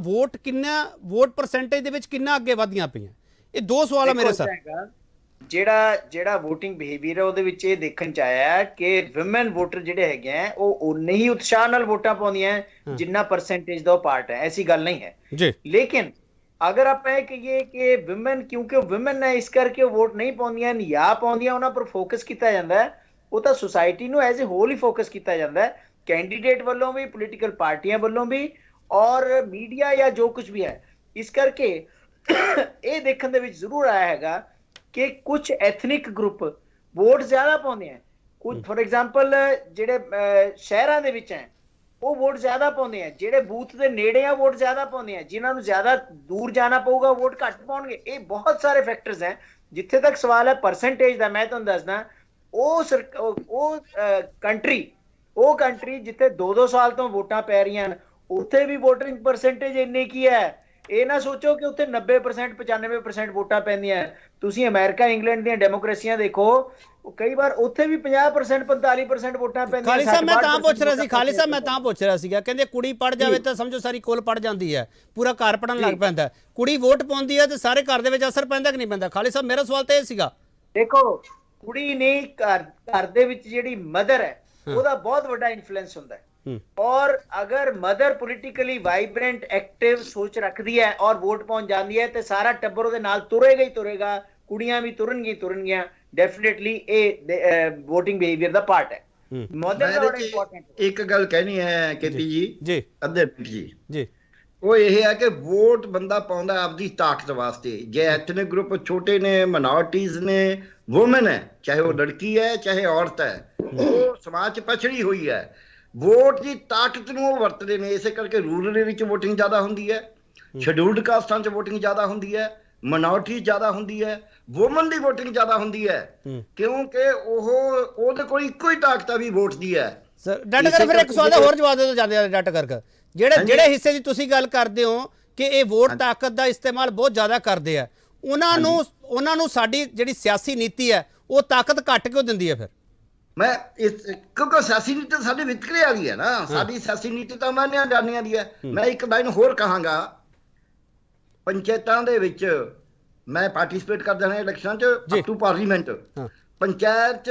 ਵੋਟ ਪਰਸੈਂਟੇਜ ਦੇ ਵਿੱਚ ਕਿੰਨਾ ਅੱਗੇ ਵਧੀਆਂ ਪਈਆਂ। ਇਹ ਦੋ ਸਵਾਲ ਆ ਮੇਰੇ ਸਰ। ਜਿਹੜਾ VOTING ਬਿਹੇਵੀਅਰ ਹੈ ਉਹਦੇ ਵਿੱਚ ਇਹ ਦੇਖਣ ਚ ਆਇਆ ਕਿ ਵਿਮਨ ਵੋਟਰ ਜਿਹੜੇ ਹੈਗੇ ਆ ਉਹ ਉਨੇ ਹੀ ਉਤਸ਼ਾਹ ਨਾਲ ਵੋਟਾਂ ਪਾਉਂਦੀਆਂ ਜਿੰਨਾ ਪਰਸੈਂਟੇਜ ਦਾ ਉਹ ਪਾਰਟ ਹੈ। ਐਸੀ ਗੱਲ ਨਹੀਂ ਹੈ ਜੀ। ਲੇਕਿਨ ਅਗਰ ਆਪਾਂ ਇਹ ਕਹੀਏ ਕਿ ਵਿਮਨ, ਕਿਉਂਕਿ ਉਹ ਵਿਮਨ ਹੈ ਇਸ ਕਰਕੇ ਉਹ ਵੋਟ ਨਹੀਂ ਪਾਉਂਦੀਆਂ ਜਾਂ ਪਾਉਂਦੀਆਂ, ਉਹਨਾਂ ਪਰ ਫੋਕਸ ਕੀਤਾ ਜਾਂਦਾ ਹੈ। ਉਹ ਤਾਂ ਸੁਸਾਇਟੀ ਨੂੰ ਐਜ਼ ਏ ਹੋਲ ਹੀ ਫੋਕਸ ਕੀਤਾ ਜਾਂਦਾ ਹੈ, ਕੈਂਡੀਡੇਟ ਵੱਲੋਂ ਵੀ, ਪੋਲੀਟੀਕਲ ਪਾਰਟੀਆਂ ਵੱਲੋਂ ਵੀ, ਔਰ ਮੀਡੀਆ ਜਾਂ ਜੋ ਕੁਝ ਵੀ ਹੈ। ਇਸ ਕਰਕੇ ਇਹ ਦੇਖਣ ਦੇ ਵਿੱਚ ਜ਼ਰੂਰ ਆਇਆ ਹੈਗਾ ਕਿ ਕੁਝ ਐਥਨਿਕ ਗਰੁੱਪ ਵੋਟ ਜ਼ਿਆਦਾ ਪਾਉਂਦੇ ਆ। ਕੁਝ ਫॉर ਐਗਜ਼ਾਮਪਲ ਜਿਹੜੇ ਸ਼ਹਿਰਾਂ ਦੇ ਵਿੱਚ ਹੈ ਉਹ ਵੋਟ ਜ਼ਿਆਦਾ ਪਾਉਂਦੇ ਆ, ਜਿਹੜੇ ਬੂਥ ਦੇ ਨੇੜੇ ਆ ਵੋਟ ਜ਼ਿਆਦਾ ਪਾਉਂਦੇ ਆ, ਜਿਨ੍ਹਾਂ ਨੂੰ ਜ਼ਿਆਦਾ ਦੂਰ ਜਾਣਾ ਪਊਗਾ ਵੋਟ ਘੱਟ ਪਾਉਣਗੇ। ਇਹ ਬਹੁਤ ਸਾਰੇ ਫੈਕਟਰਸ ਹੈ। ਜਿੱਥੇ ਤੱਕ ਸਵਾਲ ਹੈ ਪਰਸੈਂਟੇਜ ਦਾ, ਮੈਂ ਤੁਹਾਨੂੰ ਦੱਸਦਾ ਉਹ ਕੰਟਰੀ ਜਿੱਥੇ 2-2 ਸਾਲ ਤੋਂ ਵੋਟਾਂ ਪੈ ਰਹੀਆਂ ਹਨ, ਉੱਥੇ ਵੀ ਵੋਟਿੰਗ ਪਰਸੈਂਟੇਜ ਇੰਨੀ ਕੀ ਹੈ। ਇਹ ਨਾ ਸੋਚੋ ਕਿ ਉੱਥੇ 90% 95% ਵੋਟਾਂ ਪੈਂਦੀਆਂ। ਤੁਸੀਂ ਅਮਰੀਕਾ, ਇੰਗਲੈਂਡ ਦੀਆਂ ਡੈਮੋਕ੍ਰੇਸੀਆਂ ਦੇਖੋ, ਕਈ ਵਾਰ ਉੱਥੇ ਵੀ 50% 45% ਵੋਟਾਂ ਪੈਂਦੀਆਂ। ਖਾਲਿਦ ਸਾਹਿਬ ਮੈਂ ਤਾਂ ਪੁੱਛ ਰਿਹਾ ਸੀਗਾ, ਕਹਿੰਦੇ ਕੁੜੀ ਪੜ ਜਾਵੇ ਤਾਂ ਸਮਝੋ ਸਾਰੀ ਕੋਲ ਪੜ ਜਾਂਦੀ ਹੈ, ਪੂਰਾ ਘਰ ਪੜਨ ਲੱਗ ਪੈਂਦਾ। ਕੁੜੀ ਵੋਟ ਪਾਉਂਦੀ ਹੈ ਤੇ ਸਾਰੇ ਘਰ ਦੇ ਵਿੱਚ ਅਸਰ ਪੈਂਦਾ ਕਿ ਨਹੀਂ ਪੈਂਦਾ? ਖਾਲਿਦ ਸਾਹਿਬ ਮੇਰਾ ਸਵਾਲ ਤਾਂ ਇਹ ਸੀਗਾ। ਦੇਖੋ, ਕੁੜੀ ਨੇ ਘਰ ਦੇ ਵਿੱਚ ਜਿਹੜੀ ਮਦਰ ਹੈ ਉਹਦਾ ਬਹੁਤ ਵੱਡਾ ਇਨਫਲੂਐਂਸ ਹੁੰਦਾ ਹੈ। ਔਰ ਅਗਰ ਮਦਰ ਪੋਲੀਟੀਕਲੀ ਵਾਈਬ੍ਰੈਂਟ, ਐਕਟਿਵ ਸੋਚ ਰੱਖਦੀ ਹੈ ਔਰ ਵੋਟ ਪਾਉਣ ਜਾਂਦੀ ਹੈ ਤੇ ਸਾਰਾ ਟੱਬਰ ਉਹਦੇ ਨਾਲ ਤੁਰੇਗਾ ਹੀ ਤੁਰੇਗਾ, ਕੁੜੀਆਂ ਵੀ ਤੁਰਨਗੀਆਂ। ਡੈਫੀਨਿਟਲੀ ਇਹ VOTING ਬਿਹੇਵੀਅਰ ਦਾ ਪਾਰਟ ਹੈ। ਮਦਰ ਦਾ ਬੜਾ ਇੰਪੋਰਟੈਂਟ। ਇੱਕ ਗੱਲ ਕਹਿਣੀ ਹੈ ਕੇਪੀ ਜੀ, ਅੱਧੇ ਮਿੰਟ ਜੀ। ਉਹ ਇਹ ਹੈ ਕਿ ਵੋਟ ਬੰਦਾ ਪਾਉਂਦਾ ਆਪਦੀ ਤਾਕਤ ਵਾਸਤੇ। ਜੇ ਐਥਨਿਕ ਗਰੁੱਪ ਛੋਟੇ ਨੇ, ਮਾਈਨੋਰਟੀਜ਼ ਨੇ, ਵੂਮਨ ਹੈ, ਚਾਹੇ ਉਹ ਲੜਕੀ ਹੈ ਚਾਹੇ ਔਰਤ ਹੈ, ਉਹ ਸਮਾਜ 'ਚ ਪਛੜੀ ਹੋਈ ਹੈ, ਵੋਟ ਦੀ ਤਾਕਤ ਨੂੰ ਉਹ ਵਰਤਦੇ ਨੇ। ਇਸੇ ਕਰਕੇ ਰੂਰਲ ਵਿੱਚ ਵੋਟਿੰਗ ਜ਼ਿਆਦਾ ਹੁੰਦੀ ਹੈ, ਸ਼ਡਿਊਲਡ ਕਾਸਟਾਂ 'ਚ ਵੋਟਿੰਗ ਜ਼ਿਆਦਾ ਹੁੰਦੀ ਹੈ, ਮਾਈਨੋਰਟੀ ਜ਼ਿਆਦਾ ਹੁੰਦੀ ਹੈ, ਵੂਮਨ ਦੀ ਵੋਟਿੰਗ ਜ਼ਿਆਦਾ ਹੁੰਦੀ ਹੈ, ਕਿਉਂਕਿ ਉਹਦੇ ਕੋਲ ਇੱਕੋ ਹੀ ਤਾਕਤ ਆ ਵੀ ਵੋਟ ਦੀ ਹੈ। ਸਰ ਡਟ ਕਰ ਫਿਰ ਇੱਕ ਸਵਾਲ ਦਾ ਹੋਰ ਜਵਾਬ ਦੇ ਦਿਓ ਜਾਂਦੇ ਆ ਡਟ ਕਰਕੇ। ਜਿਹੜੇ ਹਿੱਸੇ ਦੀ ਤੁਸੀਂ ਗੱਲ ਕਰਦੇ ਹੋ ਕਿ ਇਹ ਵੋਟ ਤਾਕਤ ਦਾ ਇਸਤੇਮਾਲ ਬਹੁਤ ਜ਼ਿਆਦਾ ਕਰਦੇ ਆ, ਉਹਨਾਂ ਨੂੰ ਸਾਡੀ ਜਿਹੜੀ ਸਿਆਸੀ ਨੀਤੀ ਹੈ ਉਹ ਤਾਕਤ ਘੱਟ ਕਿਉਂ ਦਿੰਦੀ ਹੈ ਫਿਰ? ਕਿਉਂਕਿ ਸਿਆਸੀ ਨੀਤੀ ਸਾਡੇ ਵਿਤਕਰੇ ਆ ਗਈ ਹੈ ਨਾ। ਸਾਡੀ ਸਿਆਸੀ ਨੀਤੀ ਤਾਂ ਮਾਨਿਆ ਜਾਣੀਆਂ ਦੀ ਹੈ। ਮੈਂ ਇੱਕ ਲਾਈਨ ਹੋਰ ਕਹਾਂਗਾ, ਪੰਚਾਇਤਾਂ ਦੇ ਵਿੱਚ ਮੈਂ ਪਾਰਟਿਸਿਪੇਟ ਕਰਦਾ ਹਾਂ ਇਲੈਕਸ਼ਨਾਂ 'ਚ ਅਪ ਟੂ ਪਾਰਲੀਮੈਂਟ। ਪੰਚਾਇਤ 'ਚ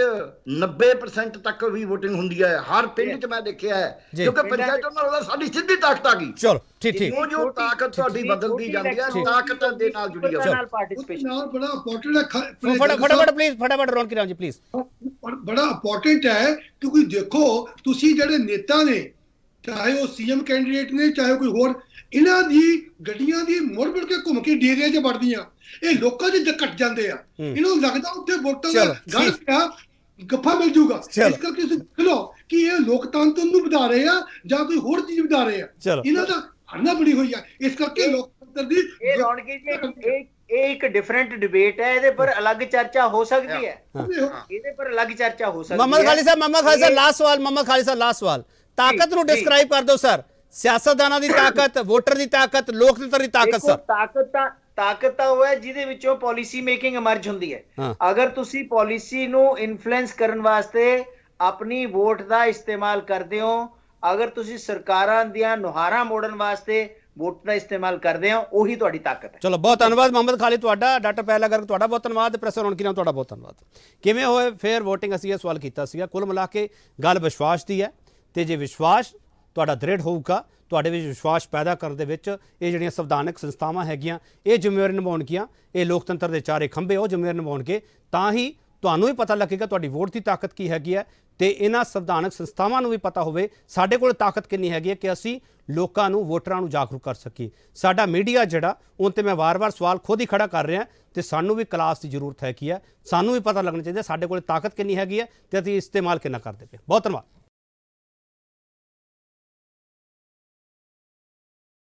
90% ਤੱਕ ਵੀ ਵੋਟਿੰਗ ਹੁੰਦੀ ਹੈ ਹਰ ਪਿੰਡ 'ਚ, ਮੈਂ ਦੇਖਿਆ ਹੈ। ਕਿਉਂਕਿ ਪੰਚਾਇਤ ਨਾਲ ਸਾਡੀ ਸਿੱਧੀ ਤਾਕਤ ਆ ਗਈ। ਚਲੋ ਠੀਕ ਜੋ ਤਾਕਤ ਤੁਹਾਡੀ ਬਦਲਦੀ ਜਾਂਦੀ ਹੈ, ਤਾਕਤ ਦੇ ਨਾਲ ਜੁੜੀ ਹੈ। ਨਾਲ ਬੜਾ ਇੰਪੋਰਟੈਂਟ ਹੈ। ਫਟਾਫਟ ਪਲੀਜ਼, ਫਟਾਫਟ ਰੌਣਕੀ ਰਾਮ ਜੀ ਪਲੀਜ਼। ਬੜਾ ਇੰਪੋਰਟੈਂਟ ਹੈ ਕਿਉਂਕਿ ਦੇਖੋ ਤੁਸੀਂ ਜਿਹੜੇ ਨੇਤਾ ਨੇ, ਚਾਹੇ ਉਹ CM ਕੈਂਡੀਡੇਟ ਨੇ ਚਾਹੇ ਕੋਈ ਹੋਰ, ਇਹਨਾਂ ਦੀ ਗੱਡੀਆਂ ਦੀ ਮੁੜ ਕੇ ਘੁੰਮ ਕੇ ਡੇਰਿਆਂ 'ਚ ਵੜਦੀਆਂ, ਇਹ ਲੋਕਾਂ 'ਚ ਘਟ ਜਾਂਦੇ ਆ। ਇਹਨਾਂ ਨੂੰ ਲੱਗਦਾ ਉੱਥੇ ਵੋਟਾਂ ਦਾ ਗੜ ਪਿਆ, ਗੱਫਾ ਮਿਲ ਜੂਗਾ। ਇਸ ਕਰਕੇ ਤੁਸੀਂ ਦੇਖ ਲਓ ਕਿ ਇਹ ਲੋਕਤੰਤਰ ਨੂੰ ਵਧਾ ਰਹੇ ਆ ਜਾਂ ਕੋਈ ਹੋਰ ਚੀਜ਼ ਵਧਾ ਰਹੇ ਆ। ਇਹਨਾਂ ਦਾ ਹਰਨਾ ਬੜੀ ਹੋਈ ਆ। ਇਸ ਕਰਕੇ ਲੋਕਤੰਤਰ ਦੀ ਇਹ ਇੱਕ ਡਿਫਰੈਂਟ ਡਿਬੇਟ ਹੈ। ਇਹਦੇ ਪਰ ਅਲੱਗ ਚਰਚਾ ਹੋ ਸਕਦੀ ਹੈ। ਮੁਹੰਮਦ ਖਾਲਿਦ ਸਾਹਿਬ ਲਾਸਟ ਸਵਾਲ। ਤਾਕਤ ਨੂੰ ਡਿਸਕ੍ਰਾਈਬ ਕਰ ਦਿਓ ਸਰ। ਸਿਆਸਤਦਾਨਾਂ ਦੀ ਤਾਕਤ, ਵੋਟਰ ਦੀ ਤਾਕਤ, ਲੋਕਤੰਤਰ ਦੀ ਤਾਕਤ ਸਰ। ਤਾਕਤ ਤਾਂ ਉਹ ਹੈ ਜਿਹਦੇ ਵਿੱਚੋਂ ਪਾਲਿਸੀ ਮੇਕਿੰਗ ਇਮਰਜ ਹੁੰਦੀ ਹੈ। ਅਗਰ ਤੁਸੀਂ ਪਾਲਿਸੀ ਨੂੰ ਇਨਫਲੂਐਂਸ ਕਰਨ ਵਾਸਤੇ ਆਪਣੀ ਵੋਟ ਦਾ ਇਸਤੇਮਾਲ ਕਰਦੇ ਹੋ, ਅਗਰ ਤੁਸੀਂ ਸਰਕਾਰਾਂ ਦੀਆਂ ਨੁਹਾਰਾਂ ਮੋੜਨ ਵਾਸਤੇ ਵੋਟ ਦਾ ਇਸਤੇਮਾਲ ਕਰਦੇ ਹੋ, ਉਹੀ ਤੁਹਾਡੀ ਤਾਕਤ ਹੈ। ਚਲੋ ਬਹੁਤ ਧੰਨਵਾਦ ਮੁਹੰਮਦ ਖਾਲਿਦ ਤੁਹਾਡਾ। ਡਾਕਟਰ ਪਹਿਲਾ ਗਰਗ ਤੁਹਾਡਾ ਬਹੁਤ ਧੰਨਵਾਦ। ਪ੍ਰੋਫੈਸਰ ਰੌਣਕੀ ਰਾਮ ਤੁਹਾਡਾ ਬਹੁਤ ਧੰਨਵਾਦ। ਕਿਵੇਂ ਹੋਏ ਫੇਰ VOTING? ਅਸੀਂ ਇਹ ਸਵਾਲ ਕੀਤਾ ਸੀਗਾ। ਕੁੱਲ ਮਿਲਾ ਕੇ ਗੱਲ ਵਿਸ਼ਵਾਸ ਦੀ ਹੈ, ਤੇ ਜੇ ਵਿਸ਼ਵਾਸ ਤੁਹਾਡਾ ਦ੍ਰਿੜ ਹੋਊਗਾ, ਤੁਹਾਡੇ ਵਿੱਚ ਵਿਸ਼ਵਾਸ ਪੈਦਾ ਕਰਨ ਦੇ ਵਿੱਚ ਇਹ ਜਿਹੜੀਆਂ ਸੰਵਿਧਾਨਕ ਸੰਸਥਾਵਾਂ ਹੈਗੀਆਂ ਇਹ ਜ਼ਿੰਮੇਵਾਰੀ ਨਿਭਾਉਣਗੀਆਂ, ਇਹ ਲੋਕਤੰਤਰ ਦੇ ਚਾਰੇ ਖੰਭੇ ਉਹ ਜ਼ਿੰਮੇਵਾਰੀ ਨਿਭਾਉਣਗੇ, ਤਾਂ ਹੀ ਤੁਹਾਨੂੰ ਵੀ ਪਤਾ ਲੱਗੇਗਾ ਤੁਹਾਡੀ ਵੋਟ ਦੀ ਤਾਕਤ ਕੀ ਹੈਗੀ ਹੈ ਤੇ ਇਹਨਾਂ ਸੰਵਿਧਾਨਕ ਸੰਸਥਾਵਾਂ ਨੂੰ ਵੀ ਪਤਾ ਹੋਵੇ ਸਾਡੇ ਕੋਲ ਤਾਕਤ ਕਿੰਨੀ ਹੈਗੀ ਹੈ ਕਿ ਅਸੀਂ ਲੋਕਾਂ ਨੂੰ, ਵੋਟਰਾਂ ਨੂੰ ਜਾਗਰੂਕ ਕਰ ਸਕੀਏ। ਸਾਡਾ ਮੀਡੀਆ ਜਿਹੜਾ, ਉਹ ਤੇ ਮੈਂ ਵਾਰ-ਵਾਰ ਸਵਾਲ ਖੁਦ ਹੀ ਖੜਾ ਕਰ ਰਿਹਾ ਤੇ ਸਾਨੂੰ ਵੀ ਕਲਾਸ ਦੀ ਜ਼ਰੂਰਤ ਹੈ ਕੀ ਹੈ, ਸਾਨੂੰ ਵੀ ਪਤਾ ਲੱਗਣਾ ਚਾਹੀਦਾ ਸਾਡੇ ਕੋਲ ਤਾਕਤ ਕਿੰਨੀ ਹੈਗੀ ਹੈ ਤੇ ਅਸੀਂ ਇਸਤੇਮਾਲ ਕਿੰਨਾ ਕਰਦੇ ਪਏ। ਬਹੁਤ ਧੰਨਵਾਦ।